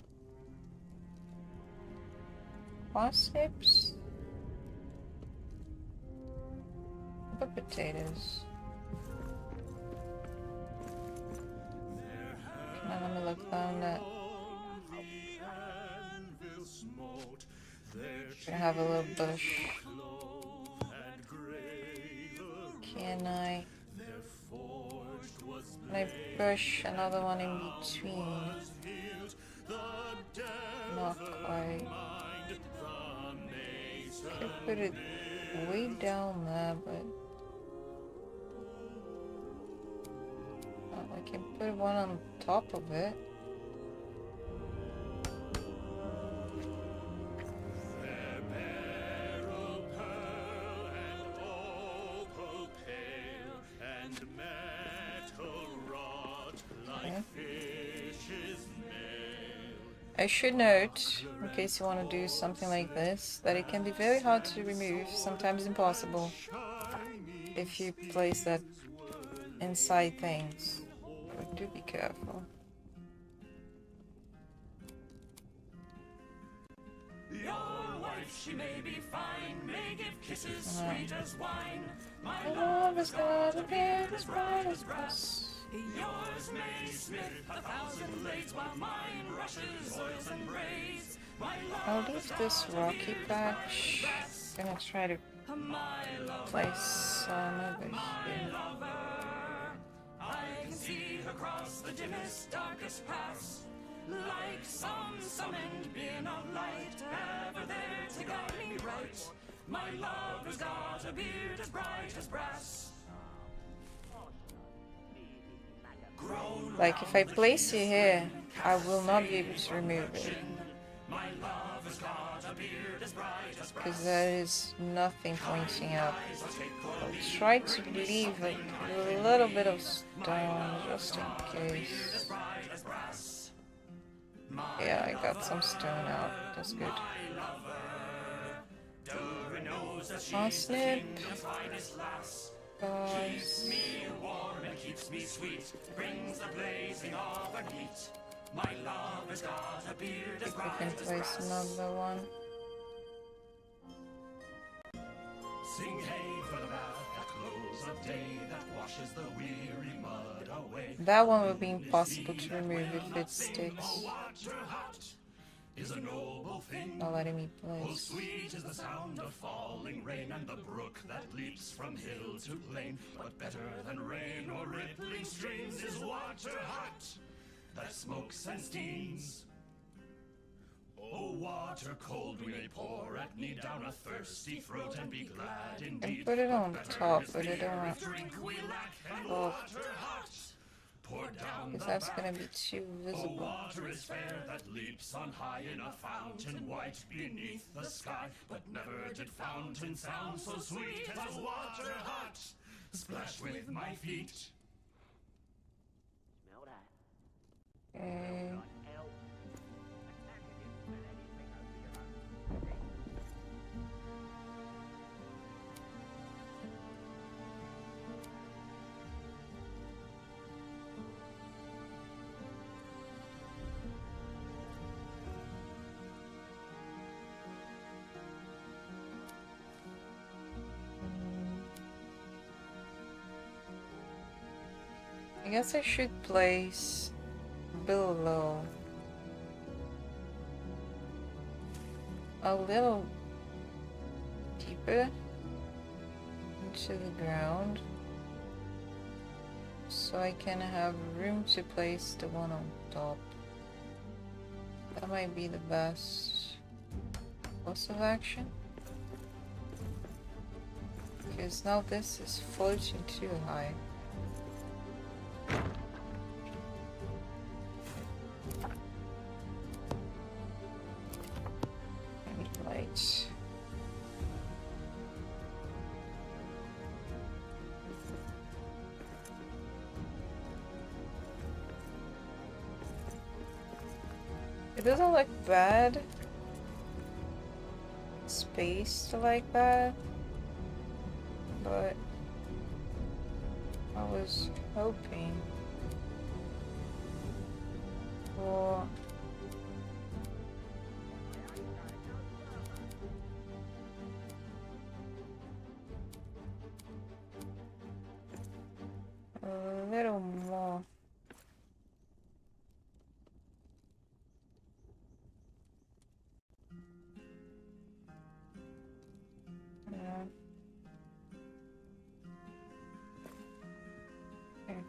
Parsnips? What potatoes? Come on, let me look down that. Gonna have a little bush. Can I push another one in between? Not quite. Could put it way down there, but I can put one on top of it. I should note, in case you want to do something like this, that it can be very hard to remove, sometimes impossible, if you place that inside things. But do be careful. Your wife, she may be fine, may give kisses sweet as wine. My love is got a beard as bright as brass. yours may smith 1,000 blades, while mine rushes oils and braids. My I'll leave this rocky patch. Gonna try to place some over here. I can see her cross the dimmest, darkest paths, like some summoned being of light, ever there to guide me right. My lover's got a beard as bright as brass. Like if I place you here, I will not be able to remove it. Because there is nothing pointing up. I'll try to leave a little bit of stone just in case. Yeah, I got some stone out. That's good. Parsnip. Guys. Keeps me sweet, brings the blazing of her heat. My love has got a beard as I bright can as place brass. another one. Sing hey for the bath at close of day that washes the weary mud away. That one will be impossible to remove if it sticks. Water hot is a noble thing. Not letting me Oh, place. sweet is the sound of falling rain and the brook that leaps from hill to plain. But better than rain or rippling streams is water hot that smokes and steams. Oh, water cold we may pour at need down a thirsty throat and be glad And indeed. put it on top, but I don't want. Drink we lack and Oh, water hot. Pour down because the that's gonna be too Oh, visible. water is fair that leaps on high in a fountain white beneath the sky. But never did fountain sound so sweet as water hot. Splash with my feet. Smell that? Okay. Like elf. How can you smell anything over your own state? I guess I should place below a little deeper into the ground so I can have room to place the one on top. That might be the best course of action, because now this is floating too high. Lights. It doesn't look bad. Spaced like that. But I was hoping for a little more. Yeah. Okay.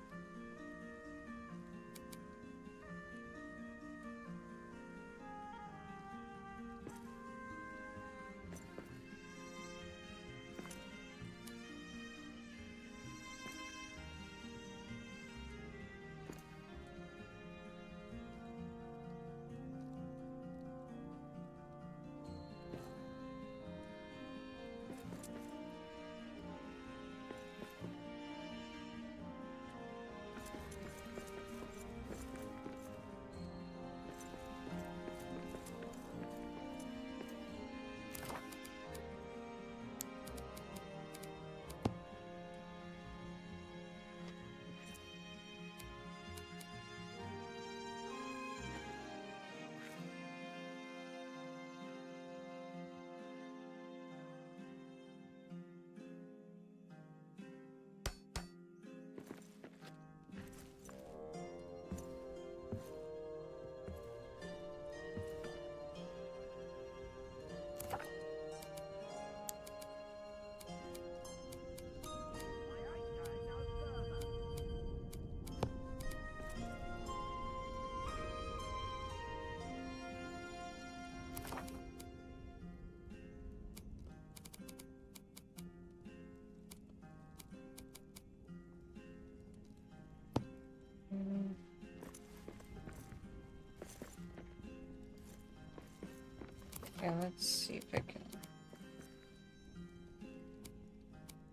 Okay, let's see if I can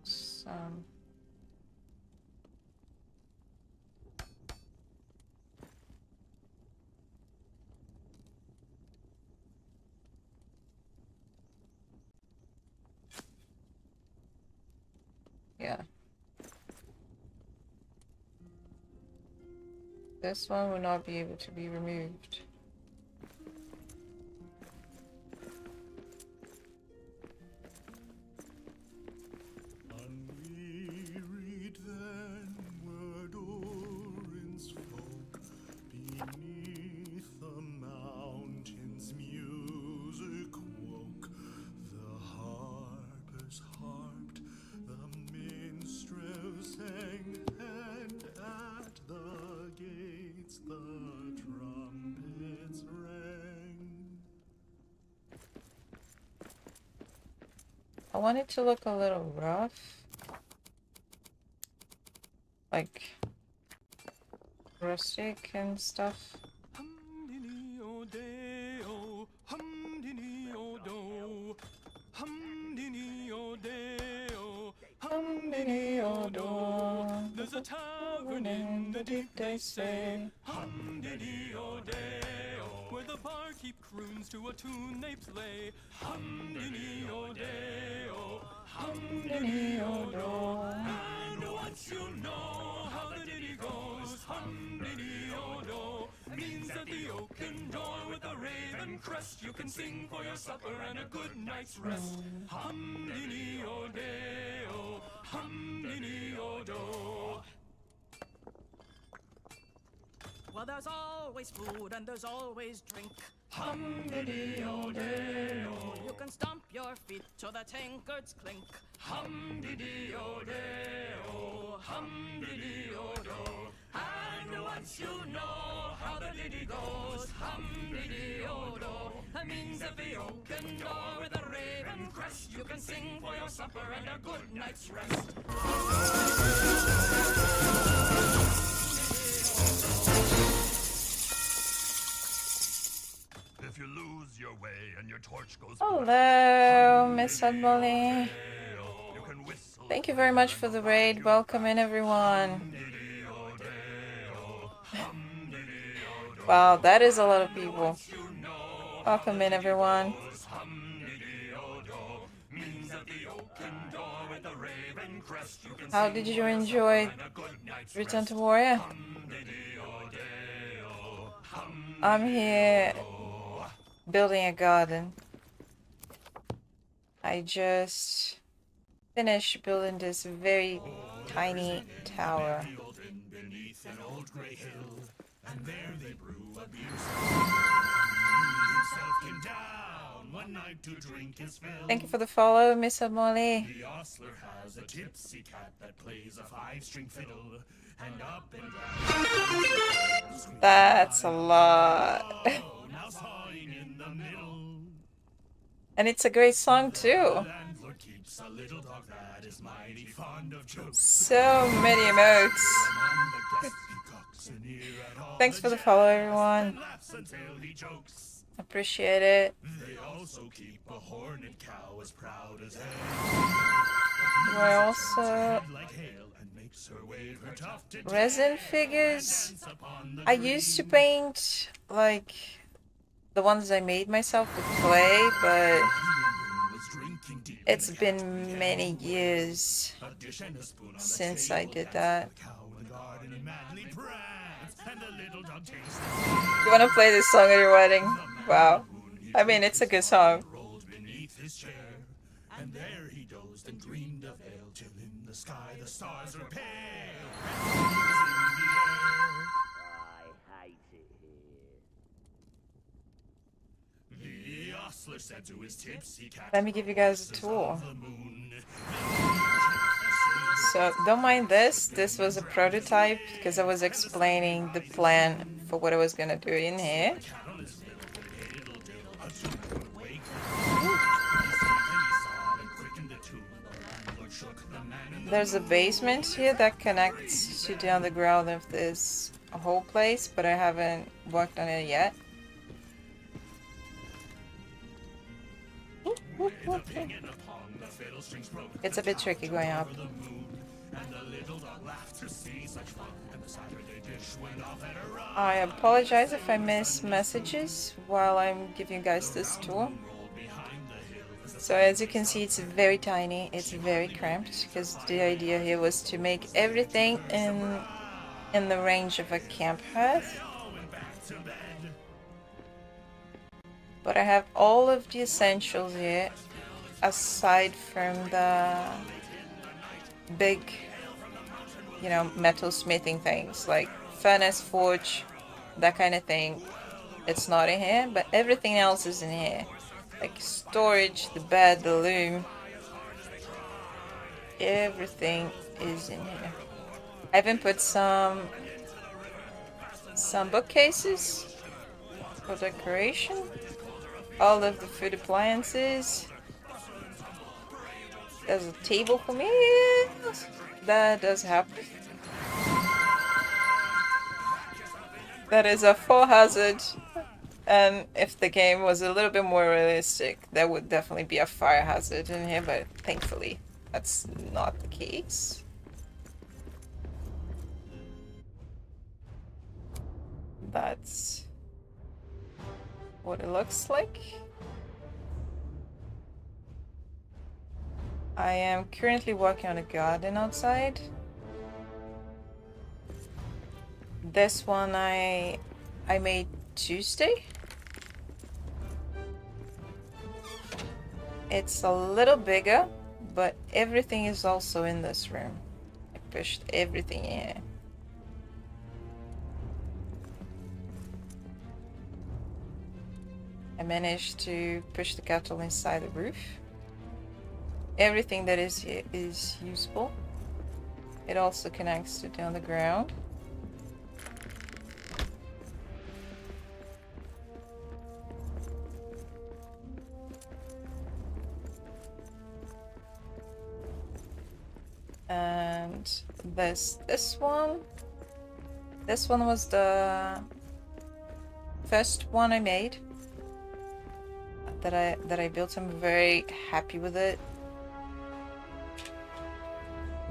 some yeah. This one will not be able to be removed. Unwearied then were Doran's folk beneath the mountain's music woke. The harpers harped, the minstrels sang, and at the gates the trumpets rang. I want it to look a little rough. Like rustic and stuff. There's a tavern in the deep, they say. Hum-diddy-o-day-o, where the barkeep croons to a tune they play. Hum-diddy-o-day-o, hum-diddy-o-do. And once you know how the ditty goes, hum-diddy-o-do, means that the oaken door with a raven crest you can sing for your supper and a good night's rest. Hum-diddy-o-day-o, hum-diddy-o-do. Well, there's always food and there's always drink. Hum-diddy-o-day-o, You can stomp your feet till the tankards clink. hum-diddy-o-day-o, hum-diddy-o-do. And once you know how the ditty goes, hum-diddy-o-do, that means that the oaken door with a raven crest you can sing for your supper and a good night's rest. If you lose your way and your torch goes Hello, Miss Sudmolly. you can whistle. Thank you very much for the raid. Welcome in, everyone. Hum-diddy-o-day-o, hum-diddy-o-do. Wow, that is a lot of people. Welcome in, everyone. How did you enjoy Return to Moria? I'm here building a garden. I just finished building this very tiny tower. And there they brew a beer himself came down one night to drink his fill. Thank you for the follow, Miss Molly. The ostler has a tipsy cat that plays a 5-string fiddle, and up and down. That's a lot. Now sawing in the middle. And it's a great song too. Landlord keeps a little dog that is mighty fond of jokes. So many emotes. Thanks for the follow, everyone. Appreciate it. They also keep a horned cow as proud as hell. We're also Like hail and makes her wave her tufted resin figures. I used to paint like the ones I made myself with clay, but it's been many years since I did that. You wanna play this song at your wedding? Wow. I mean, it's a good song. And there he dozed and dreamed of ale till in the sky the stars were pale. I hate it here. The ostler said to his tipsy cat, Let me give you guys a tour. So don't mind this. This was a prototype because I was explaining the plan for what I was gonna do in here. There's a basement here that connects to the underground of this whole place, but I haven't worked on it yet. It's a bit tricky going up. I apologize if I miss messages while I'm giving you guys this tour. So as you can see, it's very tiny, it's very cramped, because the idea here was to make everything in the range of a camp hearth. But I have all of the essentials here, aside from the big, you know, metal smithing things, like furnace, forge, that kind of thing. It's not in here, but everything else is in here. Like storage, the bed, the loom. Everything is in here. I even put some bookcases for decoration. All of the food appliances. There's a table for me. That does happen. That is a 4 hazard. And if the game was a little bit more realistic, there would definitely be a fire hazard in here, but thankfully that's not the case. That's what it looks like. I am currently working on a garden outside. This one I made Tuesday. It's a little bigger, but everything is also in this room. I pushed everything in here. I managed to push the kettle inside the roof. Everything that is here is usable. It also connects to the underground. And this one was the first one I made that I built. I'm very happy with it,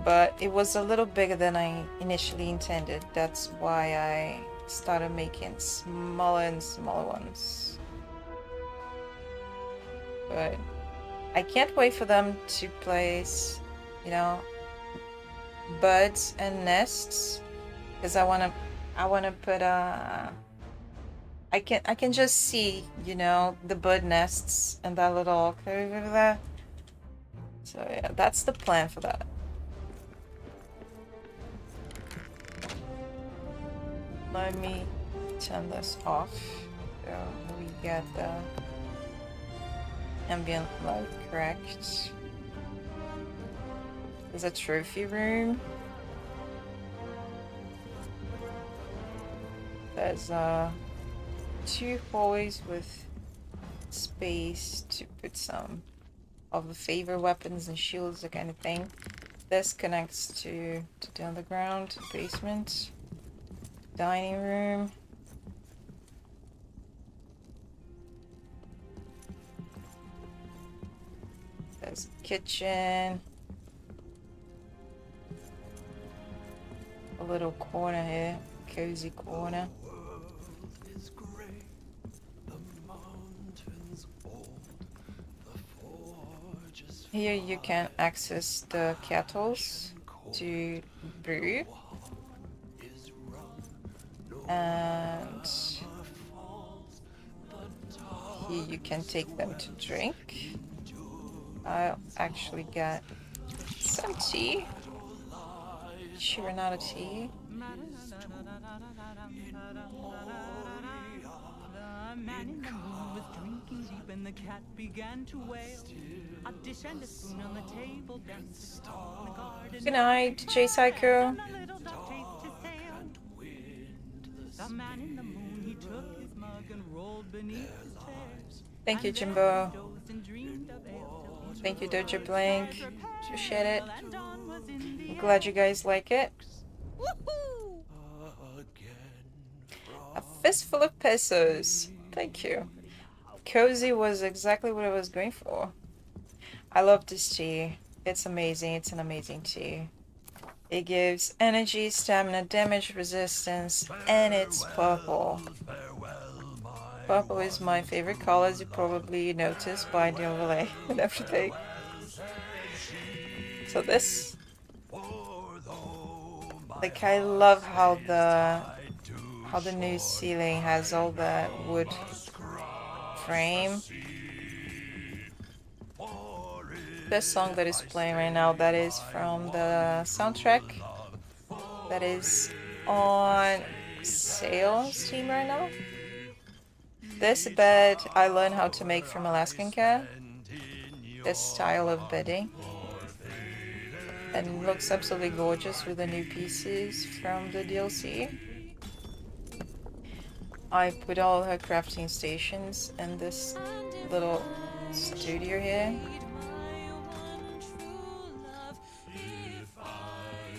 but it was a little bigger than I initially intended. That's why started making smaller and smaller ones. But I can't wait for them to place, you know, buds and nests, because I wanna put I can just see, you know, the bird nests and that little alcove over there. So yeah, that's the plan for that. Let me turn this off so we get the ambient light correct. There's a trophy room. There's 2 hallways with space to put some of the favorite weapons and shields, that kind of thing. This connects to the underground basement, dining room. There's kitchen. A little corner here, cozy corner. Here you can access the kettles to brew, and here you can take them to drink. I'll actually get some tea. She ran out of tea. The man in the moon was drinking deep and the cat began to wail. A dish and a spoon on the table danced in the garden. Good night, J Psycho. And the little dog chased his tail. The man in the moon, he took his mug and rolled beneath his chair. Thank you, Jimbo. Thank you, Doja Blank. Appreciate it. I'm glad you guys like it. Woohoo! A fistful of pesos. Thank you. Cozy was exactly what I was going for. I love this tea. It's amazing. It's an amazing tea. It gives energy, stamina, damage resistance, and it's purple. Purple is my favorite color, as you probably noticed by the overlay and everything. So this, like, I love how the new ceiling has all that wood frame. This song that is playing right now, that is from the soundtrack that is on sale on Steam right now. This bed I learned how to make from Alaskan Cat. This style of bedding. And it looks absolutely gorgeous with the new pieces from the DLC. I put all her crafting stations in this little studio here.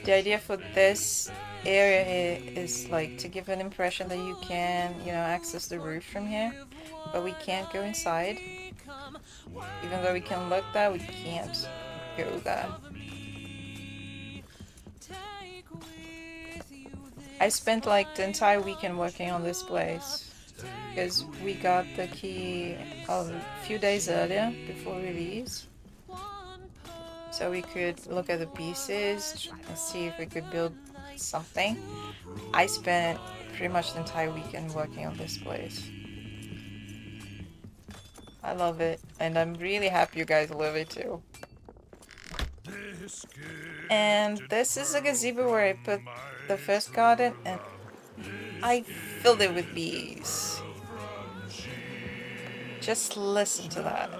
The idea for this area here is like to give an impression that you can, you know, access the roof from here, but we can't go inside. Even though we can look there, we can't go there. I spent like the entire weekend working on this place because we got the key a few days earlier before release. So we could look at the pieces and see if we could build something. I spent pretty much the entire weekend working on this place. I love it, and I'm really happy you guys love it too. And this is a gazebo where I put the first garden, and I filled it with bees. Just listen to that.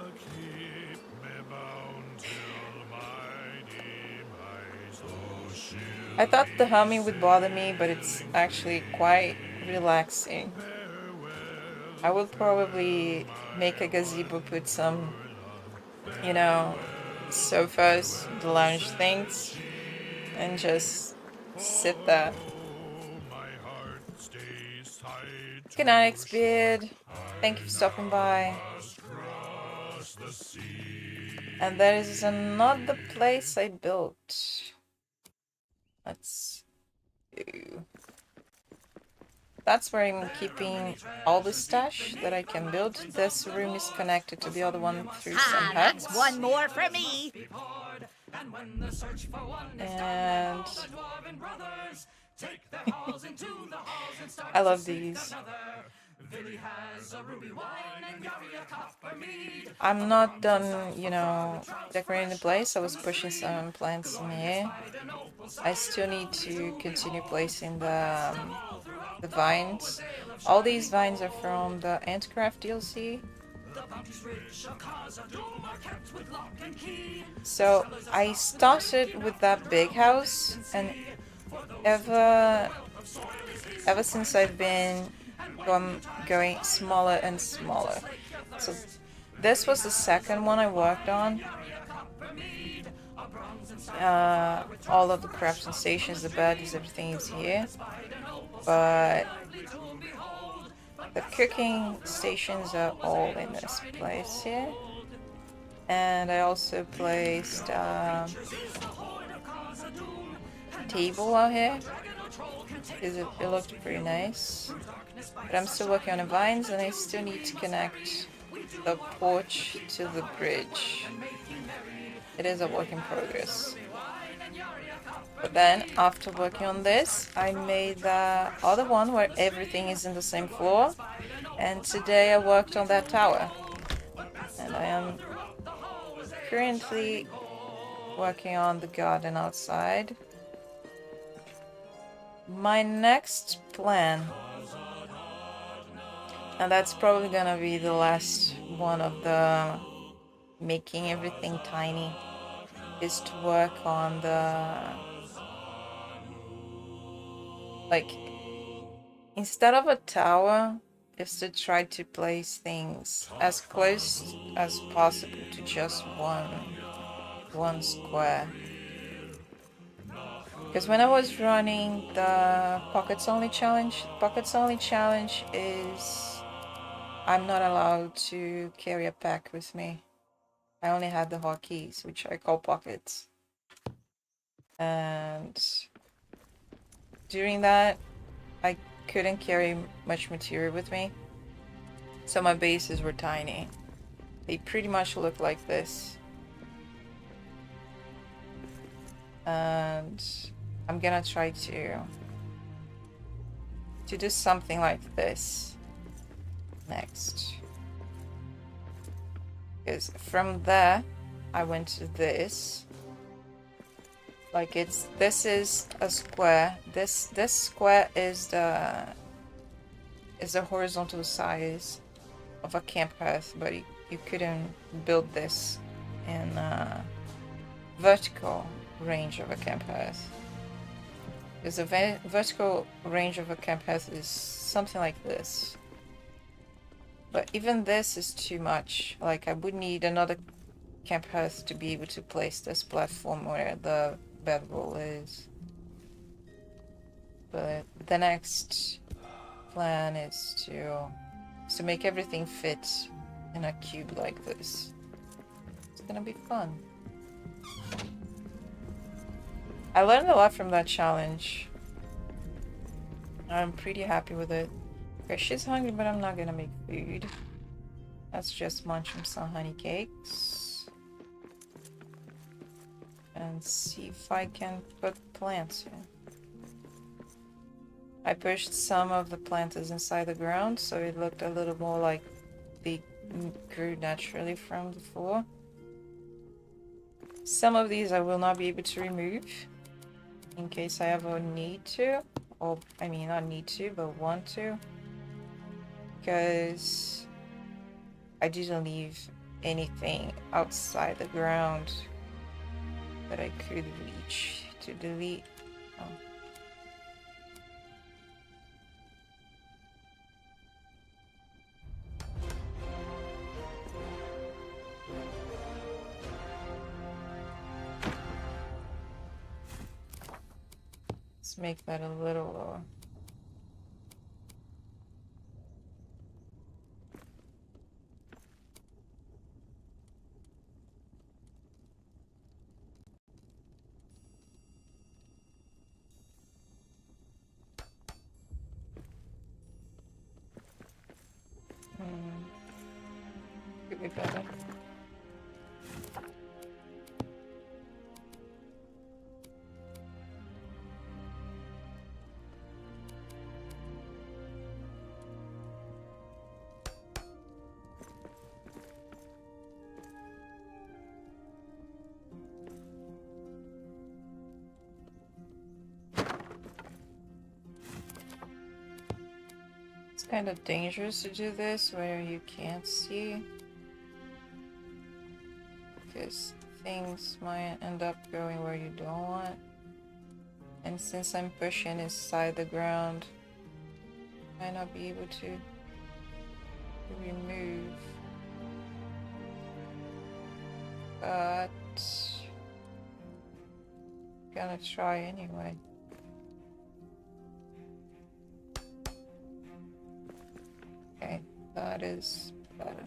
I thought the humming would bother me, but it's actually quite relaxing. I will probably make a gazebo, put some, you know, sofas, the lounge things, and just sit there. Good night, Xbeard. Thank you for stopping by. And there is another place I built. Let's do that's where I'm keeping all the stash that I can build. This room is connected to the other one through some that's huts. one more for me. And I love these. I'm not done, you know, decorating the place. I was pushing some plants in here. I still need to continue placing the vines. All these vines are from the Antcraft DLC. So I started with that big house, and ever since I've been going smaller and smaller. So this was the second one I worked on. All of the crafting stations, the beds, everything is here. But the cooking stations are all in this place here. And I also placed a table out here because it looked pretty nice. But I'm still working on the vines, and I still need to connect the porch to the bridge. It is a work in progress. But then, after working on this, I made the other one where everything is in the same floor. And today I worked on that tower. And I am currently working on the garden outside. My next plan, and that's probably gonna be the last one of the making everything tiny, is to work on the, like, instead of a tower, is to try to place things as close as possible to just one square. Because when I was running the Pockets Only Challenge is I'm not allowed to carry a pack with me. I only had the hotkeys, which I call pockets. And during that, I couldn't carry much material with me. So my bases were tiny. They pretty much look like this. And I'm gonna try to do something like this next. Because from there, I went to this. Like this is a square. This square is the horizontal size of a camp hearth, but you couldn't build this in vertical range of a camp hearth. Because the vertical range of a camp hearth is something like this. But even this is too much. Like, I would need another camp hearth to be able to place this platform where the bedroll is. But the next plan is to make everything fit in a cube like this. It's gonna be fun. I learned a lot from that challenge. I'm pretty happy with it. Okay, she's hungry, but I'm not gonna make food. Let's just munch on some honey cakes. And see if I can put plants in. I pushed some of the plants inside the ground, so it looked a little more like they grew naturally from the floor. Some of these I will not be able to remove in case I ever need to, or I mean not need to, but want to, because I didn't leave anything outside the ground that I could reach to delete. Oh. Let's make that a little lower. should be better. It's kind of dangerous to do this where you can't see, because things might end up going where you don't want. And since I'm pushing inside the ground, I might not be able to remove. But gonna try anyway. Okay, that is better.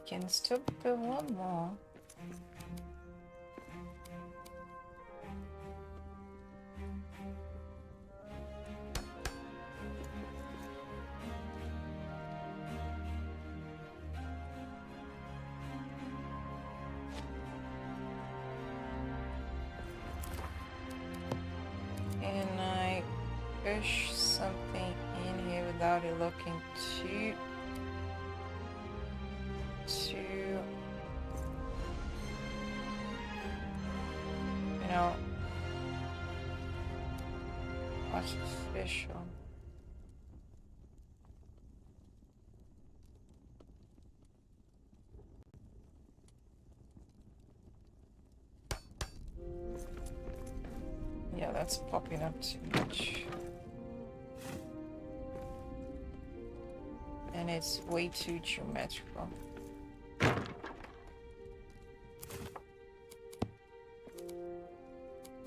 Can still build one more. Can I push something in here without it looking too you know, artificial? Yeah, that's popping up too much. And it's way too geometrical.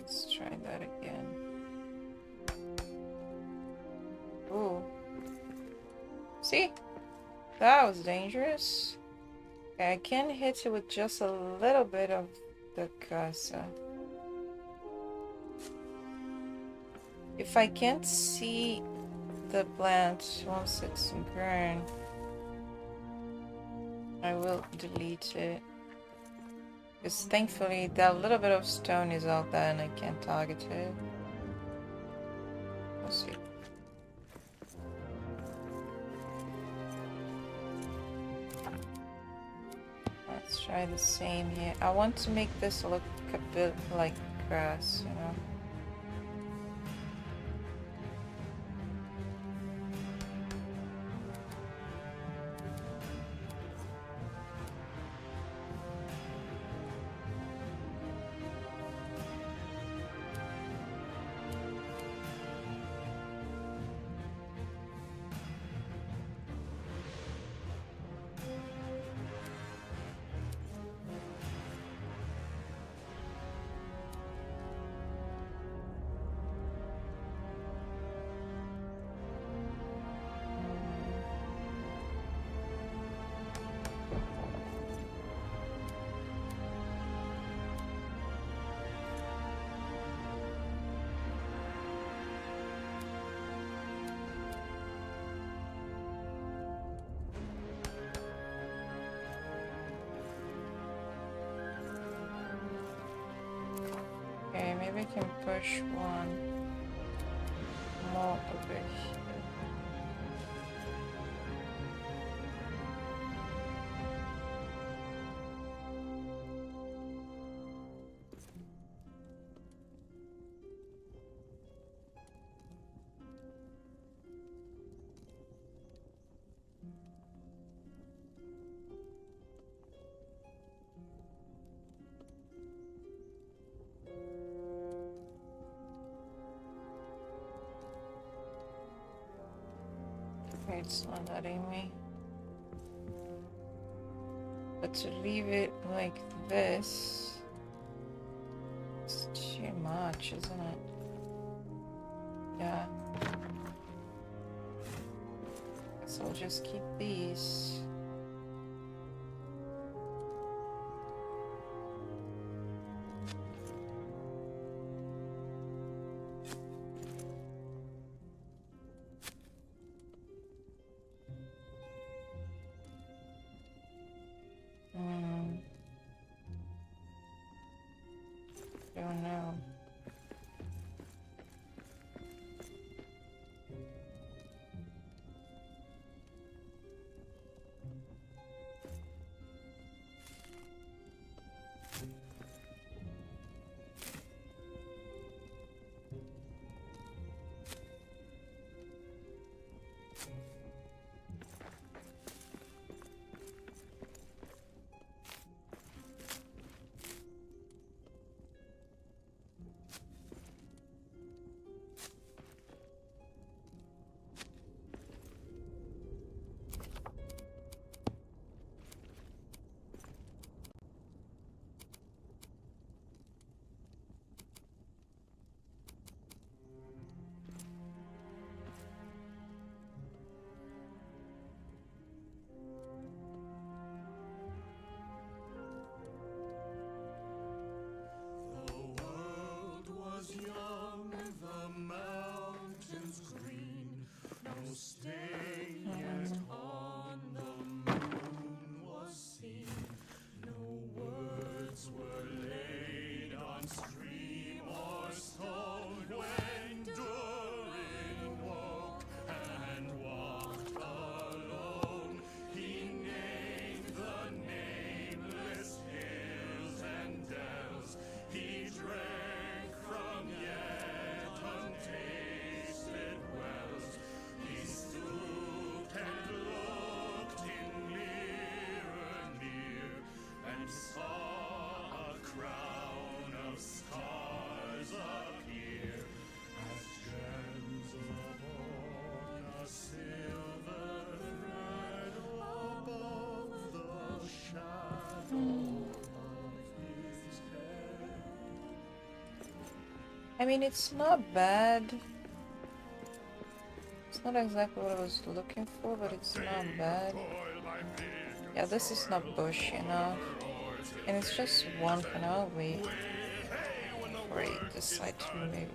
Let's try that again. Ooh. See? That was dangerous. Okay, I can hit it with just a little bit of the cursor. If I can't see the plant once it's grown, I will delete it. Because thankfully that little bit of stone is out there and I can't target it. We'll see. Let's try the same here. I want to make this look a bit like grass, you know? Okay, maybe I can push one more over here. Okay, it's not letting me. But to leave it like this, it's too much, isn't it? Yeah. Guess I'll just keep these. I mean, it's not bad. It's not exactly what I was looking for, but it's not bad. Yeah, this is not bush enough. And it's just one for now. Wait. Before I decide to remove.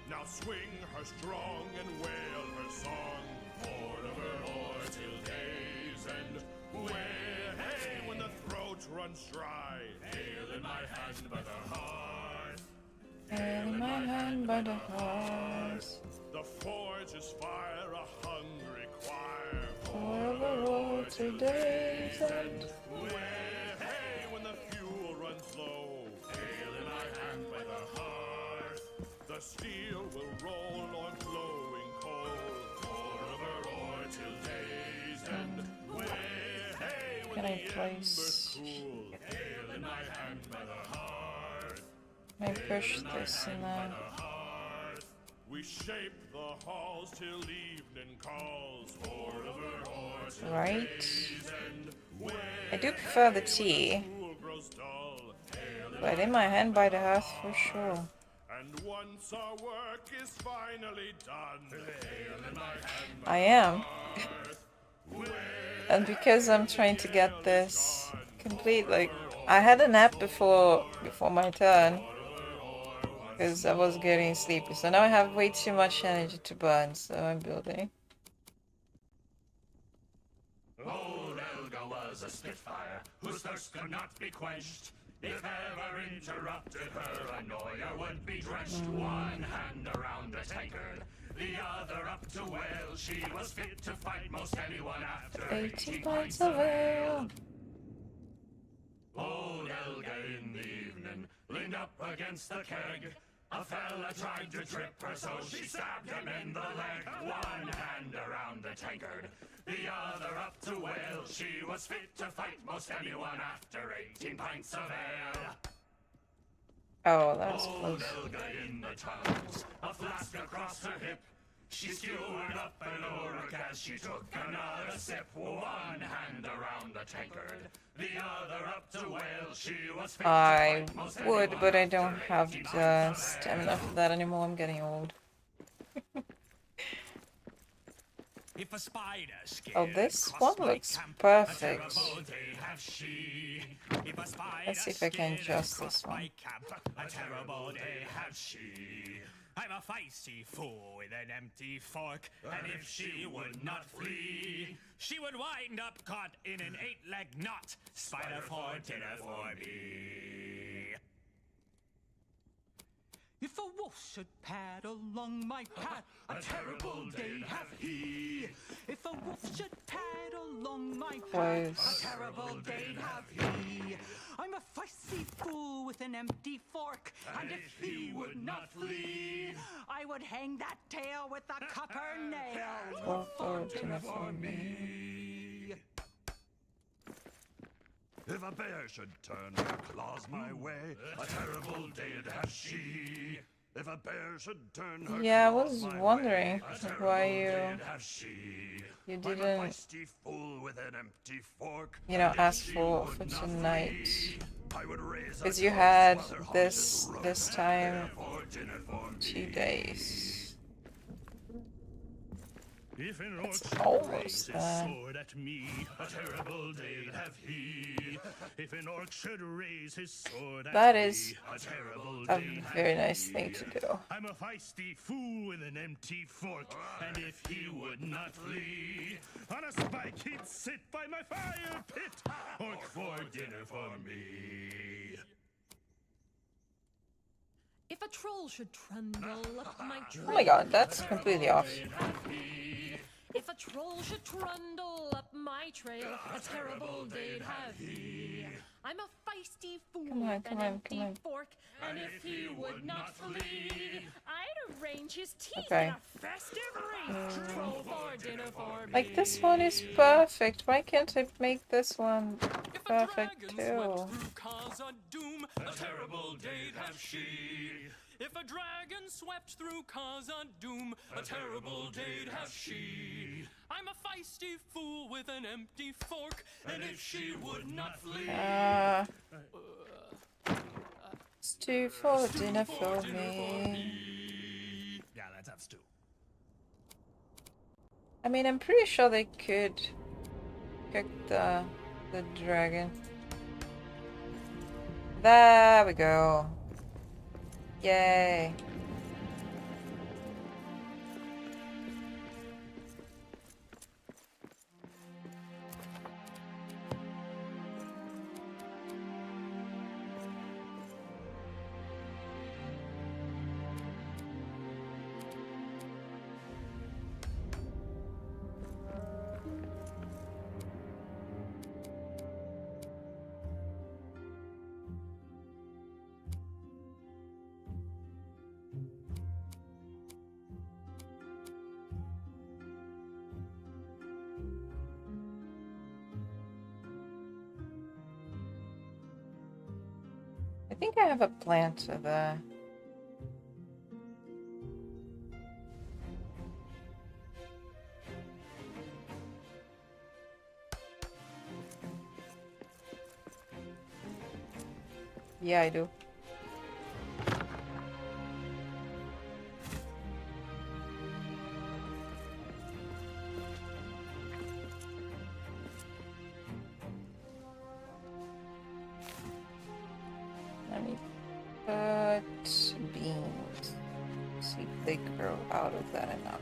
Now swing her strong and wail her song. Hoard of her ore till day's end. Where, hey, when the throat runs dry. Ale in my hand by the hearth. Ale in my hand by the hearth. The forge is fire, a hungry choir. Hoard of her ore till day's end. Where, hey, when the fuel runs low. Ale in my hand by the hearth. The steel will roll on glowing coal. Hoard of her ore till day's end. Where, hey, when Can I the place? embers cool. Ale in my hand by the hearth. Can I push this in there? We shape the halls till evening calls. Hoard of her ore till Right. day's end. Where I do prefer the tea, cool grows dull. Ale in but in my hand by the hearth for sure. And once our work is finally done, ale in my hand I am. And because I'm trying to get this complete, like, I had a nap before my turn. Because I was getting sleepy. So now I have way too much energy to burn, so I'm building. Old Elga was a spitfire, whose thirst could not be quenched. If ever interrupted her, annoyer would be drenched. One hand around a tankard, the other up to whale. She was fit to fight most anyone after 18 pints of ale. Old Elga in the evening leaned up against the keg. A fella tried to trip her, so she stabbed him in the leg. One hand around the tankard, the other up to whale. She was fit to fight most anyone after 18 pints of ale. Oh, that's Old close. Elga in the tunnels, a flask across her hip. She skewered up an oric as she took another sip. One hand around the tankard, the other up to whale. She was fit I to fight most would, anyone but I after don't have 18 the pints of stamina ale. for that anymore. I'm getting old. If a spider Oh, this across one my looks camp, perfect. a terrible day have she. If a spider Let's see if I can skittered adjust across this one. my camp, a terrible day have she. I'm a feisty fool with an empty fork, and if she would not flee, she would wind up caught in an 8-leg knot. Spider for dinner for me. If a wolf should pad along my path, a terrible day have he. If a wolf should pad along my path, Close. a terrible day have he. I'm a feisty fool with an empty fork, and if he would not flee, I would hang that tail with a copper nail. Wolf For for dinner dinner for for me. If a bear should turn her claws my way, a terrible day'd have she. If a bear should turn her Yeah, I claws was my wondering way, a terrible why day'd have she. you I'm a didn't, feisty fool with an empty fork. you know, and if ask she for would not tonight. flee, I would raise a Because you toast had while their this haunches this rose. time For dinner for 2 me. days. If an It's orc should almost raise his there. sword at me, a terrible day have he. If an orc should raise his sword at That me, is a terrible a day have very nice he. thing to do. I'm a feisty fool with an empty fork, and if he would not flee, on a spike he'd sit by my fire pit. Orc for dinner for me. If a troll should trundle up my trail, Oh my god, that's completely off. if a troll should trundle up my trail, a terrible day'd have he. I'm a feisty fool Come on, with come an on, empty come on. fork, and if he would not flee, I'd arrange his teeth Okay. in a festive ring. Troll for dinner for me. Like, this one is perfect. Why can't I make this one If a perfect dragon too? swept through Khazad doom, a terrible day'd have she. If a dragon swept through Khazad doom, a terrible day'd have she. I'm a feisty fool with an empty fork, and if she would not flee, Stew for dinner for me. Yeah, let's have stew. I mean, I'm pretty sure they could cook the dragon. There we go. Yay. I think I have a planter there. Yeah, I do. Let me put beans. See if they grow out of that enough.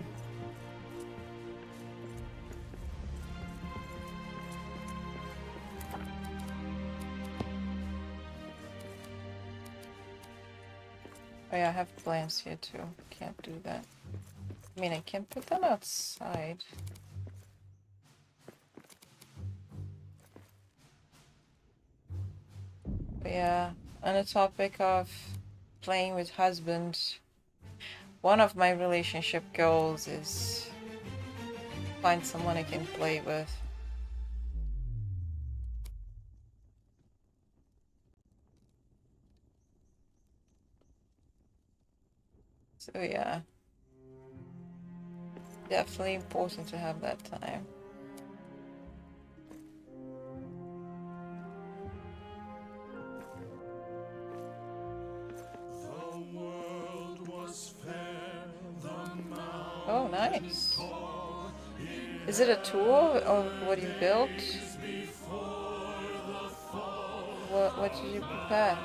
Oh yeah, I have plants here too. Can't do that. I mean, I can put them outside. But yeah, on the topic of playing with husband, one of my relationship goals is find someone I can play with. So yeah, definitely important to have that time. The world was fair, the Oh, nice. Is it a tool or what you built? What did you prepare?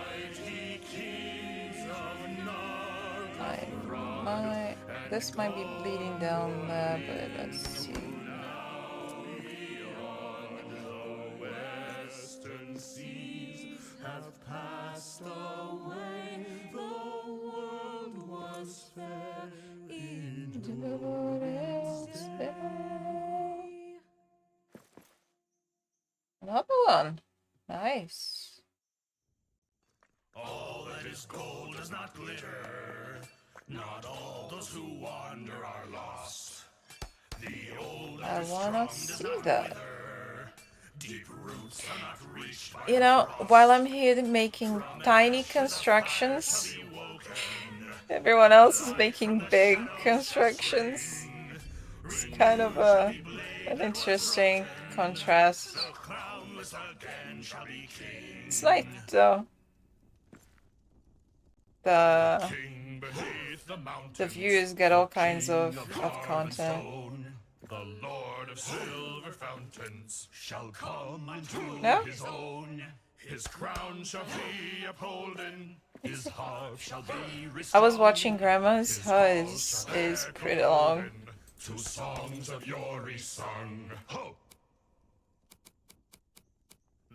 This might be bleeding down there, but let's see. western seas have passed away. The world was fair in Another one. Nice. all that is gold does not glitter. Not all those who wander are lost. The old I and the wanna strong does see not that. wither. Deep roots are not reached by You know, while I'm here making tiny constructions, everyone else is making big constructions. It's kind of an interesting contrast. crownless again shall be king. It's nice though. The King beneath the mountains. the viewers get all kinds of Carved content. stone. The Lord of silver fountains shall come unto No? his own. His crown shall be upholden. His harp shall be restored. I was watching Grandma's. Hers is pretty long. To songs of yore sung. Ho!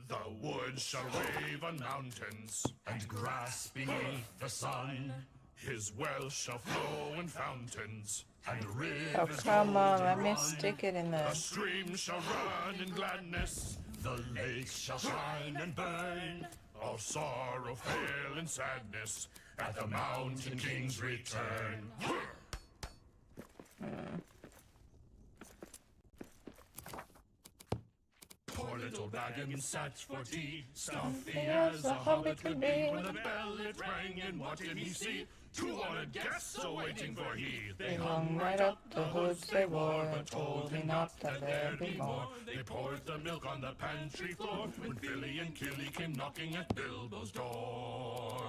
The woods shall wave on mountains, and grass beneath the sun. His wells shall flow in fountains, and rivers Oh, come on, golden let me run. stick it in there. The streams shall run in gladness, the lakes shall shine and burn. All sorrow fail in sadness at the mountain king's return. Poor little wagon sat for tea, stuffy as a hobbit could be. When the bell it rang, and what did he see? 2 honored guests awaiting for he. They hung right up the hoods they wore, but told him not that there be more. They poured the milk on the pantry floor, when Billy and Killy came knocking at Bilbo's door.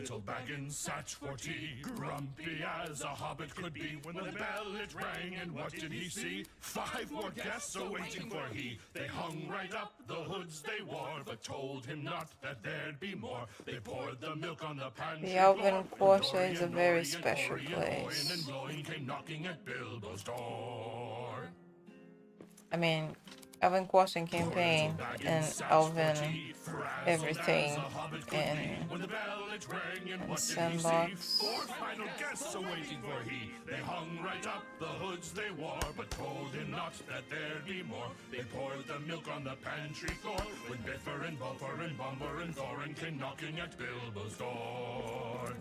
little Baggins sat for tea, grumpy as a hobbit could be. When the bell it rang, and what did he see? 5 more guests awaiting for he. They hung right up the hoods they wore, but told him not that there'd be more. They poured the milk on the pantry The Elven floor. Quarter is a very special place. And Gloin came knocking at Bilbo's door. I mean, Elven Crossing campaign and Elven everything in Sandbox. 4 final guests awaiting for he. They hung right up the hoods they wore, but told him not that there'd be more. They poured the milk on the pantry floor, when Biffer and Buffer and Bumper and Thorin came knocking at Bilbo's door.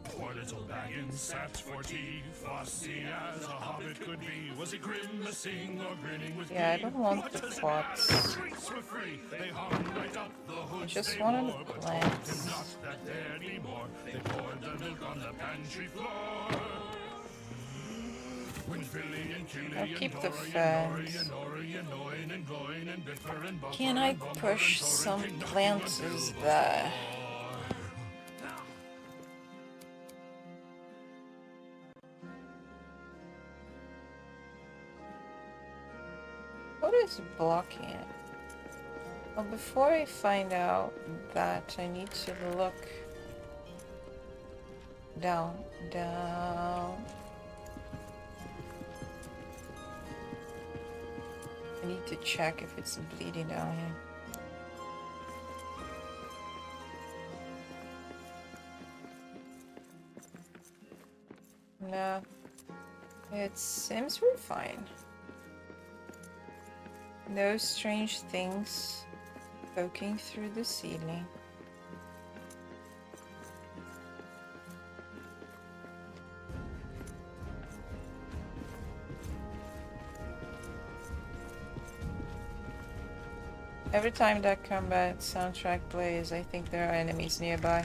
Poor little Baggins sat for tea, fussy as a hobbit could be. Was he grimacing or grinning with Yeah, I glee? don't want What the does it pots. matter? The drinks were free. They hung right up the hoods just they wanted wore, the but told plants. him not that there'd be more. They poured the milk on the pantry floor. When Philly and Killy I'll and keep the Dory and fans. Nori and Ori and Oin and Gloin and Biffer and Buffer Can I and Bumper push and Thorin some came knocking plants on Bilbo's there? door. What is blocking it? Well, before I find out that, I need to look down. I need to check if it's bleeding down here. No, it seems we're fine. No strange things poking through the ceiling. Every time that combat soundtrack plays, I think there are enemies nearby.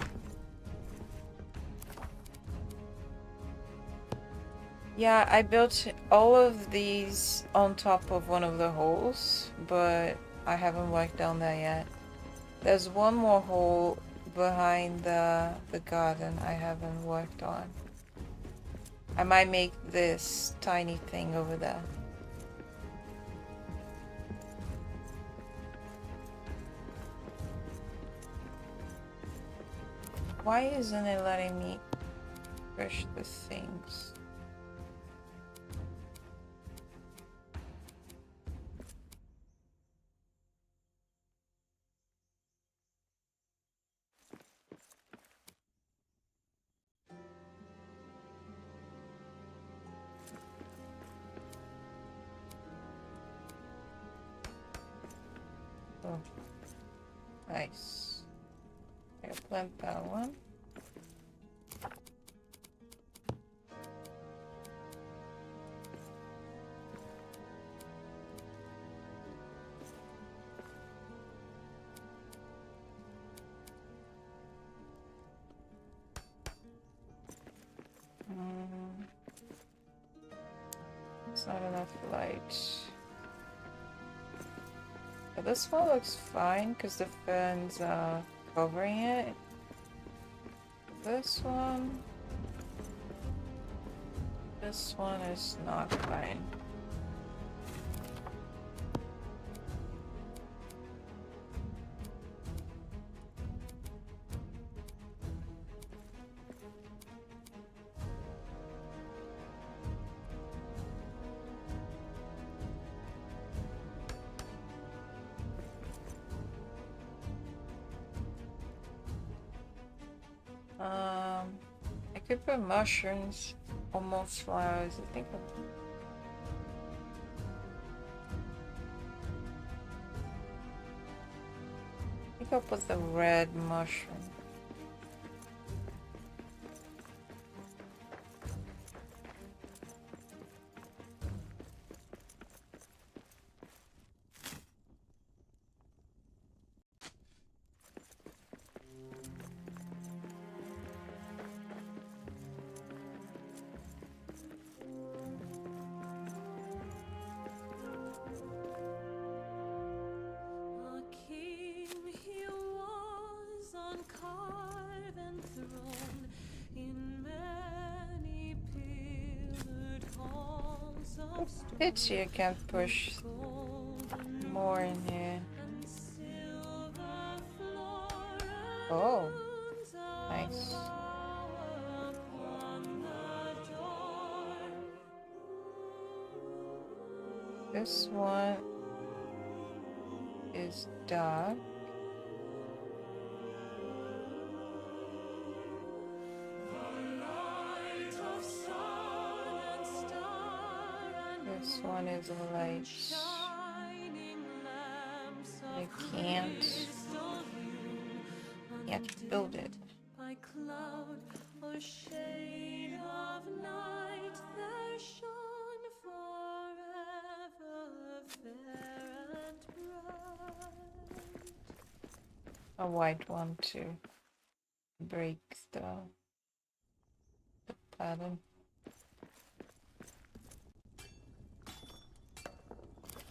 Yeah, I built all of these on top of one of the holes, but I haven't worked down there yet. There's one more hole behind the garden I haven't worked on. I might make this tiny thing over there. Why isn't it letting me push the things? Oh, nice. I'll plant that one. It's not enough light. But this one looks fine because the fans are covering it. This one is not fine. I could put mushrooms or more flowers. I think I'll put the red mushroom. A king he was. Pity I can't push more in here. Oh, nice. This one is dark. This one is light. I can't build it. By cloud or shade of night, there shone forever fair and bright. A white one to break the pattern.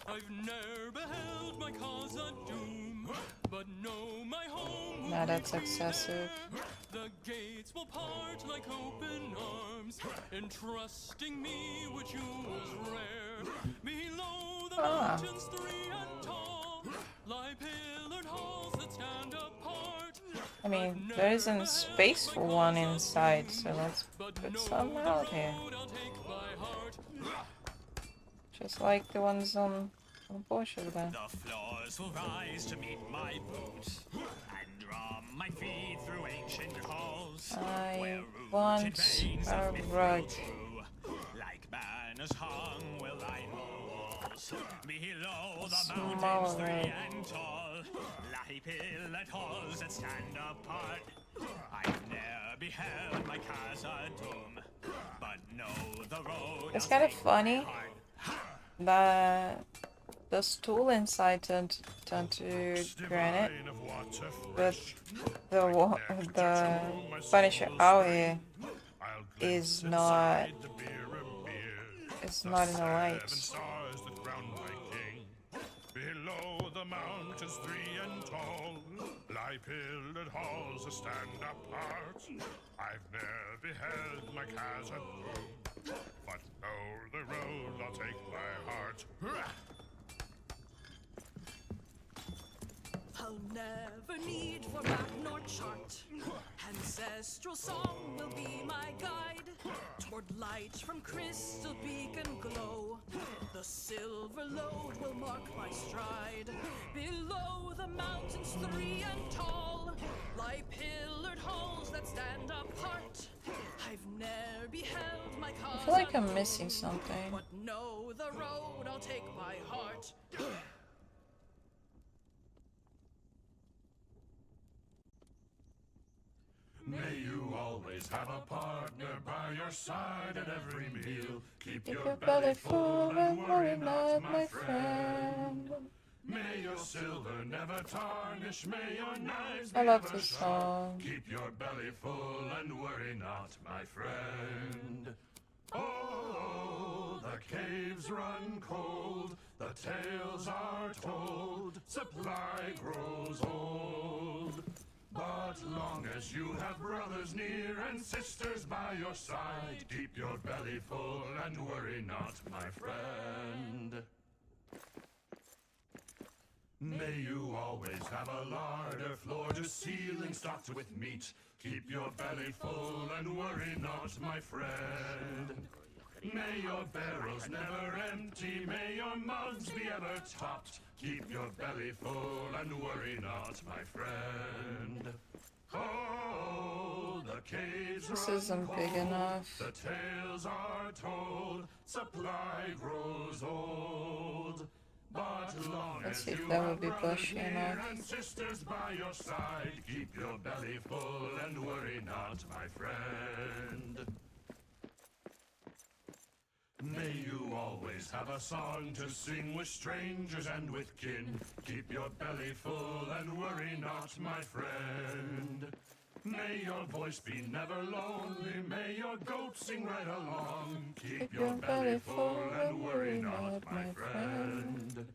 I've ne'er beheld my cause a doom, but know my home. Now that's excessive. The gates will part like open arms, entrusting me with jewels rare. Below the mountains 3 and tall, lie pillared halls that stand apart. I mean, there isn't space for one inside, so let's put some out here. Just like the ones on Porsche then. The floors will rise to meet my boots and drum my feet through ancient halls. I want a rug. Like banners hung will line the walls. Below the Small mountains 3 rug. and tall, lie pillared halls that stand apart. I've ne'er beheld my casa doom, but know the road. It's I'll kind of take funny by heart. the stool inside turned to granite, but the furniture out here is not in the lights. Below the mountains 3 and tall, lie pillared halls that stand apart. I've ne'er beheld my casa doom, but know the road I'll take by heart. I'll never need for map nor chart. Ancestral song will be my guide toward light from crystal beacon glow. The silver load will mark my stride. Below the mountains 3 and tall, lie pillared halls that stand apart. I've ne'er beheld my cause. I feel like I'm missing something. But know the road I'll take by heart. May you always have a partner by your side at every meal. Keep Your belly full and worry not, my friend. May your silver never tarnish, may your knives I love never this sharp. song. Keep your belly full and worry not, my friend. Oh, the caves run cold, the tales are told, supply grows old. But long as you have brothers near and sisters by your side, keep your belly full and worry not, my friend. May you always have a larder, floor to ceiling stocked with meat. Keep your belly full and worry not, my friend. May your barrels never empty, may your mugs be ever topped. Keep your belly full and worry not, my friend. Oh, the caves This run isn't big cold, enough. the tales are told, supply grows old. But long Let's as see if you that will have be brothers bushy near enough. and sisters by your side, keep your belly full and worry not, my friend. May you always have a song to sing with strangers and with kin. Keep your belly full and worry not, my friend. May your voice be never lonely, may your goat sing right along. Keep your belly full and worry not, my friend.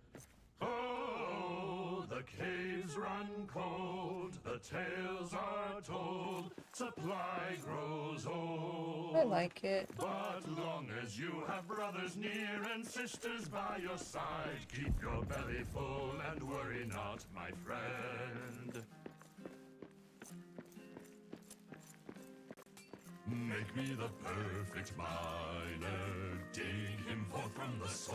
Oh, the caves lives run cold, the tales are told, supply grows old. I like it. But long as you have brothers near and sisters by your side, keep your belly full and worry not, my friend. Make me the perfect miner, dig him forth from the soil.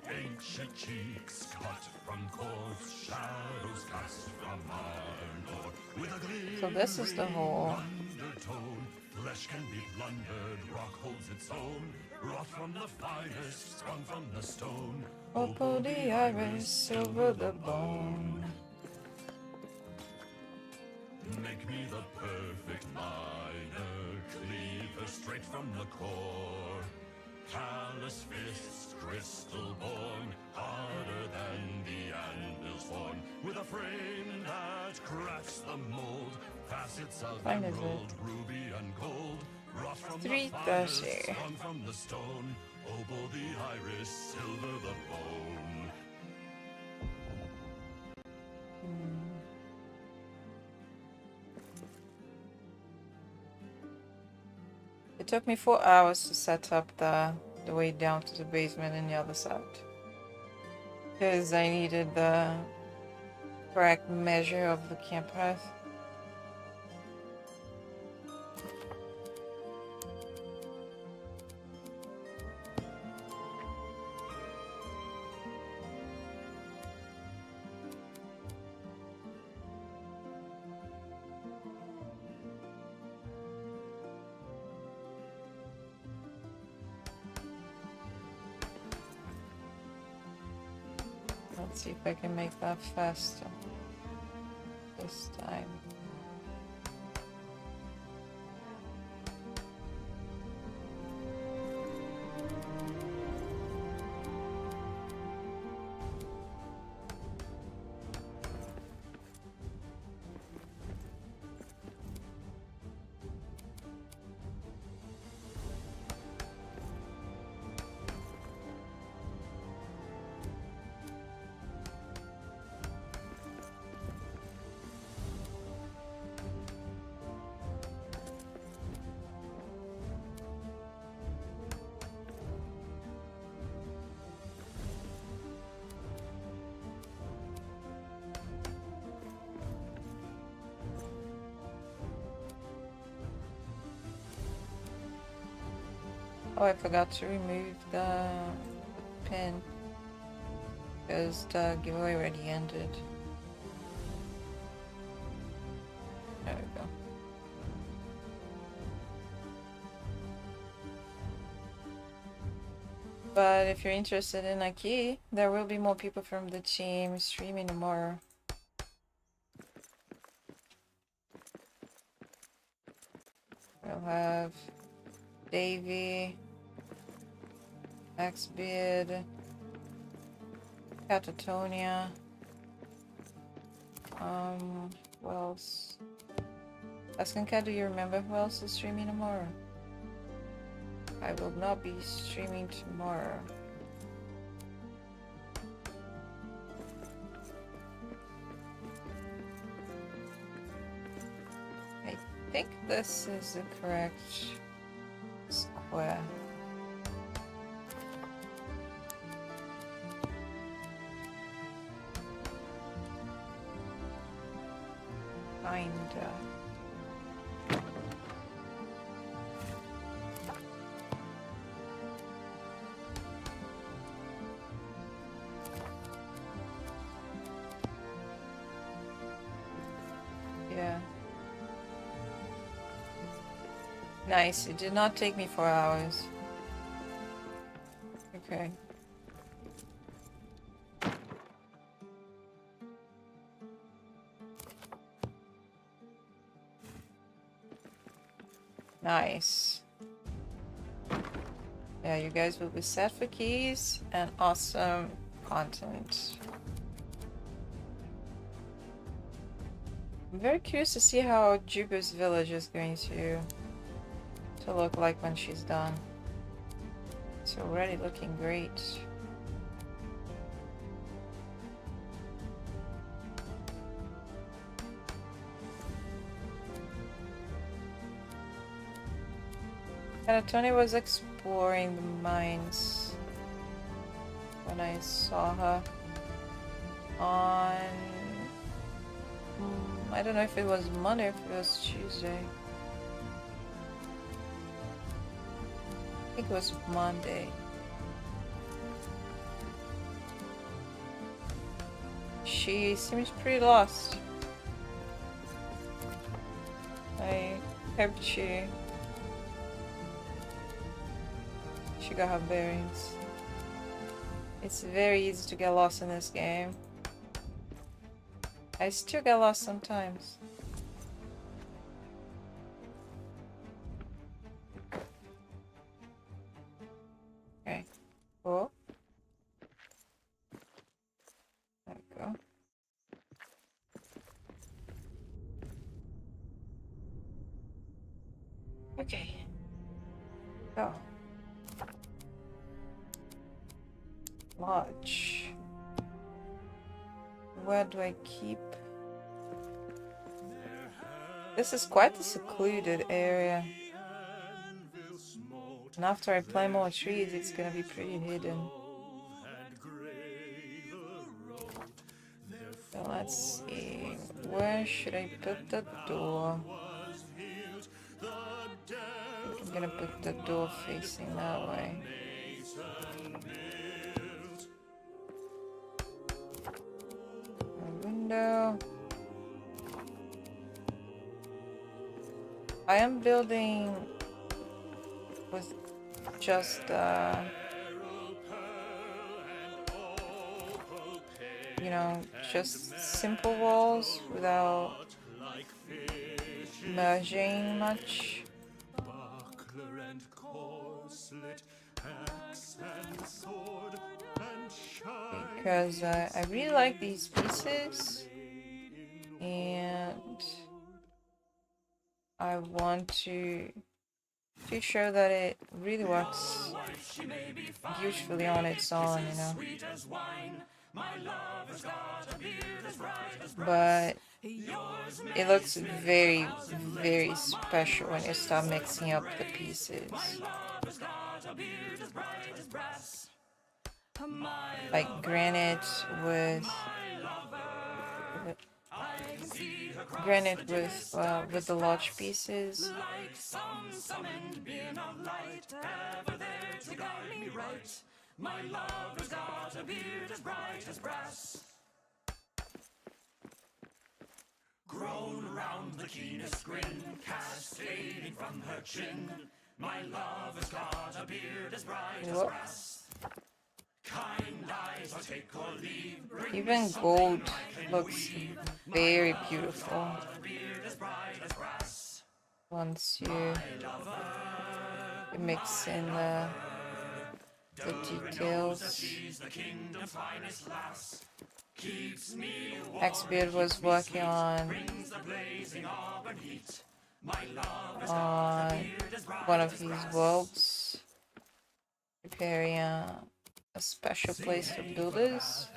Ancient cheeks cut from corpse, shadows cast from iron ore. With a glimmering So this is the hole. undertone, flesh can be plundered, rock holds its own. Wrought from the finest, sprung from the stone. Opal the iris, silver the bone. Make me the perfect miner, cleave her straight from the core. Callous fists, crystal born, harder than the anvil's horn. With a frame that cracks the mold, facets of Fine, is emerald, ruby and gold. Wrought from the 330. finest, sprung from the stone. Opal the iris, silver the bone. It took me 4 hours to set up the way down to the basement and the other side. Because I needed the correct measure of the camp path. Let's see if I can make that faster this time. Oh, I forgot to remove the pin because the giveaway already ended. There we go. But if you're interested in a key, there will be more people from the team streaming tomorrow. We'll have Davey, Xbeard, Catatonia, who else? Askanka, do you remember who else is streaming tomorrow? I will not be streaming tomorrow. I think this is the correct square. Kinda. Yeah. Nice. It did not take me 4 hours. Okay. Nice. Yeah, you guys will be set for keys and awesome content. I'm very curious to see how Juba's village is going to look like when she's done. It's already looking great. Tony was exploring the mines when I saw her on... I don't know if it was Monday or if it was Tuesday. I think it was Monday. She seems pretty lost. I hope she got her bearings. It's very easy to get lost in this game. I still get lost sometimes. Okay, cool. There we go. Okay. Go. Lodge. Where do I keep? This is quite a secluded area. And after I plant more trees, it's gonna be pretty hidden. So let's see. Where should I put the door? I'm gonna put the door facing that way. A window. I am building with just you know, just simple walls without merging much. Because I really like these pieces and I want to show that it really works beautifully on its own, you know. But it looks very, very special when you start mixing up the pieces. Like granite with the large pieces. My lover's got a beard as bright as brass. Grown round the keenest grin, cascading from her chin. My lover's got a beard as bright as brass. Kind eyes, I'll take or leave. Even gold looks very beautiful once you mix in the details. Xbeard was working on one of his worlds, preparing a special place for builders,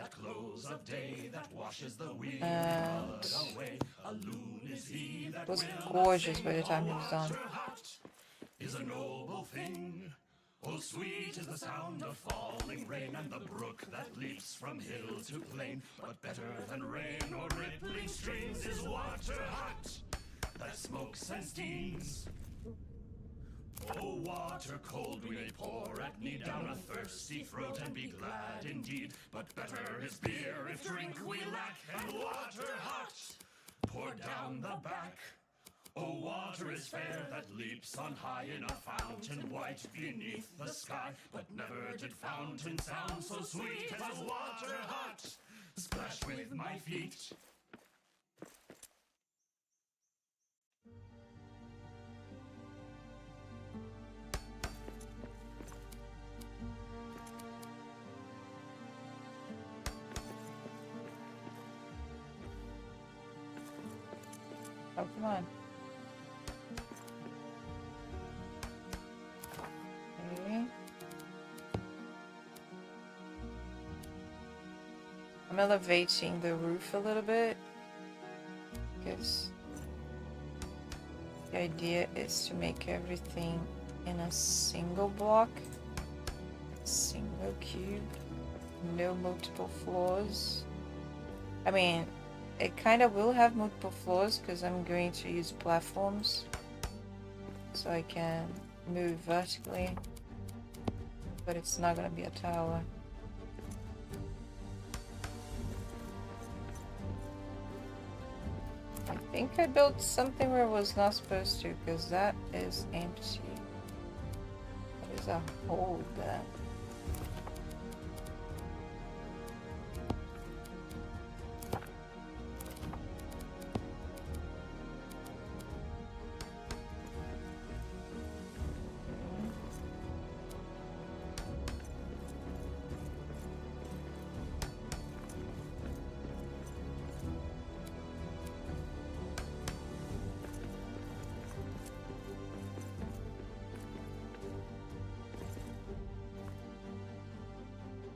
and it was gorgeous by the time he was done. Is a noble thing. Oh, sweet is the sound of falling rain and the brook that leaps from hill to plain. But better than rain or rippling streams is water hot that smokes and steams. Oh, water cold we may pour at need down a thirsty throat and be glad indeed. But better is beer if drink we lack, and water hot poured down the back. Oh, water is fair that leaps on high in a fountain white beneath the sky. But never did fountain sound so sweet as water hot splash with my feet. Oh, come on. Okay. I'm elevating the roof a little bit because the idea is to make everything in a single block, single cube, no multiple floors. I mean, it kind of will have multiple floors because I'm going to use platforms so I can move vertically, but it's not going to be a tower. I think I built something where I was not supposed to because that is empty. There's a hole there.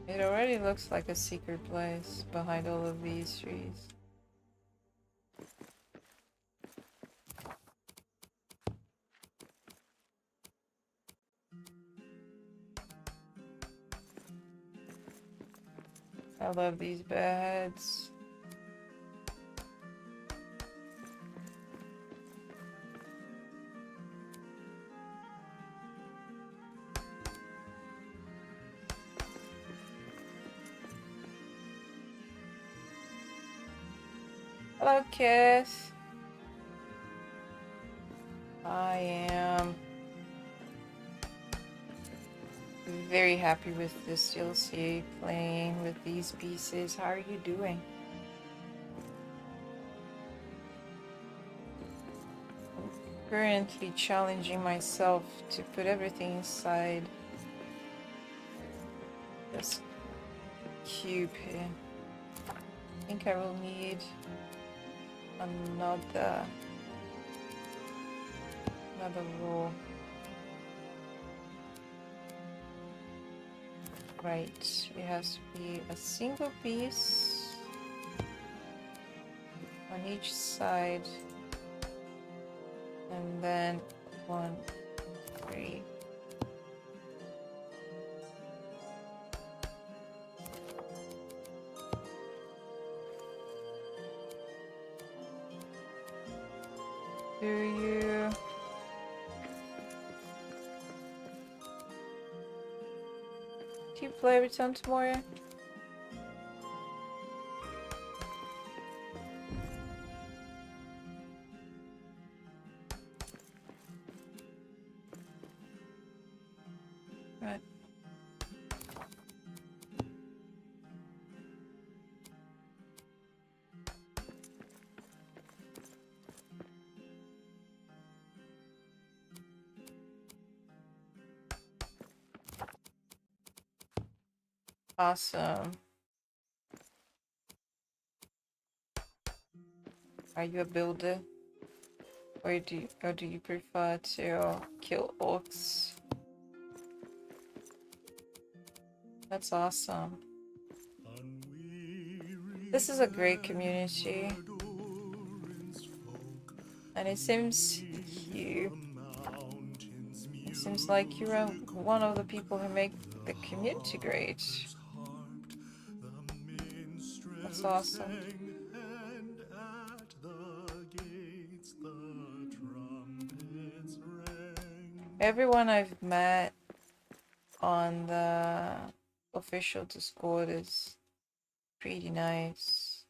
It already looks like a secret place behind all of these trees. I love these beds. Hello, Kiss. I am very happy with this DLC, playing with these pieces. How are you doing? I'm currently challenging myself to put everything inside this cube here. I think I will need another roll. Right, it has to be a single piece on each side, and then 1, 3. Do you play Return to Moria? Right. Awesome. Are you a builder? Or do you prefer to kill orcs? That's awesome. This is a great community. And it seems like you're one of the people who make the community great. That's awesome. Everyone I've met on the official Discord is pretty nice.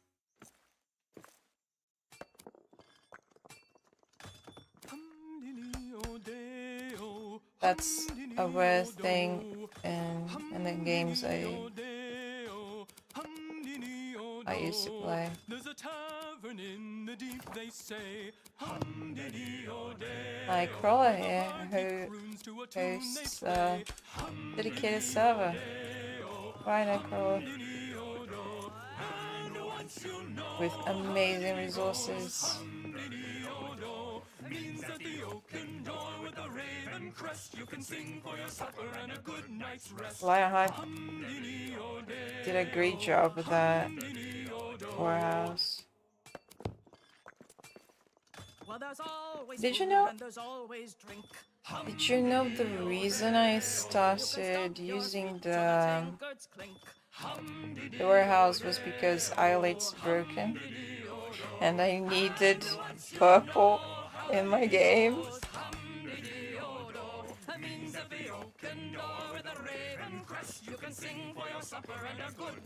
That's a rare thing in the games I used to play. Like Crawler here, who hosts a dedicated server. Right now, Crawler. With amazing resources. Lionheart did a great job with that warehouse. Well, there's always Did you know? and there's always drink. Did you know the reason I started using the warehouse was because Iolate's broken and I needed purple in my game?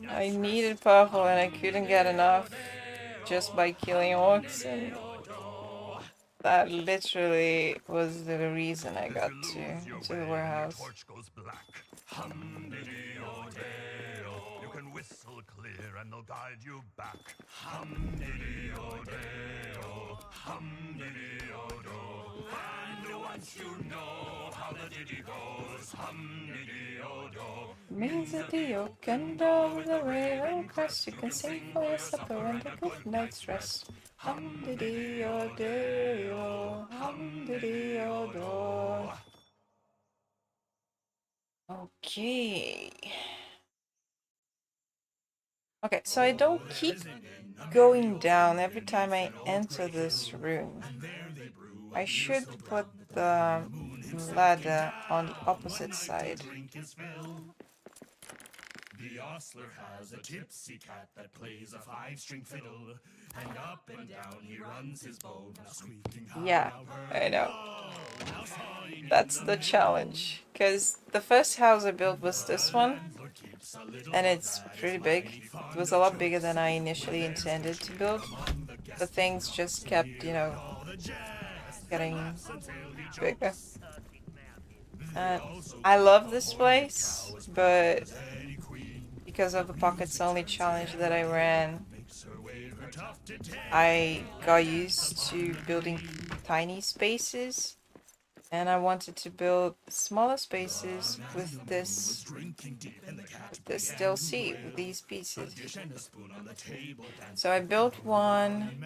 I needed purple and I couldn't get enough just by killing orcs, and that literally was the reason I got to the warehouse. Torch goes black. Hum-diddy-o-day-o. You can whistle clear and they'll guide you back. Hum-diddy-o-day-o. Hum-diddy-o-do. And once you know how the ditty goes, hum-diddy-o-do. Means that the oak and over the rail crest, you can sing for your supper and a good night's rest. Hum-diddy-o-day-o, hum-diddy-o-do. Okay. Okay, so I don't keep going down every time I enter this room. I should put the ladder on the opposite side. The ostler has a tipsy cat that plays a five-string fiddle, and up and down he runs his bow, squeaking high. Yeah, I know. That's the challenge, because the first house I built was this one, and it's pretty big. It was a lot bigger than I initially intended to build, but things just kept, you know, getting bigger. And I love this place, but because of the pockets only challenge that I ran, I got used to building tiny spaces, and I wanted to build smaller spaces with this DLC, with these pieces. So I built one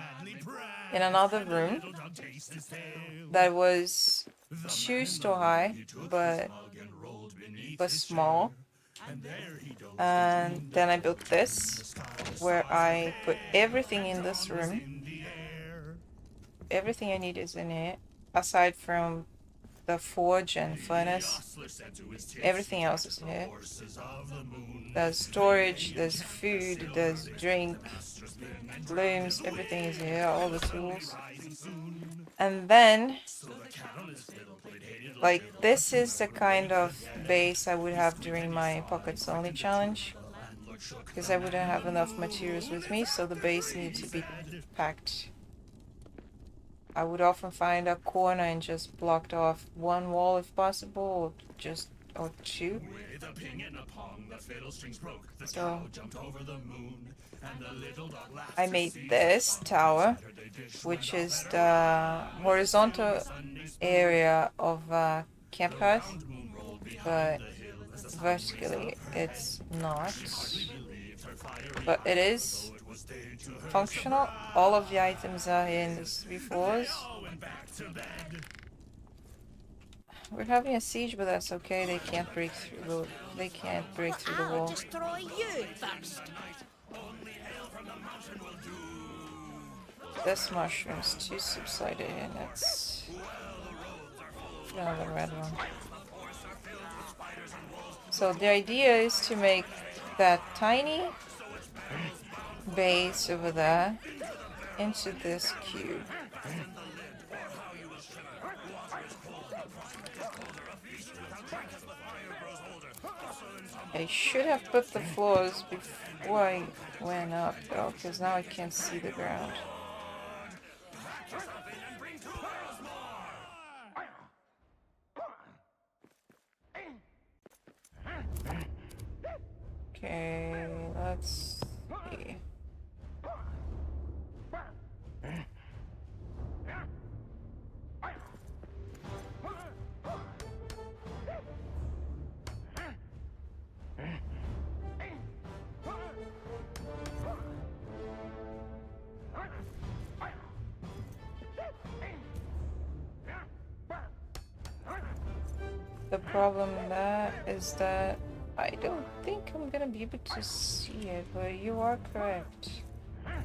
in another room that was 2 story high, but was small. And then I built this, where I put everything in this room. Everything I need is in here, aside from the forge and furnace. Everything else is here. There's storage, there's food, there's drink, blooms, everything is here, all the tools. And then, like, this is the kind of base I would have during my pockets only challenge, because I wouldn't have enough materials with me, so the base needs to be packed. I would often find a corner and just blocked off one wall if possible, or two. So I made this tower, which is the horizontal area of Camp Hearth, but vertically it's not. But it is functional. All of the items are here in the 3 floors. We're having a siege, but that's okay. They can't break through the wall. Destroy you first. This mushroom's too subsided, and it's another red one. So the idea is to make that tiny base over there into this cube. I should have put the floors before I went up though, because now I can't see the ground. Okay, let's see. The problem is that I don't think I'm gonna be able to see it, but you are correct. I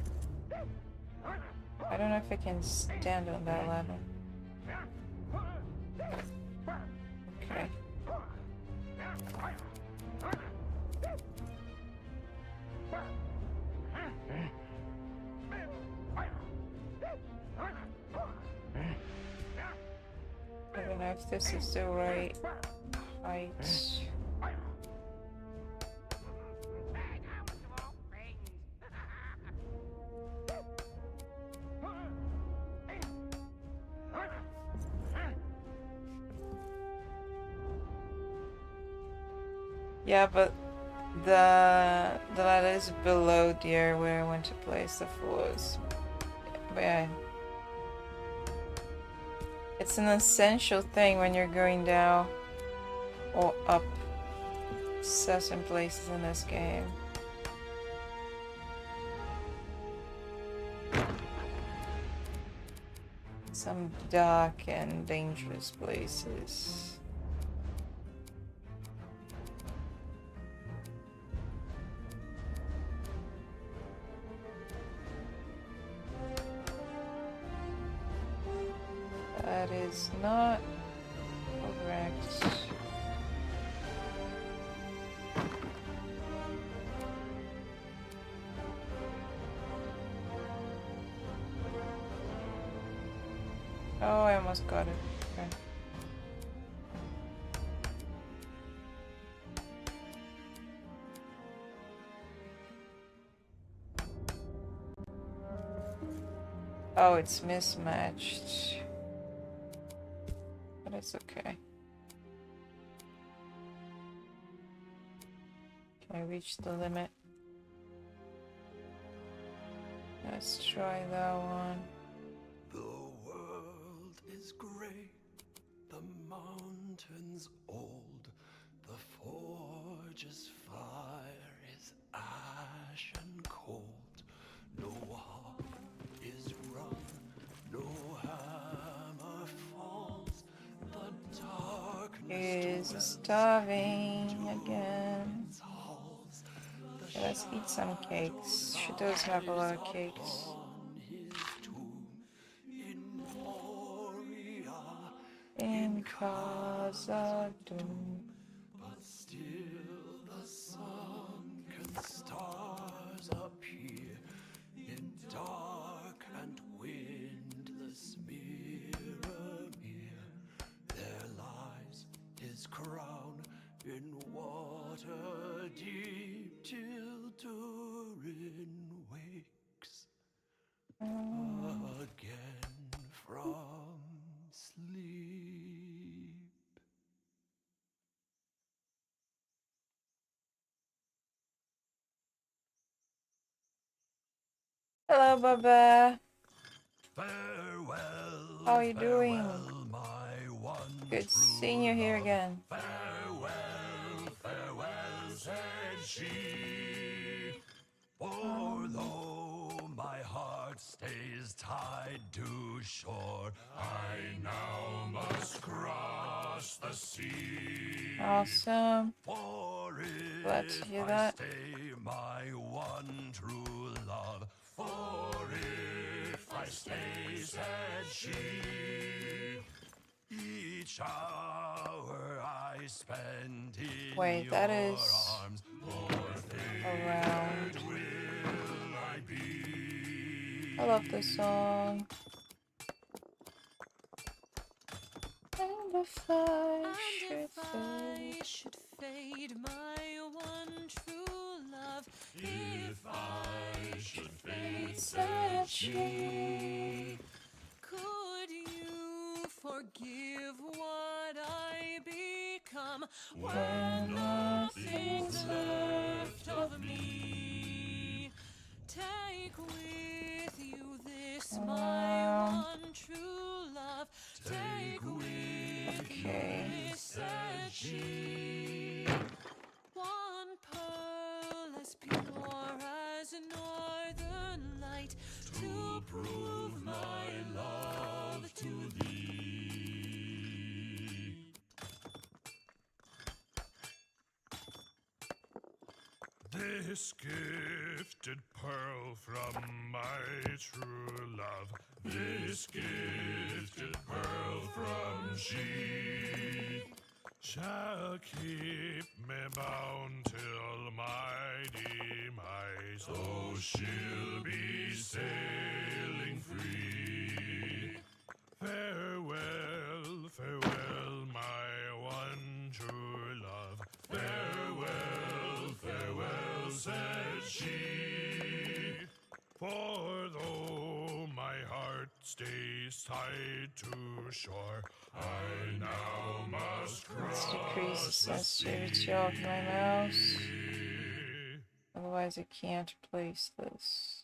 don't know if I can stand on that level. Okay. I don't know if this is the right height. Yeah, but the ladder is below the area where I want to place the floors. But yeah. It's an essential thing when you're going down or up certain places in this game. Some dark and dangerous places. That is not correct. Oh, I almost got it. Okay. Oh, it's mismatched. But it's okay. Can I reach the limit? Let's try that one. The world is gray, the mountains old, the forge's fire is ash and cold. No harp is rung, no hammer falls, the darkness Is starving again. halls. Okay, let's eat some cakes. She does have a lot of cakes. His tomb in Moria, In cause of doom. but still the sunken stars appear in dark and windless Mirror. There lies his crown in water deep till Durin wakes again from sleep. Hello, Baba. Farewell, How are you doing? farewell, my one Good true seeing you here love. again. Farewell, farewell, said she. For though my heart stays tied to shore, I now must cross the sea. Awesome. For Glad to if hear I that. stay my one true love, for if I stay, said she, each hour I spend in Wait, your that is arms, more around. favored will I be. I love this song. And if I And should if I fade. should fade, my one true love, if I should fade, Said she. could you forgive what I become When nothing's left of me? Take with you this my one true love. Take with Okay. you this, said she. One pearl as pure as northern light to prove my love to thee. This gifted pearl from my true love, this gifted pearl from she shall keep me bound till my demise. Oh, she'll be sailing free. Farewell, farewell, my one true love. Farewell, farewell, said she. For though my heart stays tied to shore, I now must Let's cross decrease the the sensitivity of my mouse. sea. Otherwise I can't place this.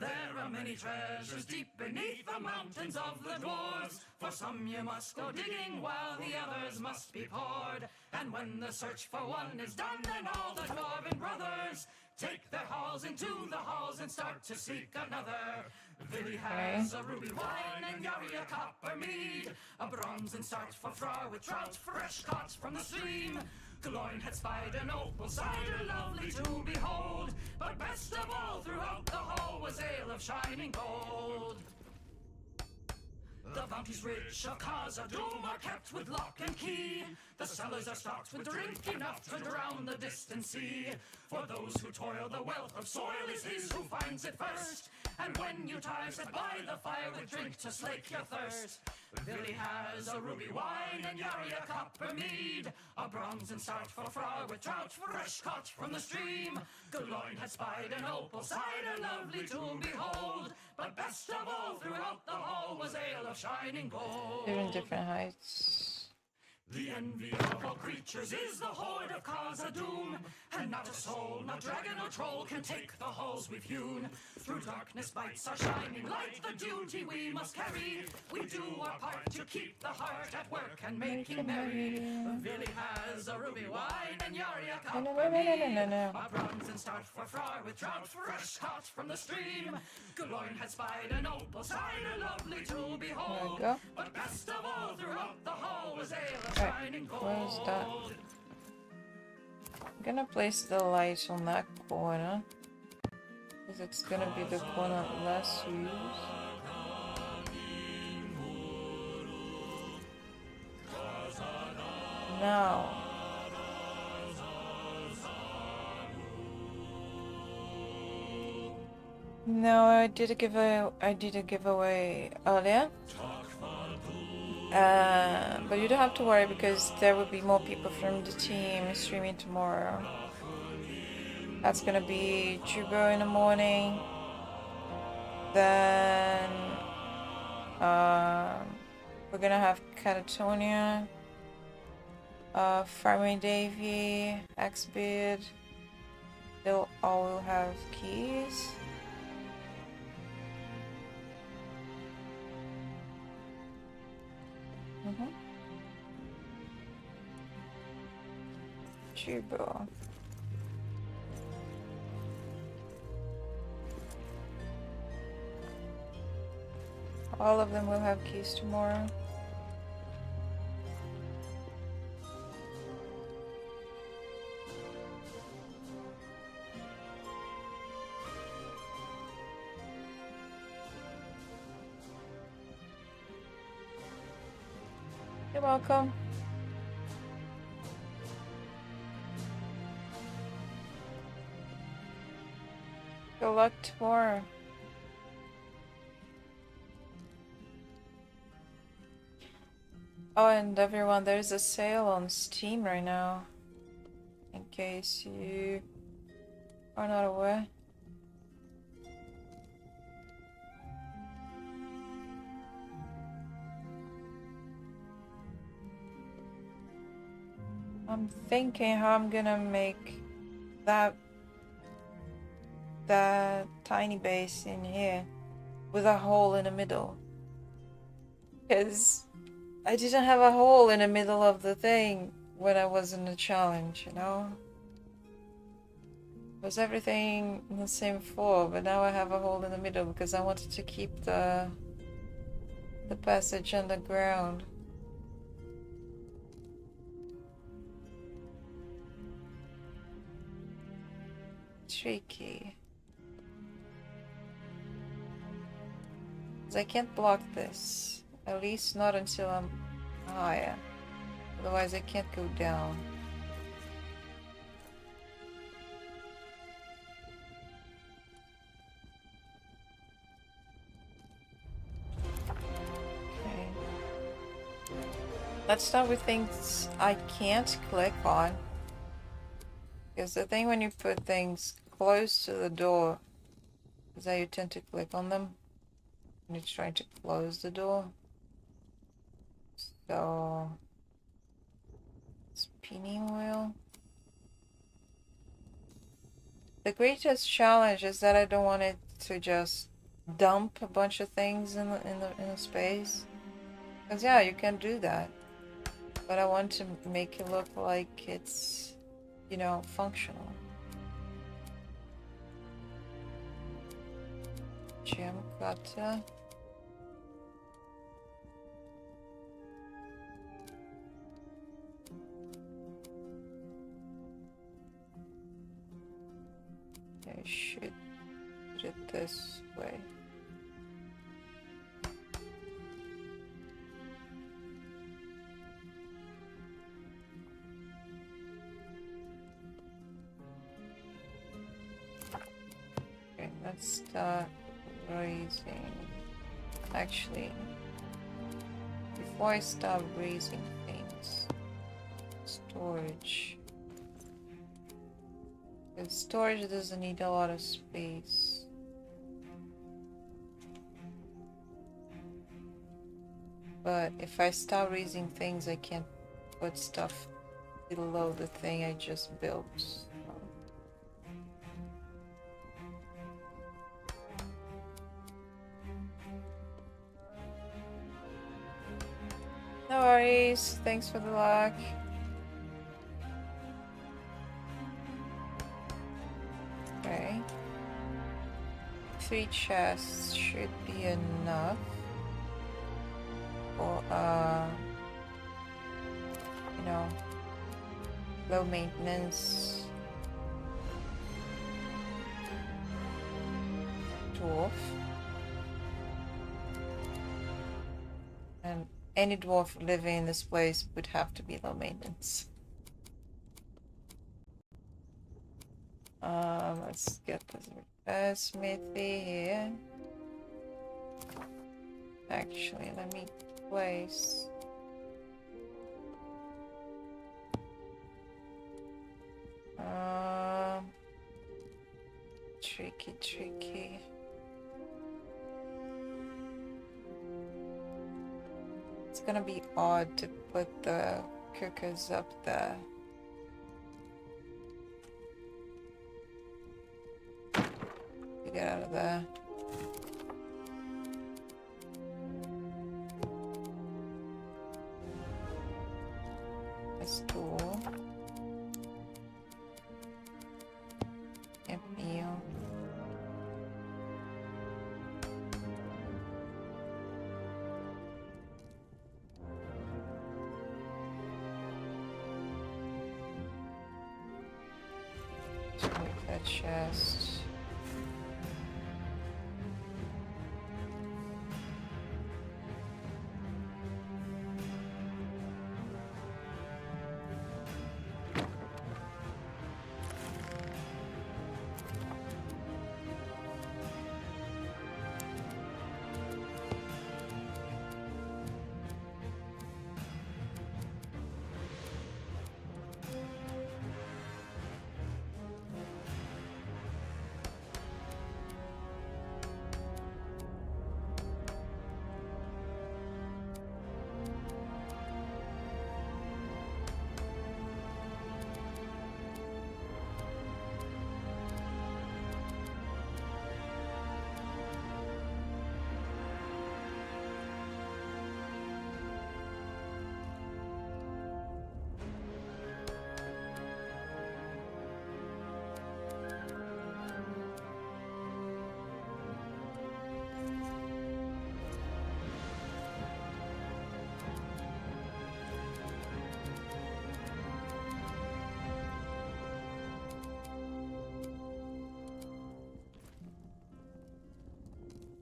There are many treasures deep beneath the mountains of the dwarves. For some you must go digging while the others must be poured. And when the search for one is done, then all the dwarven brothers take their halls into the halls and start to seek another. Vili has a ruby wine and Yari a copper mead, a bronze and starch for froth with trout fresh caught from the stream. Gloin had spied an opal cider lovely to behold, but best of all throughout the hall was ale of shining gold. The bounties rich of Khazad-dûm are kept with lock and key. The cellars are stocked with drink enough to drown the distant sea. For those who toil, the wealth of soil is his who finds it first. And when you tire, sit by the fire with drink to slake your thirst. Vili has a ruby wine and Yari a copper mead, a bronze and starch for froth with trout fresh caught from the stream. Gloin had spied an opal cider lovely to behold, but best of all throughout the hall was ale of shining gold. They're in different heights. The envy of all creatures is the horde of Khazad-dûm, and not a soul, not dragon or troll can take the halls we've hewn. Through darkness bites our shining light, the duty we must carry. We do our part to keep the heart at work and making merry. Vili has a ruby wine and Yari a copper mead, a bronze and starch for froth with trout fresh caught from the stream. Gloin had spied an opal cider lovely to behold, go. but best of all throughout the hall was ale of Right, shining gold. where's that? I'm gonna place the light on that corner, because it's gonna be the corner less used. Now, no, I did a giveaway earlier. But you don't have to worry because there will be more people from the team streaming tomorrow. That's gonna be Jubo in the morning. Then we're gonna have Catatonia, Farming Davy, Xbeard. They'll all have keys. Jubo. All of them will have keys tomorrow. You're welcome. Good luck tomorrow. Oh, and everyone, there's a sale on Steam right now, in case you are not aware. I'm thinking how I'm gonna make that tiny base in here with a hole in the middle, because I didn't have a hole in the middle of the thing when I was in the challenge, you know? It was everything in the same floor, but now I have a hole in the middle because I wanted to keep the passage underground. Tricky. Because I can't block this. At least not until I'm higher. Otherwise I can't go down. Okay. Let's start with things I can't click on. Because the thing when you put things close to the door is that you tend to click on them when you're trying to close the door. So, spinning wheel. The greatest challenge is that I don't want it to just dump a bunch of things in the space. Because yeah, you can do that. But I want to make it look like it's, you know, functional. Gem cutter. I should put it this way. Okay, let's start raising. Actually, before I start raising things, storage. Because storage doesn't need a lot of space. But if I start raising things, I can't put stuff below the thing I just built. So. No worries, thanks for the luck. Okay. 3 chests should be enough for, you know, low maintenance dwarf. And any dwarf living in this place would have to be low maintenance. Let's get this smithy here. Actually, let me place. Tricky. It's gonna be odd to put the cookers up there. You get out of there. A stool. A meal. Take that chest.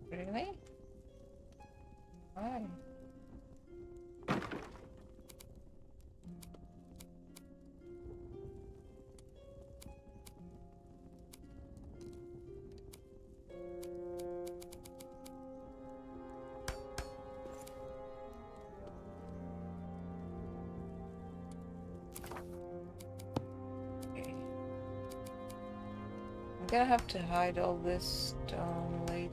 Really? Why? I'm gonna have to hide all this stone later.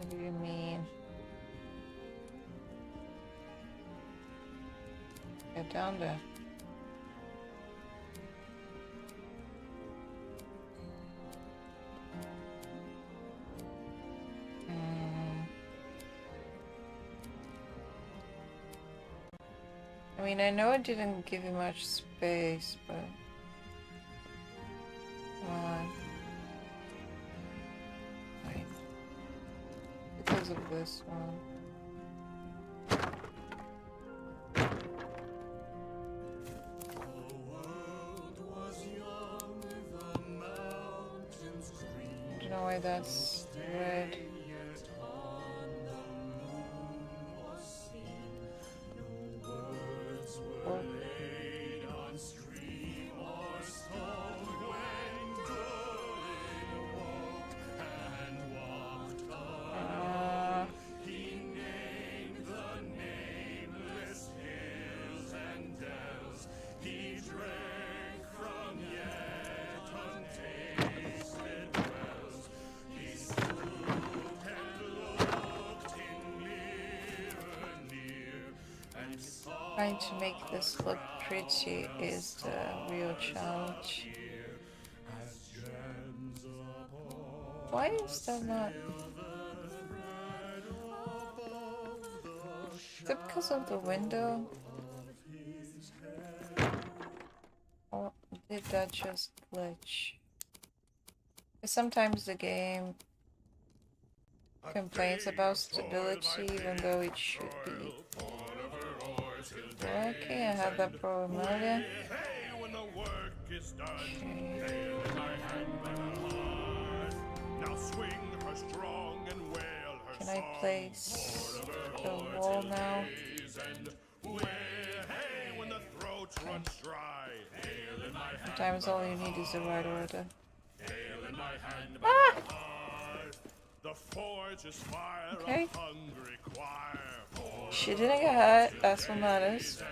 What do you mean? Get down there. I mean, I know I didn't give you much space, but... Wait. Because of this one. I don't know why that's red. Oh. Trying to make this look pretty is the real challenge. Why is that not? Is it because of the window? Or did that just glitch? Sometimes the game complains about stability even though it should be. Okay, I had that problem earlier. Can I place the wall now? Sometimes all you need is the right order. Ah! Okay. She didn't get hurt, that's what matters.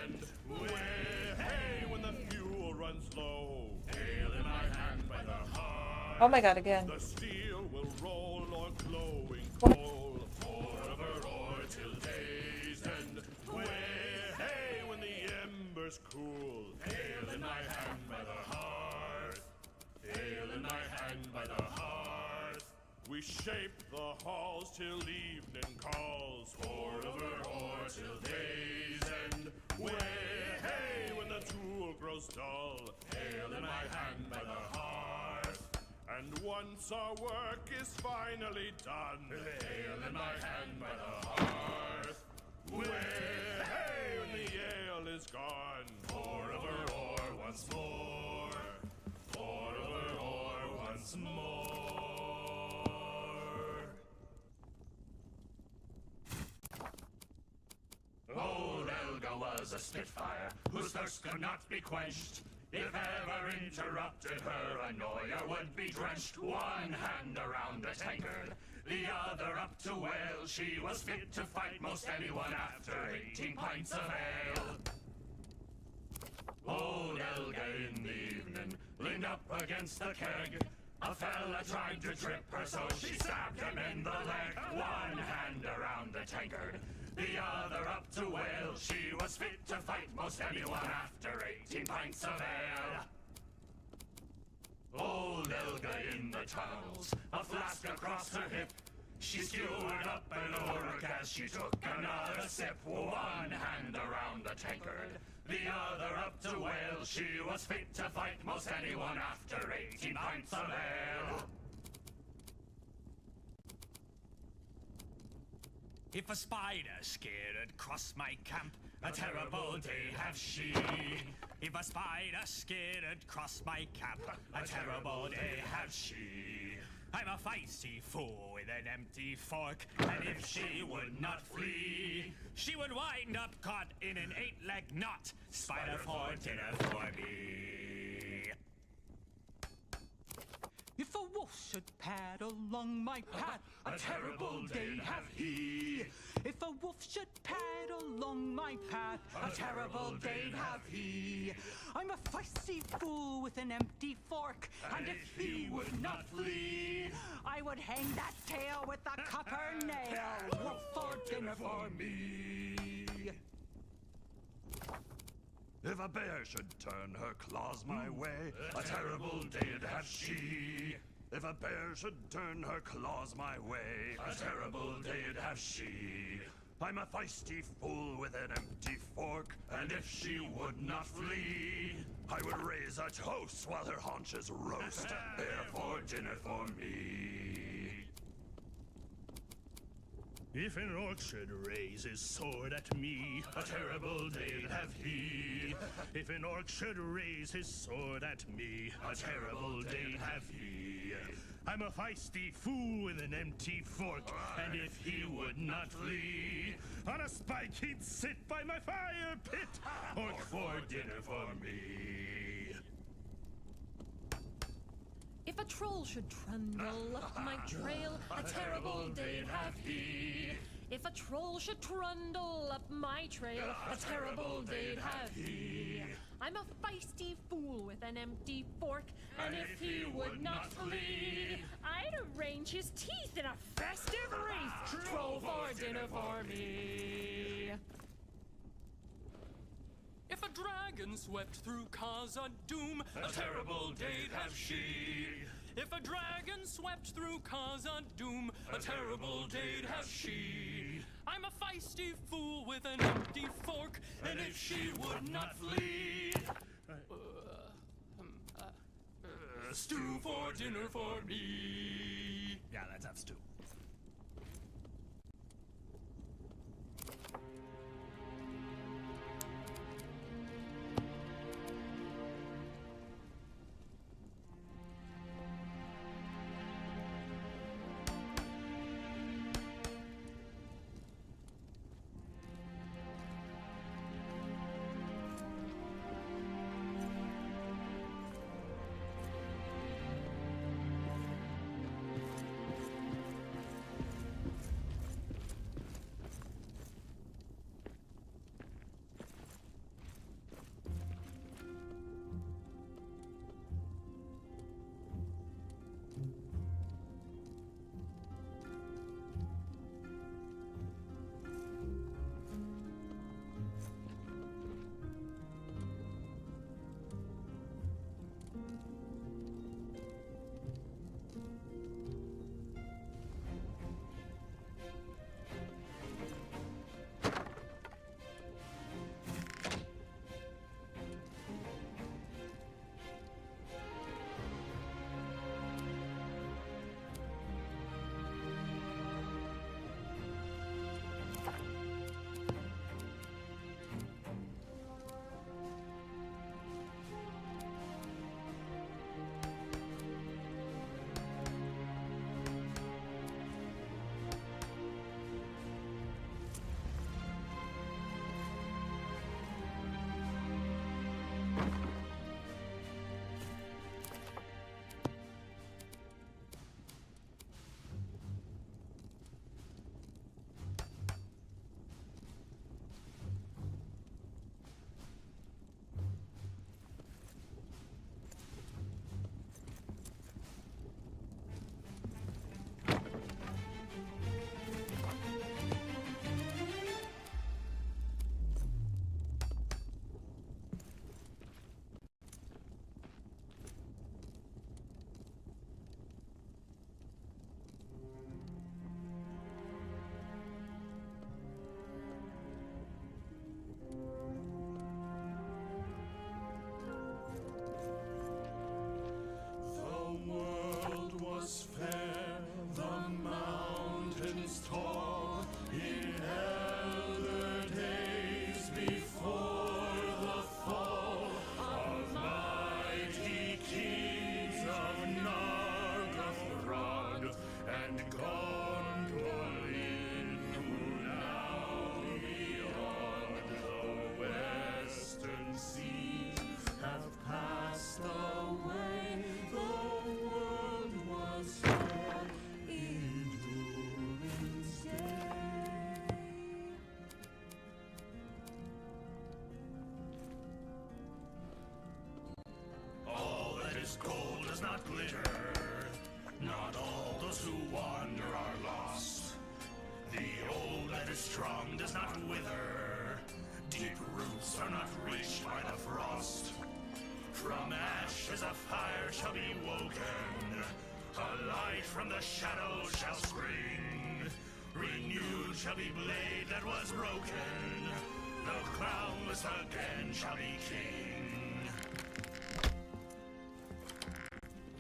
Oh my god, again. What? We shape the halls till evening calls, forever or till day's end. Hey, when the tool grows dull, ale in my hand by the hearth. And once our work is finally done, ale in my hand by the hearth. Hey, when the ale is gone, forever or once more, forever or once more. Old Elga was a spitfire, whose thirst could not be quenched. If ever interrupted, her annoyer would be drenched. One hand around a tankard, the other up to ale. She was fit to fight most anyone after 18 pints of ale. Old Elga in the evening leaned up against the keg. A fella tried to trip her, so she stabbed him in the leg. One hand around the tankard, the other up to ale. She was fit to fight most anyone after 18 pints of ale. Old Elga in the tunnels, a flask across her hip. She skewered up an orc as she took another sip. One hand around the tankard, the other up to Wales. She was fit to fight most anyone after 18 pints of ale. If a spider scared cross my camp, a terrible day have she. If a spider scared cross my camp, a terrible day have she. I'm a feisty fool with an empty fork, and if she would not flee, she would wind up caught in an 8-leg knot. Spider for dinner for me. If a wolf should pad along my path, a terrible day have he. If a wolf should pad along my path, a terrible day have he. I'm a feisty fool with an empty fork, and if he would not flee, I would hang that tail with a copper nail. Wolf for dinner for me. If a bear should turn her claws my way, a terrible day'd have she. If a bear should turn her claws my way, a terrible day'd have she. I'm a feisty fool with an empty fork, and if she would not flee, I would raise a toast while her haunches roast. Bear for dinner for me. If an orc should raise his sword at me, a terrible day'd have he. If an orc should raise his sword at me, a terrible day'd have he. I'm a feisty fool with an empty fork, and if he would not flee, on a spike he'd sit by my fire pit. Orc for dinner for me. If a troll should trundle up my trail, a terrible day'd have he. If a troll should trundle up my trail, a terrible day'd have he. I'm a feisty fool with an empty fork, and if he would not flee, I'd arrange his teeth in a festive wreath. Troll for dinner for me. If a dragon swept through Khazad-dûm, a terrible day'd have she. If a dragon swept through Khazad-dûm, a terrible day'd have she. I'm a feisty fool with an empty fork, and if she would not flee, stew for dinner for me. Yeah, let's have stew. his gold does not glitter. Not all those who wander are lost. The old that is strong does not wither. Deep roots are not reached by the frost. From ashes a fire shall be woken. A light from the shadows shall spring. Renewed shall be blade that was broken. The crownless again shall be king.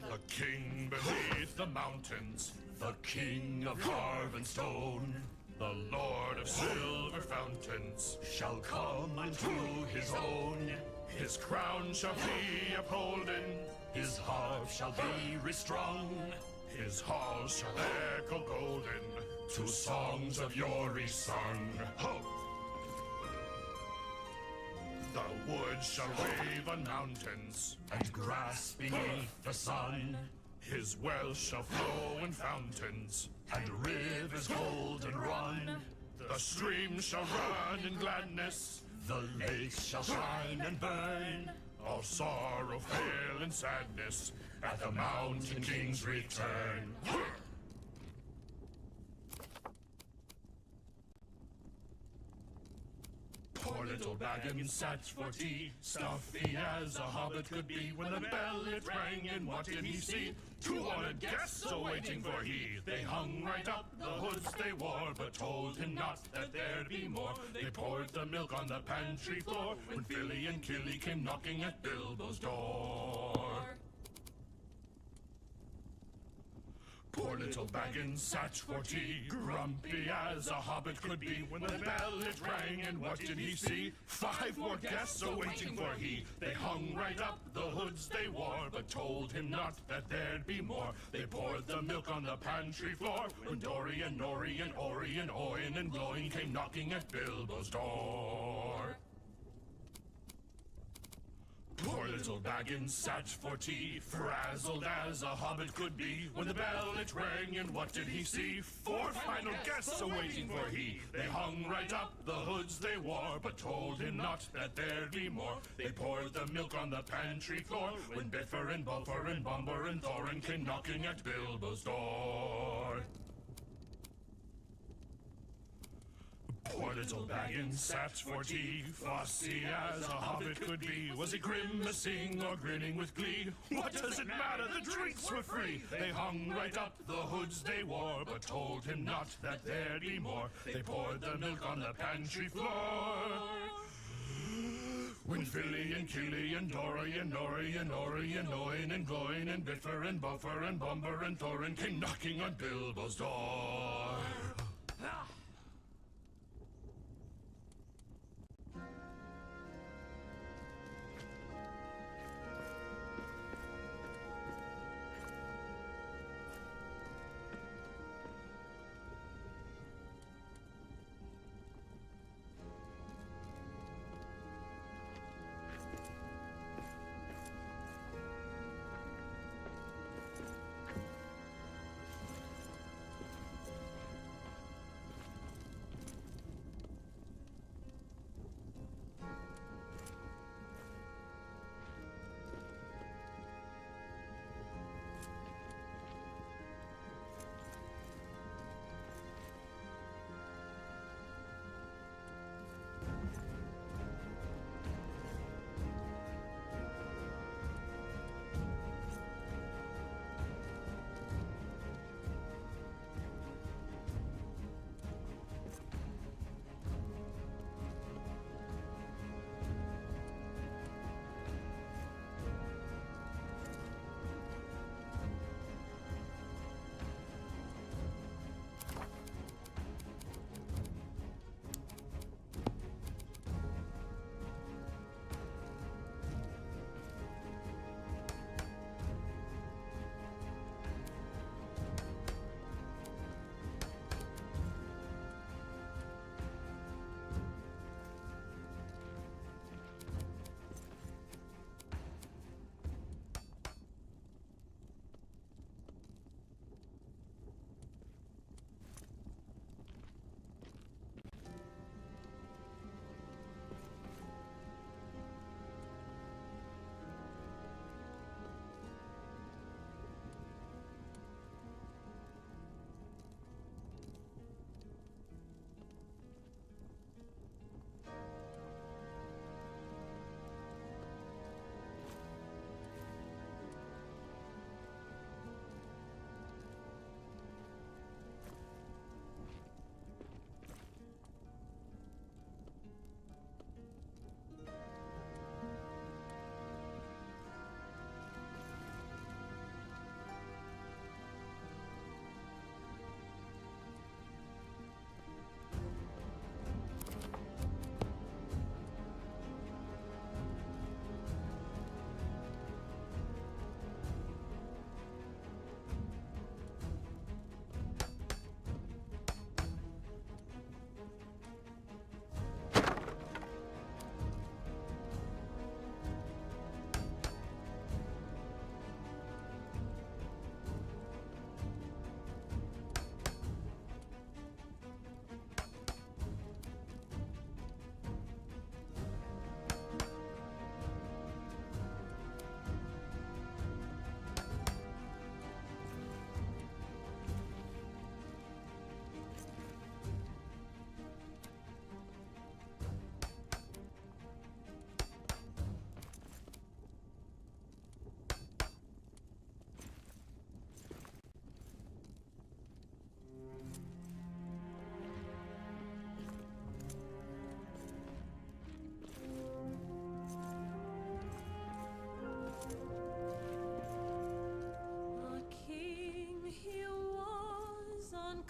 The king beneath the mountains, the king of carven stone, the lord of silver fountains, shall come unto his own. His crown shall be upholden, his harp shall be restrung, his halls shall echo golden, to songs of yore sung. Ho! The woods shall wave on mountains, and grass beneath the sun. His wells shall flow in fountains, and rivers golden run. The streams shall run in gladness, the lakes shall shine and burn. All sorrow fail in sadness, at the mountain king's return. Poor little Baggins sat for tea, stuffy as a hobbit could be, when the bell it rang, and what did he see? 2 honored guests awaiting for he. They hung right up the hoods they wore, but told him not that there'd be more. They poured the milk on the pantry floor, when Philly and Killy came knocking at Bilbo's door. Poor little Baggins sat for tea, grumpy as a hobbit could be, when the bell it rang, and what did he see? 5 more guests awaiting for he. They hung right up the hoods they wore, but told him not that there'd be more. They poured the milk on the pantry floor, when Dory and Nori and Ori and Oin and Gloin came knocking at Bilbo's door. Poor little Baggins sat for tea, frazzled as a hobbit could be, when the bell it rang, and what did he see? 4 final guests awaiting for he. They hung right up the hoods they wore, but told him not that there'd be more. They poured the milk on the pantry floor, when Biffer and Buffer and Bumber and Thorin came knocking at Bilbo's door. Poor little Baggins sat for tea, fussy as a hobbit could be. Was he grimacing or grinning with glee? What does it matter? The drinks were free. They hung right up the hoods they wore, but told him not that there'd be more. They poured the milk on the pantry floor, when Philly and Killy and Dory and Nori and Ori and Oin and Gloin and Biffer and Buffer and Bumber and Thorin came knocking on Bilbo's door.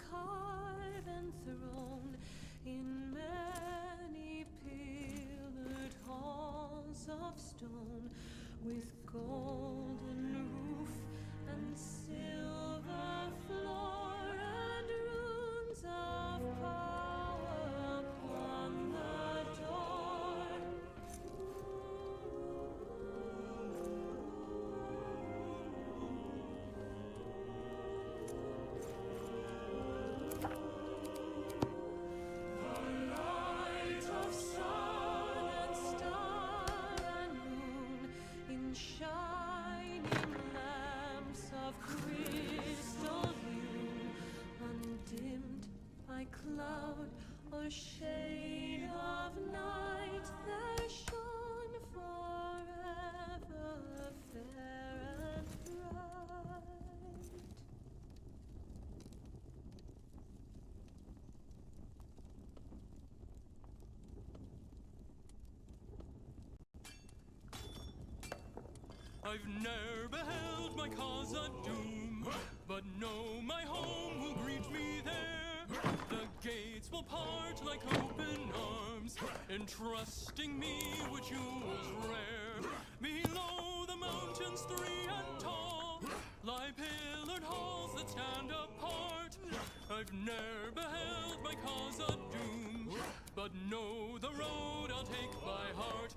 carved and throned in many pillared halls of stone, with golden roof and silver floor and runes of power upon the door. The light of sun and star and moon in shining lamps of crystal hue, undimmed by cloud or shade of night, they shone forever fair and bright. I've ne'er beheld my cause a doom, but know my home will greet me there. The gates will part like open arms, entrusting me with jewels rare. Below the mountains 3 and tall lie pillared halls that stand apart. I've ne'er beheld my cause a doom, but know the road I'll take by heart.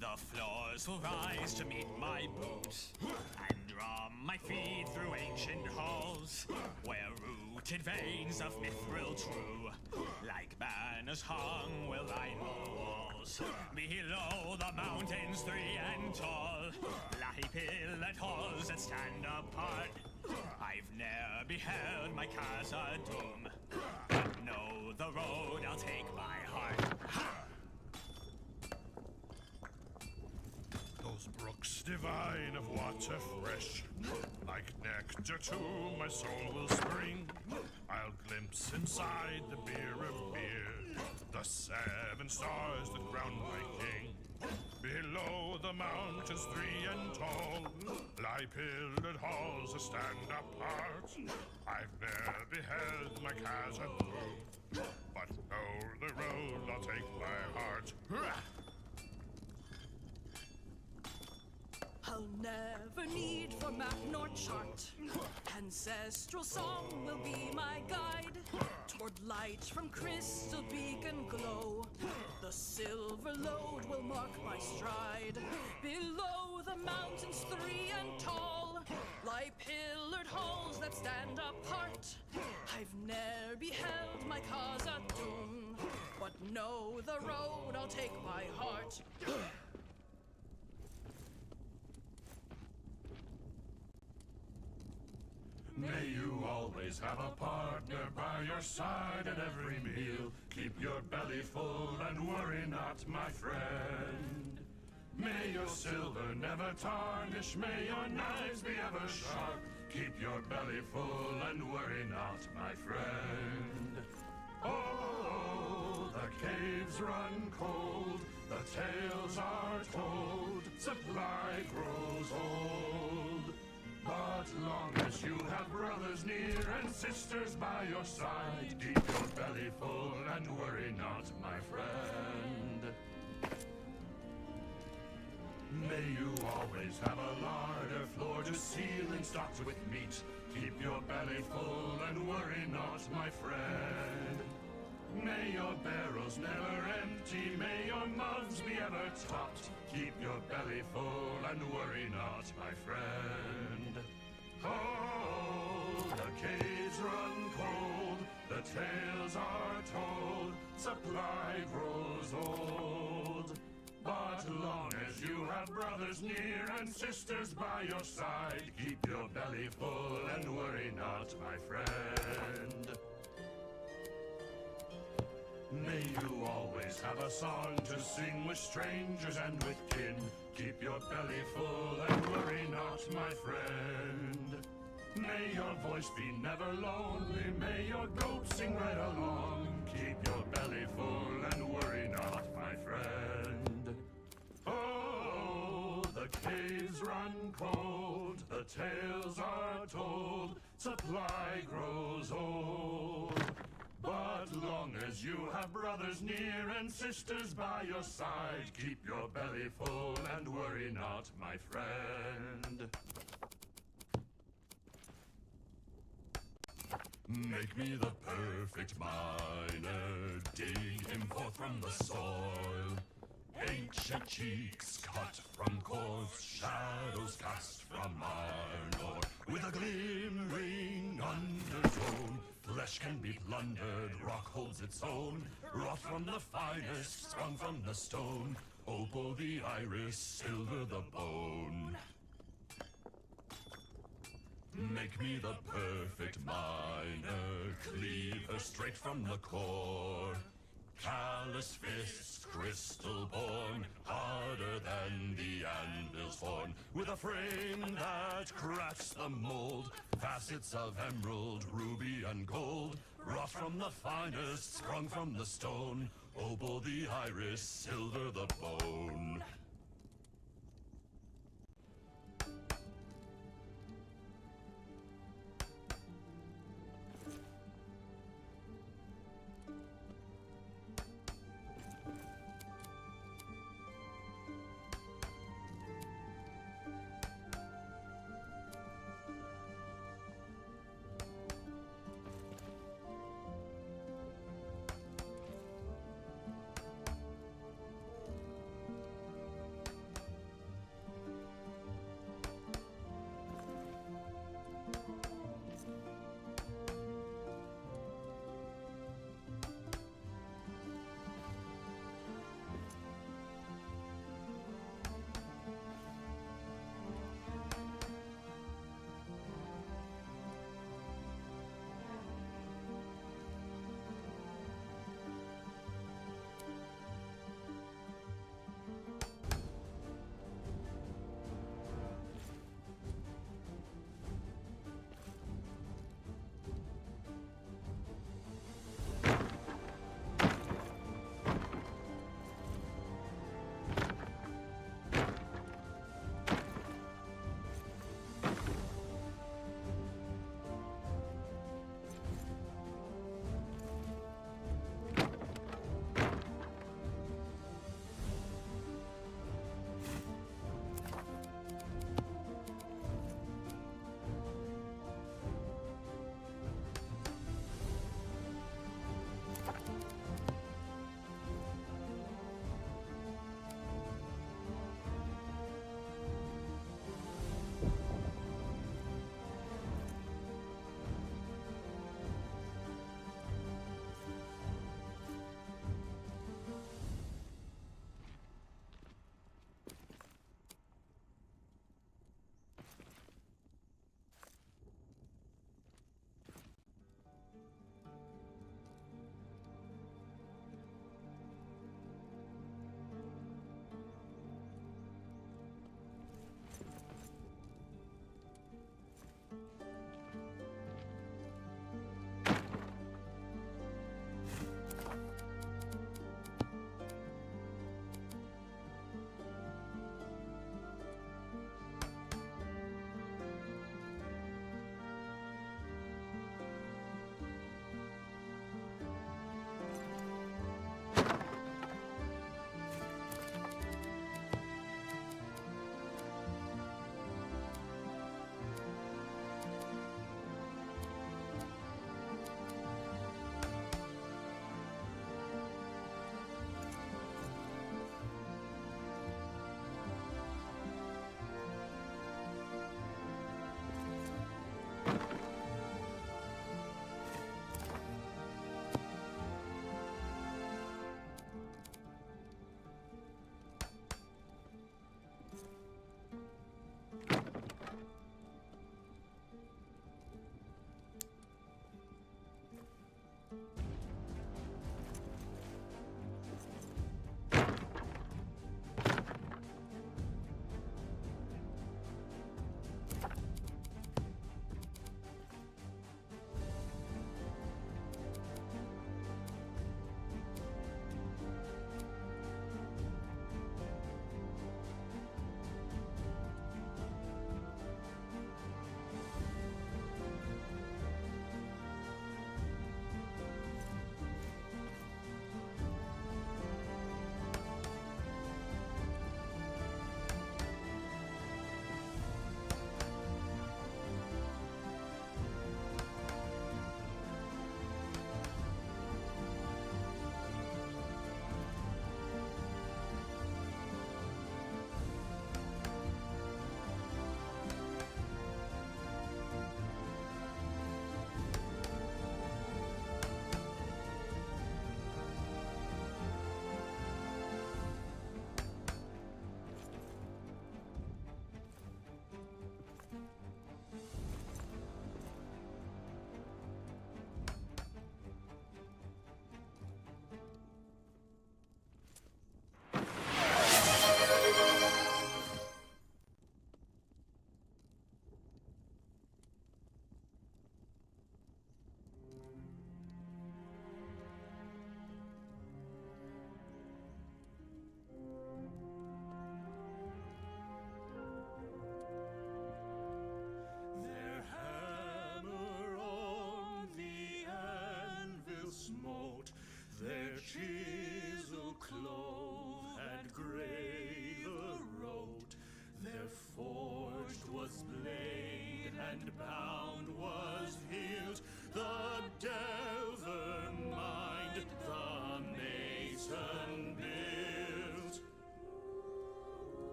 The floors will rise to meet my boots, and drum my feet through ancient halls, where rooted veins of mithril true, like banners hung, will line the walls. Below the mountains 3 and tall lie pillared halls that stand apart. I've ne'er beheld my casa doom, but know the road I'll take by heart. Those brooks divine of water fresh, like nectar to my soul will spring. I'll glimpse inside the beer of beer, the 7 stars that crown my king. Below the mountains 3 and tall lie pillared halls that stand apart. I've ne'er beheld my casa doom, but know the road I'll take by heart. I'll never need for map nor chart. Ancestral song will be my guide toward light from crystal beacon glow. The silver load will mark my stride. Below the mountains 3 and tall lie pillared halls that stand apart. I've ne'er beheld my casa doom, but know the road I'll take by heart. May you always have a partner by your side at every meal. Keep your belly full and worry not, my friend. May your silver never tarnish, may your knives be ever sharp. Keep your belly full and worry not, my friend. Oh, the caves run cold, the tales are told, supply grows old. But long as you have brothers near and sisters by your side, keep your belly full and worry not, my friend. May you always have a larder, floor to ceiling stocked with meat. Keep your belly full and worry not, my friend. May your barrels never empty, may your mugs be ever topped. Keep your belly full and worry not, my friend. Oh, the caves run cold, the tales are told, supply grows old. But long as you have brothers near and sisters by your side, keep your belly full and worry not, my friend. May you always have a song to sing with strangers and with kin. Keep your belly full and worry not, my friend. May your voice be never lonely, may your goat sing right along. Keep your belly full and worry not, my friend. Oh, the caves days run cold, the tales are told, supply grows old. But long as you have brothers near and sisters by your side, keep your belly full and worry not, my friend. Make me the perfect miner, dig him forth from the soil. Ancient cheeks cut from corpse, shadows cast from iron ore. With a glimmering undertone, flesh can be plundered, rock holds its own. Wrought from the finest, sprung from the stone. Opal the iris, silver the bone. Make me the perfect miner, cleave her straight from the core. Callous fists, crystal born, harder than the anvil's horn. With a frame that cracks the mold, facets of emerald, ruby and gold. Wrought from the finest, sprung from the stone. Opal the iris, silver the bone.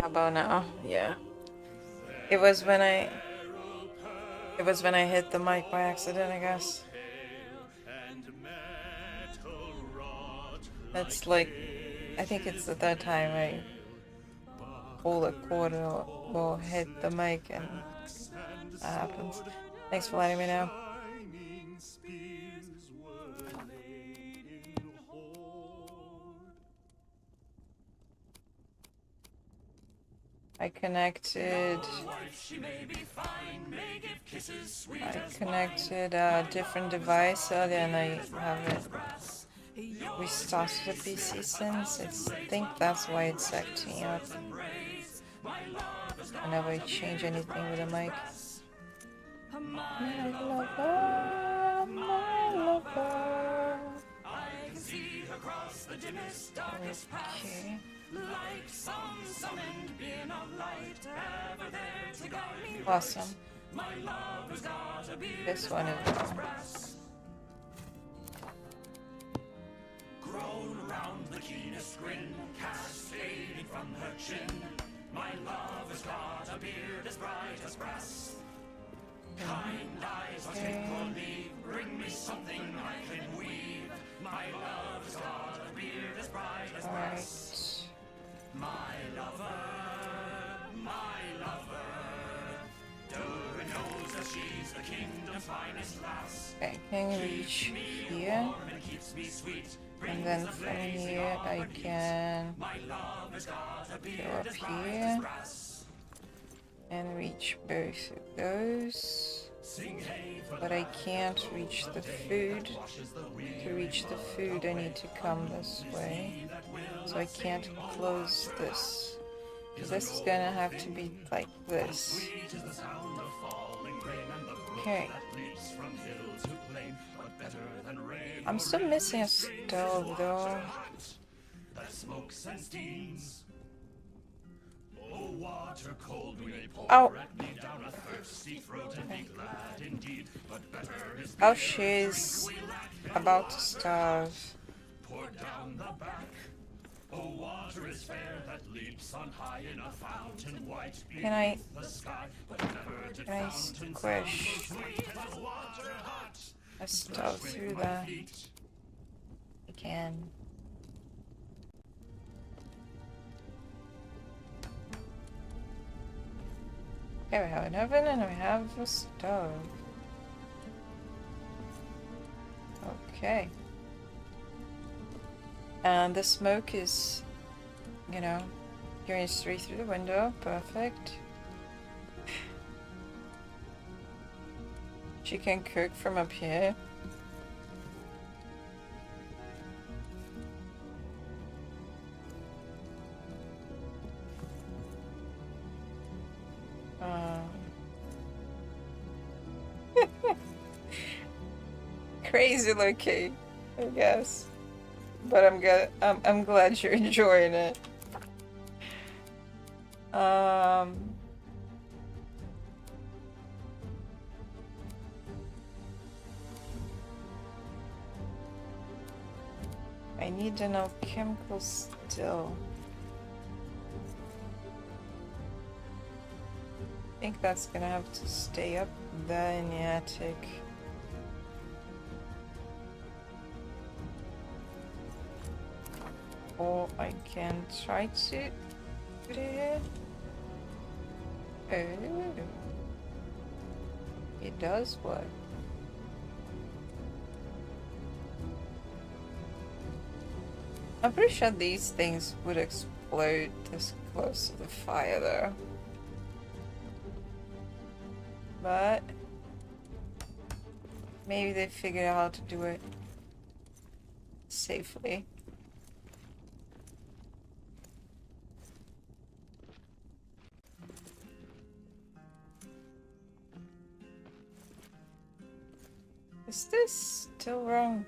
How about now? Yeah. It was when I hit the mic by accident, I guess. That's like, I think it's the third time I pull a cord or hit the mic and that happens. Thanks for letting me know. I connected a different device earlier and I haven't restarted the PC since. I think that's why it's acting up whenever I change anything with the mic. My lover, my lover. Okay. Awesome. This one is wrong. Grown around the keenest grin, cascading from her chin. My love has got a beard as bright as brass. Kind eyes will take or leave, bring me something I can weave. My love has got a beard as bright as brass. My lover, Dora knows that she's the kingdom's finest lass. Okay, can you reach here? And then from here I can go up here and reach both of those. But I can't reach the food. To reach the food I need to come this way. So I can't close this. This is gonna have to be like this. Okay. I'm still missing a stove though. Oh. Oh, she's about to starve. Can I squish a stove through that? I can. Okay, we have an oven and we have a stove. Okay. And the smoke is, you know, going straight through the window. Perfect. She can cook from up here. Crazy looking, I guess. But I'm glad you're enjoying it. I need an alchemical still. I think that's gonna have to stay up there in the attic. Or I can try to put it here. Oh, it does work. I'm pretty sure these things would explode this close to the fire though. But maybe they figured out how to do it safely. Is this still wrong?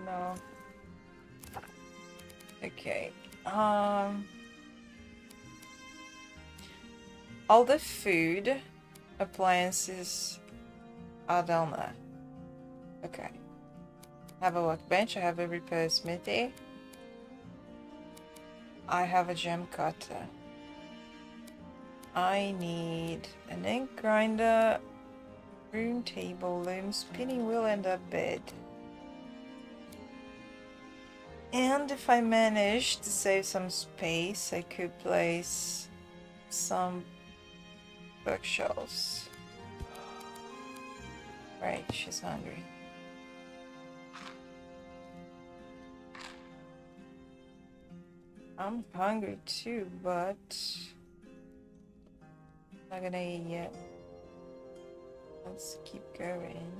No. Okay. All the food appliances are down there. Okay. I have a workbench, I have a repair smithy. I have a gem cutter. I need an ink grinder, room table, loom, spinning wheel, and a bed. And if I manage to save some space, I could place some bookshelves. Right, she's hungry. I'm hungry too, but not gonna eat yet. Let's keep going.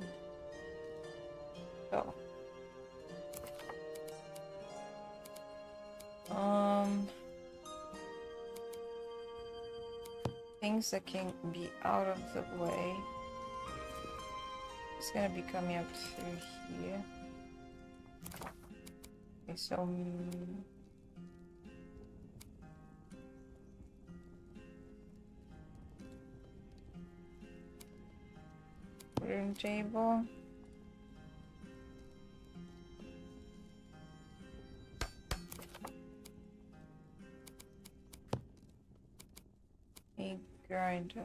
Oh. Things that can be out of the way. It's gonna be coming up through here. Okay, so room table. A grinder.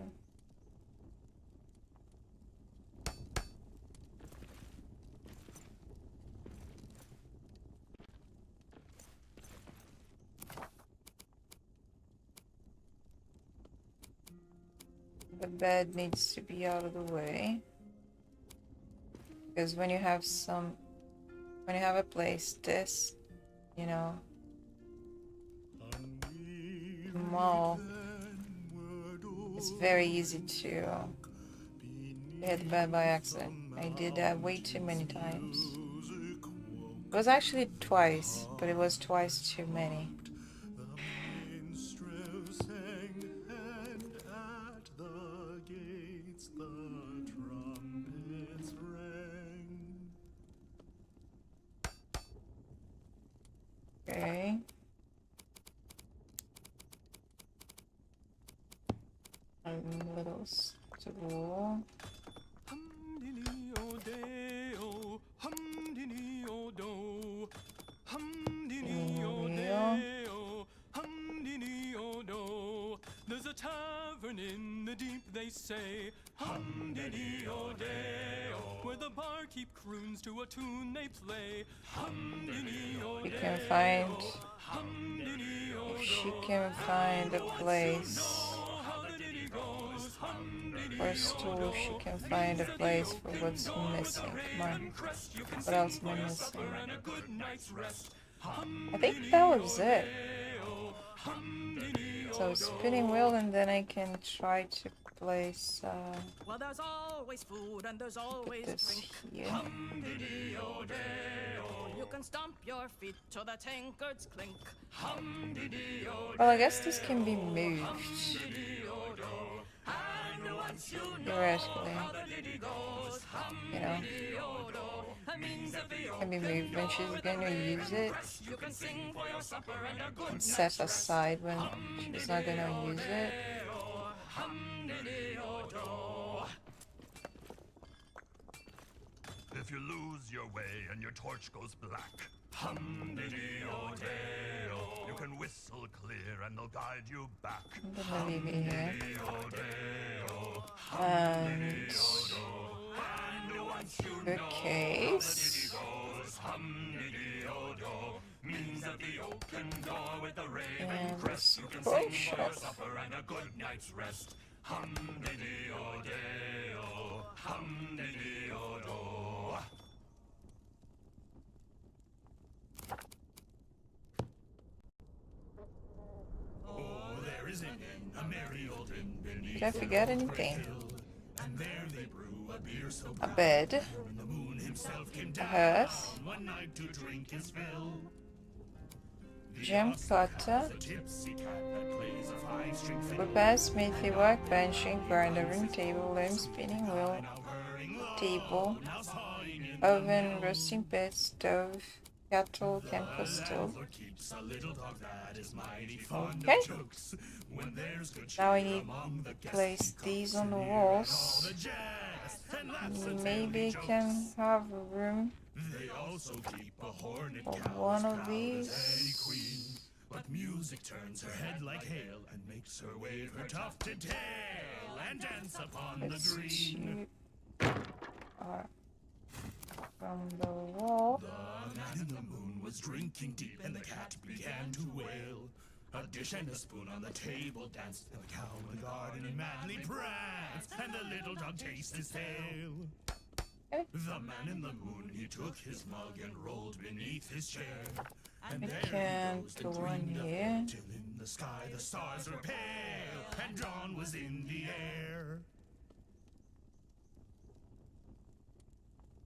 The bed needs to be out of the way. Because when you have a place this, you know, small, it's very easy to hit the bed by accident. I did that way too many times. It was actually twice, but it was twice too many. Okay. A little stool. There's a tavern in the deep, they say, hum-diddy-o-day-o, where the barkeep croons to a tune they play, hum-diddy-o-day-o. We can find, if she can find a place for a stool, she can find a place for what's missing. Come on, what else am I missing? I think that was it. So spinning wheel, and then I can try to place Well, there's always food and there's always this drink. here. You can stomp your feet to the tankards clink. Well, I guess this can be moved. Theoretically, you know, can be moved when she's gonna use it and set aside when she's not gonna use it. If you lose your way and your torch goes black, hum-diddy-o-day-o, you can whistle clear and they'll guide you back. I'm gonna leave it here. And the case. Means that the oaken door with the raven And crest, you can scroll sing for your shop. supper and a good night's rest. Hum-diddy-o-day-o, hum-diddy-o-do. Oh, there is an inn, a merry old inn beneath. Did I forget anything? And there they brew a beer so A bed, the moon himself came a down hearth, one night to drink his fill. gem cutter, Tipsy cat that plays a five-string fiddle. repair smithy, workbench, ink grinder, room table, loom, spinning wheel, table, oven, roasting pit, stove, Cattle can still. Landlord keeps a little dog that is mighty fond Okay. of jokes. When there's good Now I cheer need among the to guests, place he these comes on the in here and all walls. the jest and laughs until Maybe he I can jokes. have room They also keep a horned for cow one as of proud as any these. queen. But music turns her head like hail and makes her wave her tufted tail and dance upon the It's green. too far from the wall. The man in the moon was drinking deep, and the cat began to wail. A dish and a spoon on the table danced, and the cow in the garden madly pranced, and the little dog chased his tail. The man in the moon, he took his mug and rolled beneath his chair. And I there can he goes, go and in dreamed of here. it, till in the sky the stars were pale, and dawn was in the air.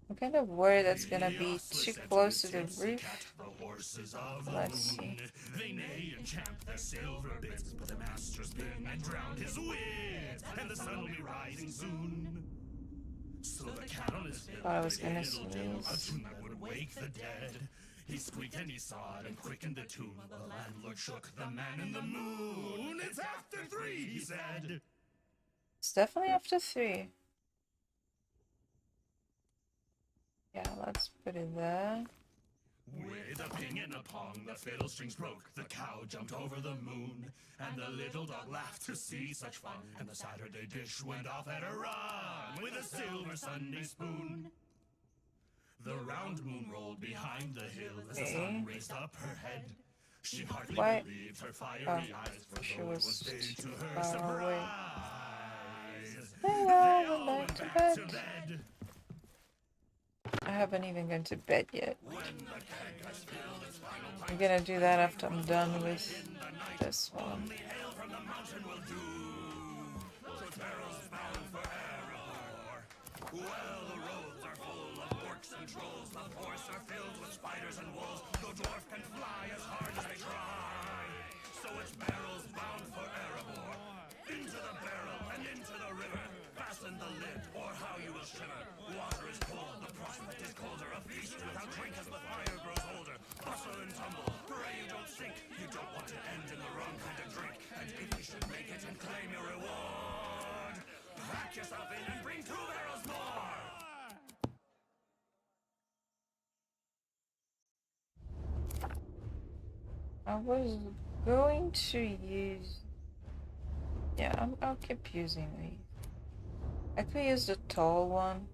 I'm kind of worried that's gonna be Hostler too said close to its the tipsy roof. cat, the horses of the Let's moon. see. They neigh and champ their silver bits, but the master's been and drowned his wits, and the sun will be rising soon. So the cat on his fiddle Thought I was played a gonna little diddle, a sneeze. tune that would wake the dead. He squeaked and he sawed and quickened the tune. The landlord shook the man in the moon. It's after 3, he said. It's definitely after 3. Yeah, let's put it there. With a ping and a pong, the fiddle strings broke. The cow jumped over the moon, and the little dog laughed to see such fun. And the Saturday dish went off at a run with a silver Sunday spoon. The round moon rolled behind the hill as the sun raised up her head. She hardly Why? believed her fiery Oh, eyes, for she though it was was day to too her far away. surprise, They they all all went went back to back to bed. bed. I haven't even gone to bed yet. When the keg has filled its final I'm pint, gonna do that after I'm done with this one. the ale from the mountain will do. So sparrows bound for Erebor. Well, the roads are full of orcs and trolls. The forests are filled with spiders and wolves. No dwarf can fly as hard as they try. So it's barrels bound for Erebor. Into the barrel and into the river. Fasten the lid, or how you will shiver. Water is cold, the prospect is colder. A feast without drink as the fire grows older. Bustle and tumble, pray you don't sink. You don't want to end in the wrong kind of drink. And if you should make it and claim your reward, pack yourself in and bring 2 barrels more. I was going to use... Yeah, I'll keep using these. I could use the tall one.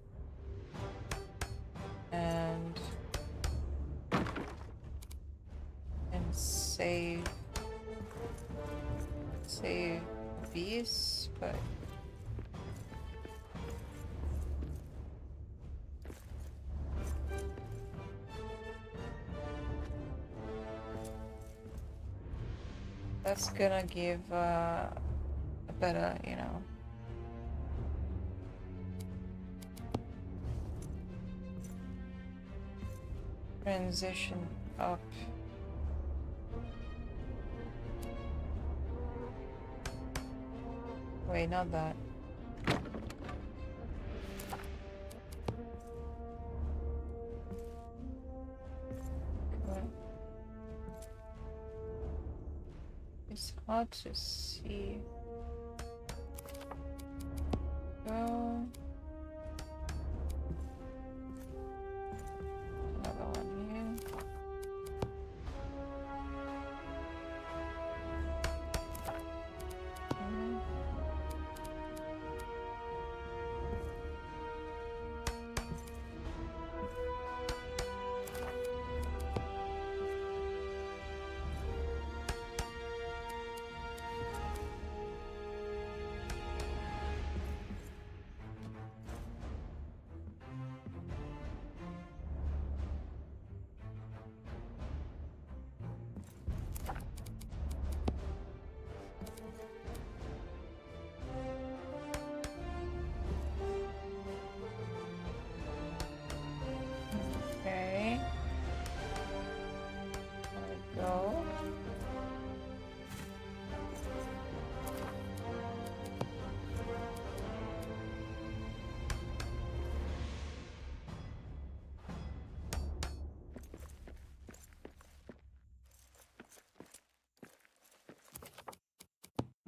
And save these, but that's gonna give a better, you know, transition up. Wait, not that. Come on. It's hard to see. Go. Another one here. Mhm.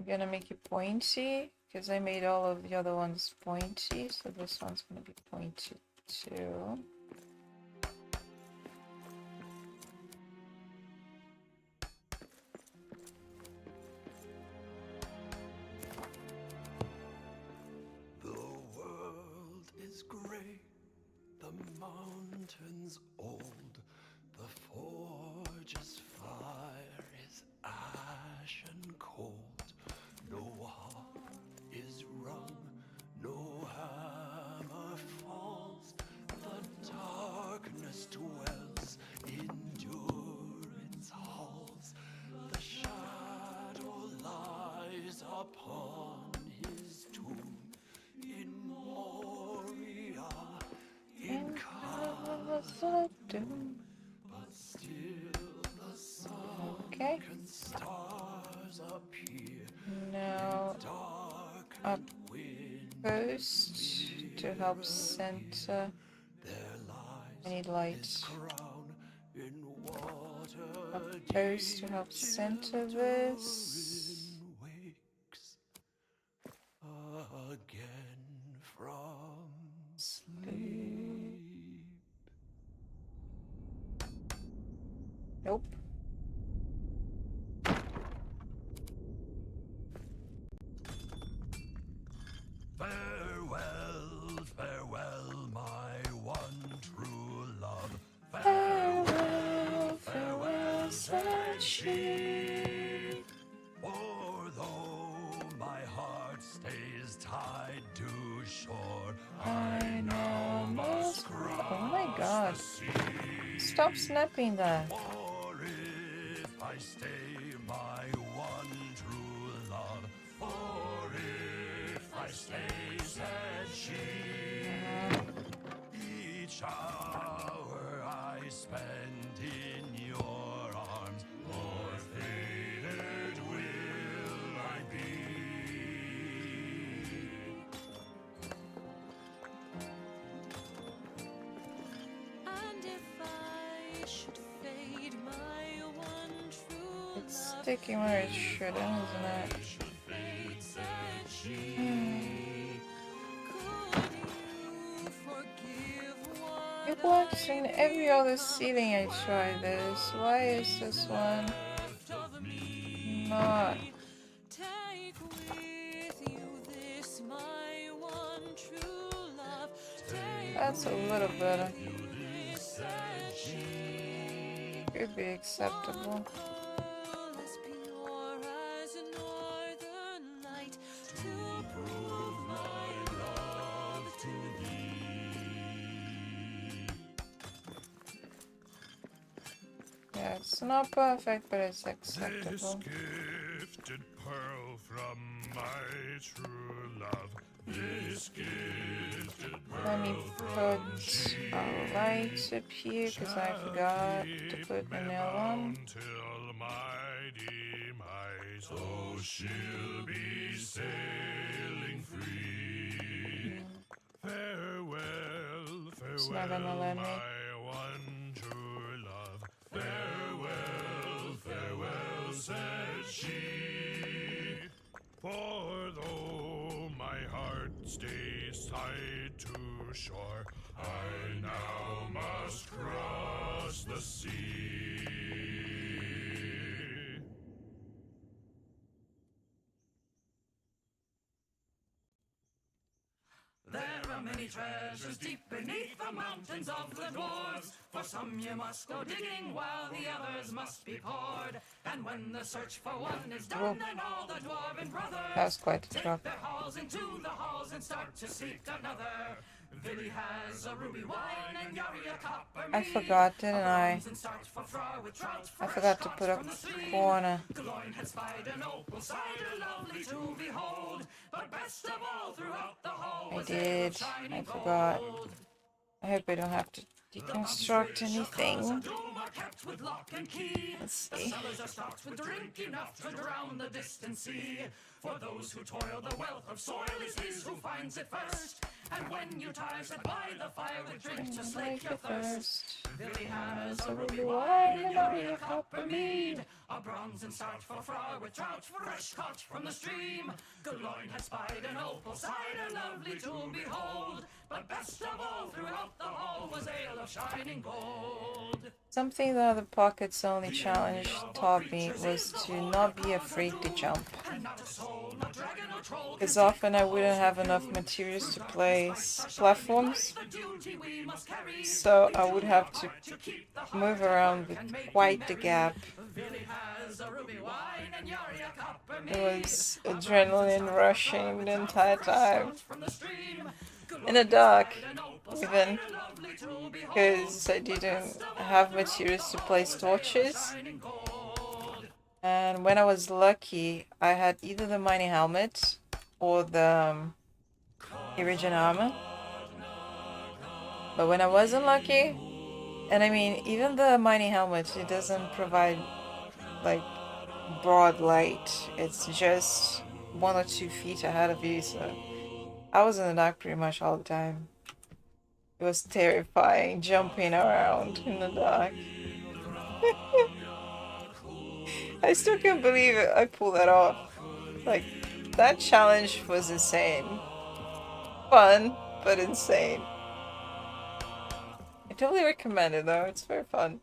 gonna make it pointy because I made all of the other ones pointy, so this one's gonna be pointy too. The world is gray, the mountains old, the forge's fire is ashen cold. No harp is rung, no hammer falls. The darkness dwells in Durin's halls. The shadow lies upon his tomb in Moria, in Doom. but still the Okay, sunken stars appear. now Dark up wind post to help center. their lives. I need light. Crown in water. Up post to help center this. Wakes again from sleep. Nope. Farewell, farewell, my one true love. Farewell, farewell, said she. For though my heart stays tied to shore, I now must cross Oh my god. the sea. Stop snapping that. For if I stay my one true love, for if I stay, said she, each hour I spend in your arms, more faded will I be. And if I should fade, my one true It's love sticking where it shouldn't, isn't it? fade, said she. Could you forgive what It works in every other ceiling I try this. Why is this one not? take with you this my one true love? Take That's a little better. this, said she. Could be acceptable. As pure as northern light to prove my love to Yeah, it's not perfect, but it's This acceptable. gifted pearl from my true love. This gifted Let me pearl put a light up here because I forgot to put another one. till my demise, so she'll be sailing free. Farewell, It's not farewell, gonna let me. my one true love. Farewell, farewell, said she. For though my heart stays tied to shore, I now must cross the sea. There are many treasures deep beneath the mountains of the dwarves. For some you must go digging while the others must be poured. And when the search for one is done, then all the dwarven brothers That was quite a take drop. their halls into the halls and start to seek another. Billy has a ruby wine and Yari a copper I mead. forgot, didn't I? And starts for Fra with trout I fresh forgot to caught put a from the stream. corner. Gloin had spied an opal cider lovely to behold. But best of all throughout the hall I was did. shiny I forgot. gold. I hope I don't have to deconstruct anything. Doom are kept with lock and key. Let's The see. cellars are stocked with drink enough to drown the distant sea. For those who toil, the wealth of soil is his who finds it first. And when you tire, sit by the fire with drink to slake your thirst. Billy has a ruby wine and Yuri a cup of mead, a bronze and starch for fry with trout fresh caught from the stream. Guloin had spied an opal cider lovely to behold, but best of all throughout the hall was ale of shining gold. Something that the Pockets Only challenge taught me was to not be afraid to jump. Because often I wouldn't have enough materials to place platforms, so I would have to move around with quite the gap. It was adrenaline rushing the entire time. In the dark, even, because I didn't have materials to place torches. And when I was lucky, I had either the mining helmet or the Iridian armor. But when I wasn't lucky, and I mean, even the mining helmet, it doesn't provide like broad light. It's just 1 or 2 feet ahead of you, so I was in the dark pretty much all the time. It was terrifying jumping around in the dark. I still can't believe it. I pulled that off. Like, that challenge was insane. Fun, but insane. I totally recommend it though, it's very fun.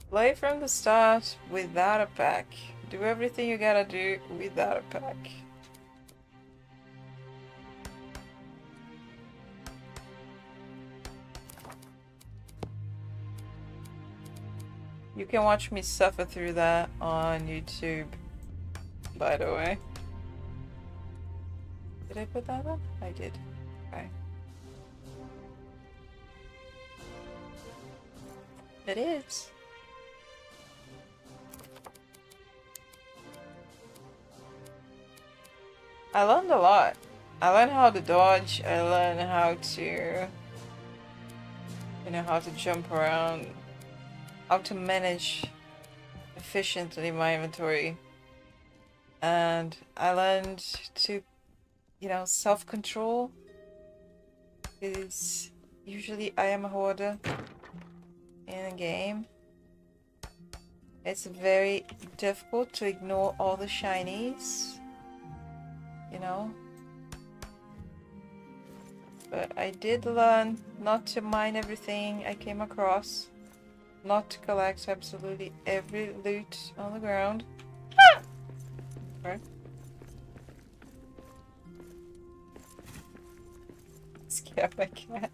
Play from the start without a pack. Do everything you gotta do without a pack. You can watch me suffer through that on YouTube, by the way. Did I put that up? I did. Okay. It is. I learned a lot. I learned how to dodge, I learned how to, how to jump around, how to manage efficiently my inventory. And I learned to, self-control. Because usually I am a hoarder in a game. It's very difficult to ignore all the shinies. But I did learn not to mine everything I came across, not to collect absolutely every loot on the ground. Okay. Scare my cat.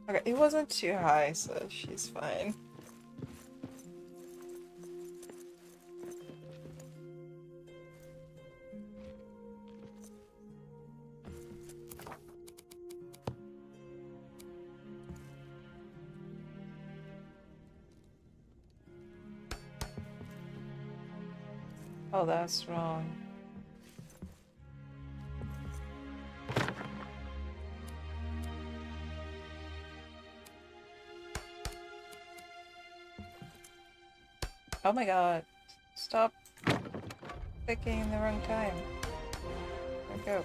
Okay, it wasn't too high, so she's fine. Oh, that's wrong. Oh my god. Stop clicking in the wrong time. There we go.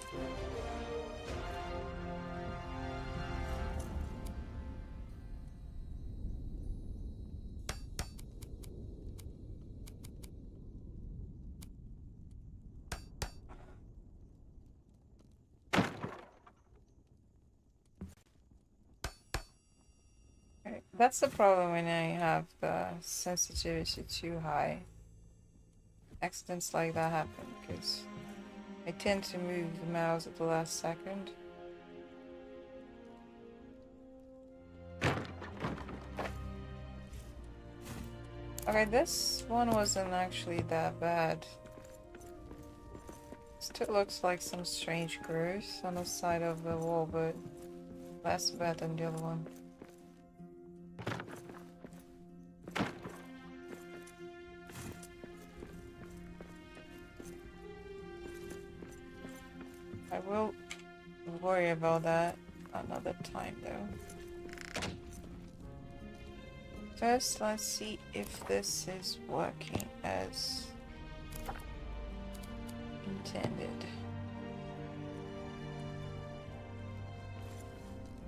That's the problem when I have the sensitivity too high. Accidents like that happen because I tend to move the mouse at the last second. Okay, this one wasn't actually that bad. Still looks like some strange growth on the side of the wall, but less bad than the other one. I will worry about that another time though. First, let's see if this is working as intended.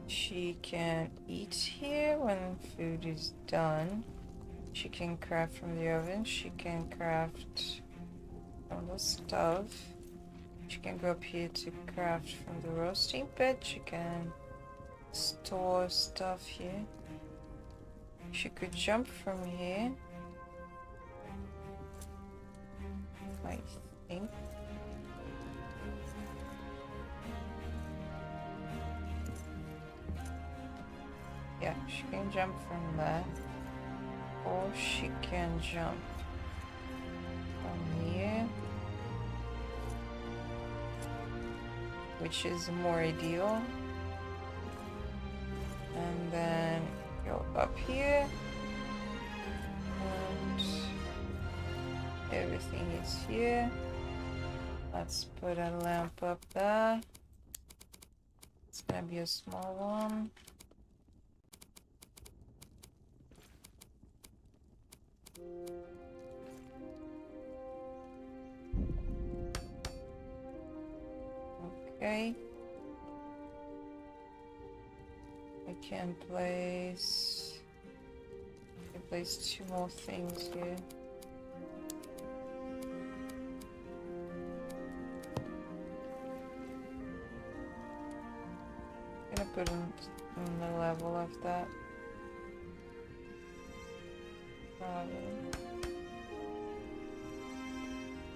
She can eat here when food is done. She can craft from the oven. She can craft from the stove. She can go up here to craft from the roasting bed. She can store stuff here. She could jump from here, I think. Yeah, she can jump from there. Or she can jump from here, which is more ideal. And then go up here. And everything is here. Let's put a lamp up there. It's gonna be a small one. Okay. I can place... two more things here. I'm gonna put in the level of that.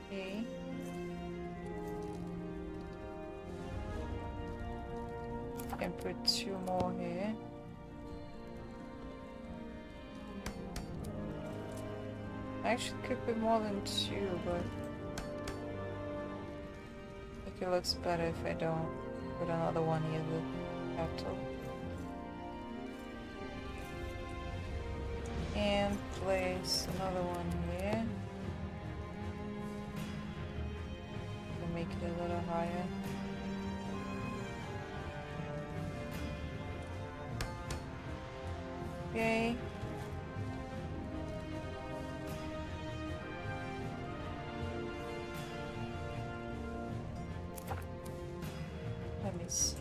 Okay. And put 2 more here. I actually could put more than 2, but I think it looks better if I don't put another one here, the capital. And place another one here. To make it a little higher. Okay. Let me see.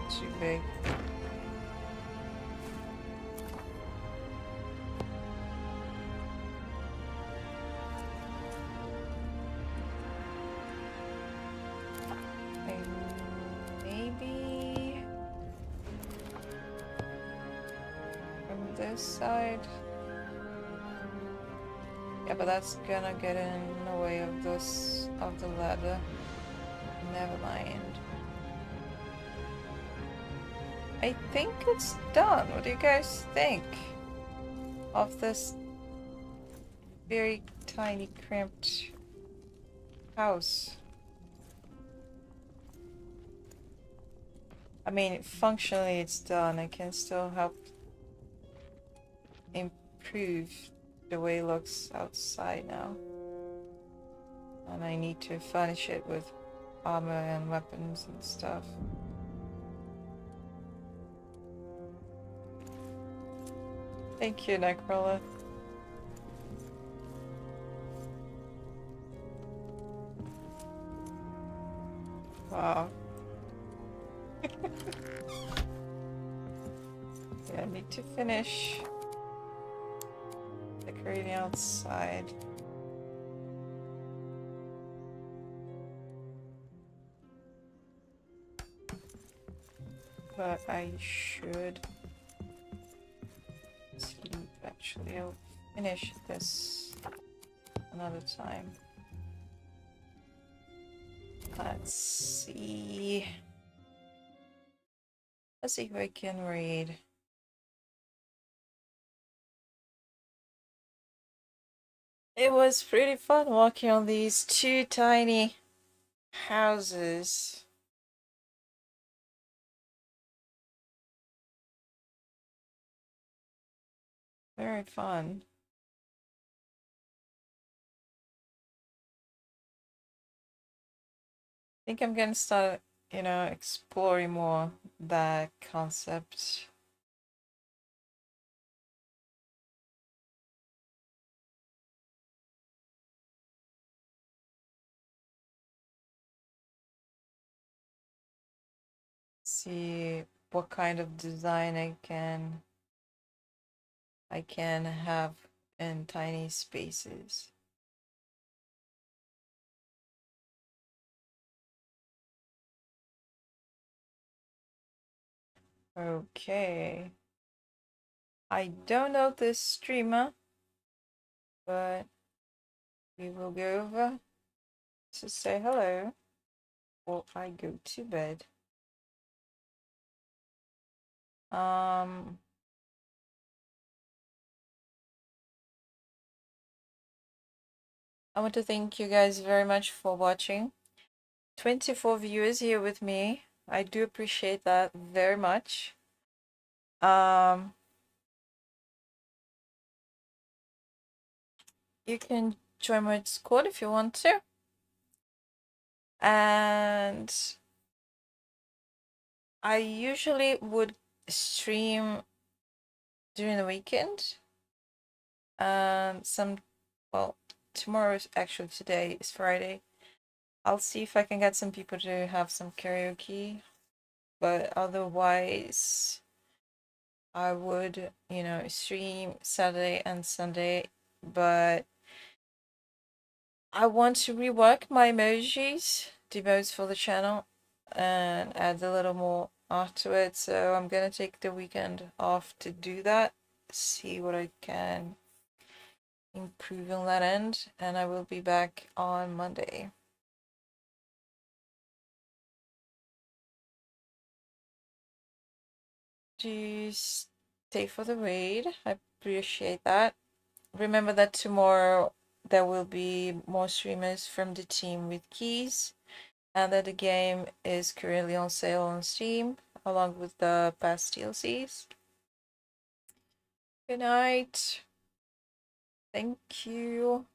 Too big. Maybe from this side. Yeah, but that's gonna get in the way of the ladder. Never mind. I think it's done. What do you guys think of this very tiny, cramped house? I mean, functionally it's done. I can still help improve the way it looks outside now. And I need to furnish it with armor and weapons and stuff. Thank you, Nightcrawler. Wow. Yeah, I need to finish decorating outside. But I should sleep. Actually, I'll finish this another time. Let's see. Let's see if I can read. It was pretty fun walking on these 2 tiny houses. Very fun. think I'm gonna start, you know, exploring more that concept. See what kind of design I can have in tiny spaces. Okay. I don't know this streamer, but we will go over to say hello or I go to bed. I want to thank you guys very much for watching. 24 viewers here with me. I do appreciate that very much. You can join my Discord if you want to. And I usually would stream during the weekend. And well, tomorrow is actually, today is Friday. I'll see if I can get some people to have some karaoke. But otherwise, I would, you know, stream Saturday and Sunday. But I want to rework my emojis, the emotes for the channel, and add a little more art to it. So I'm gonna take the weekend off to do that. See what I can improve on that end, and I will be back on Monday. Just stay for the raid. I appreciate that. Remember that tomorrow there will be more streamers from the team with keys, and that the game is currently on sale on Steam along with the past DLCs. Good night. Thank you.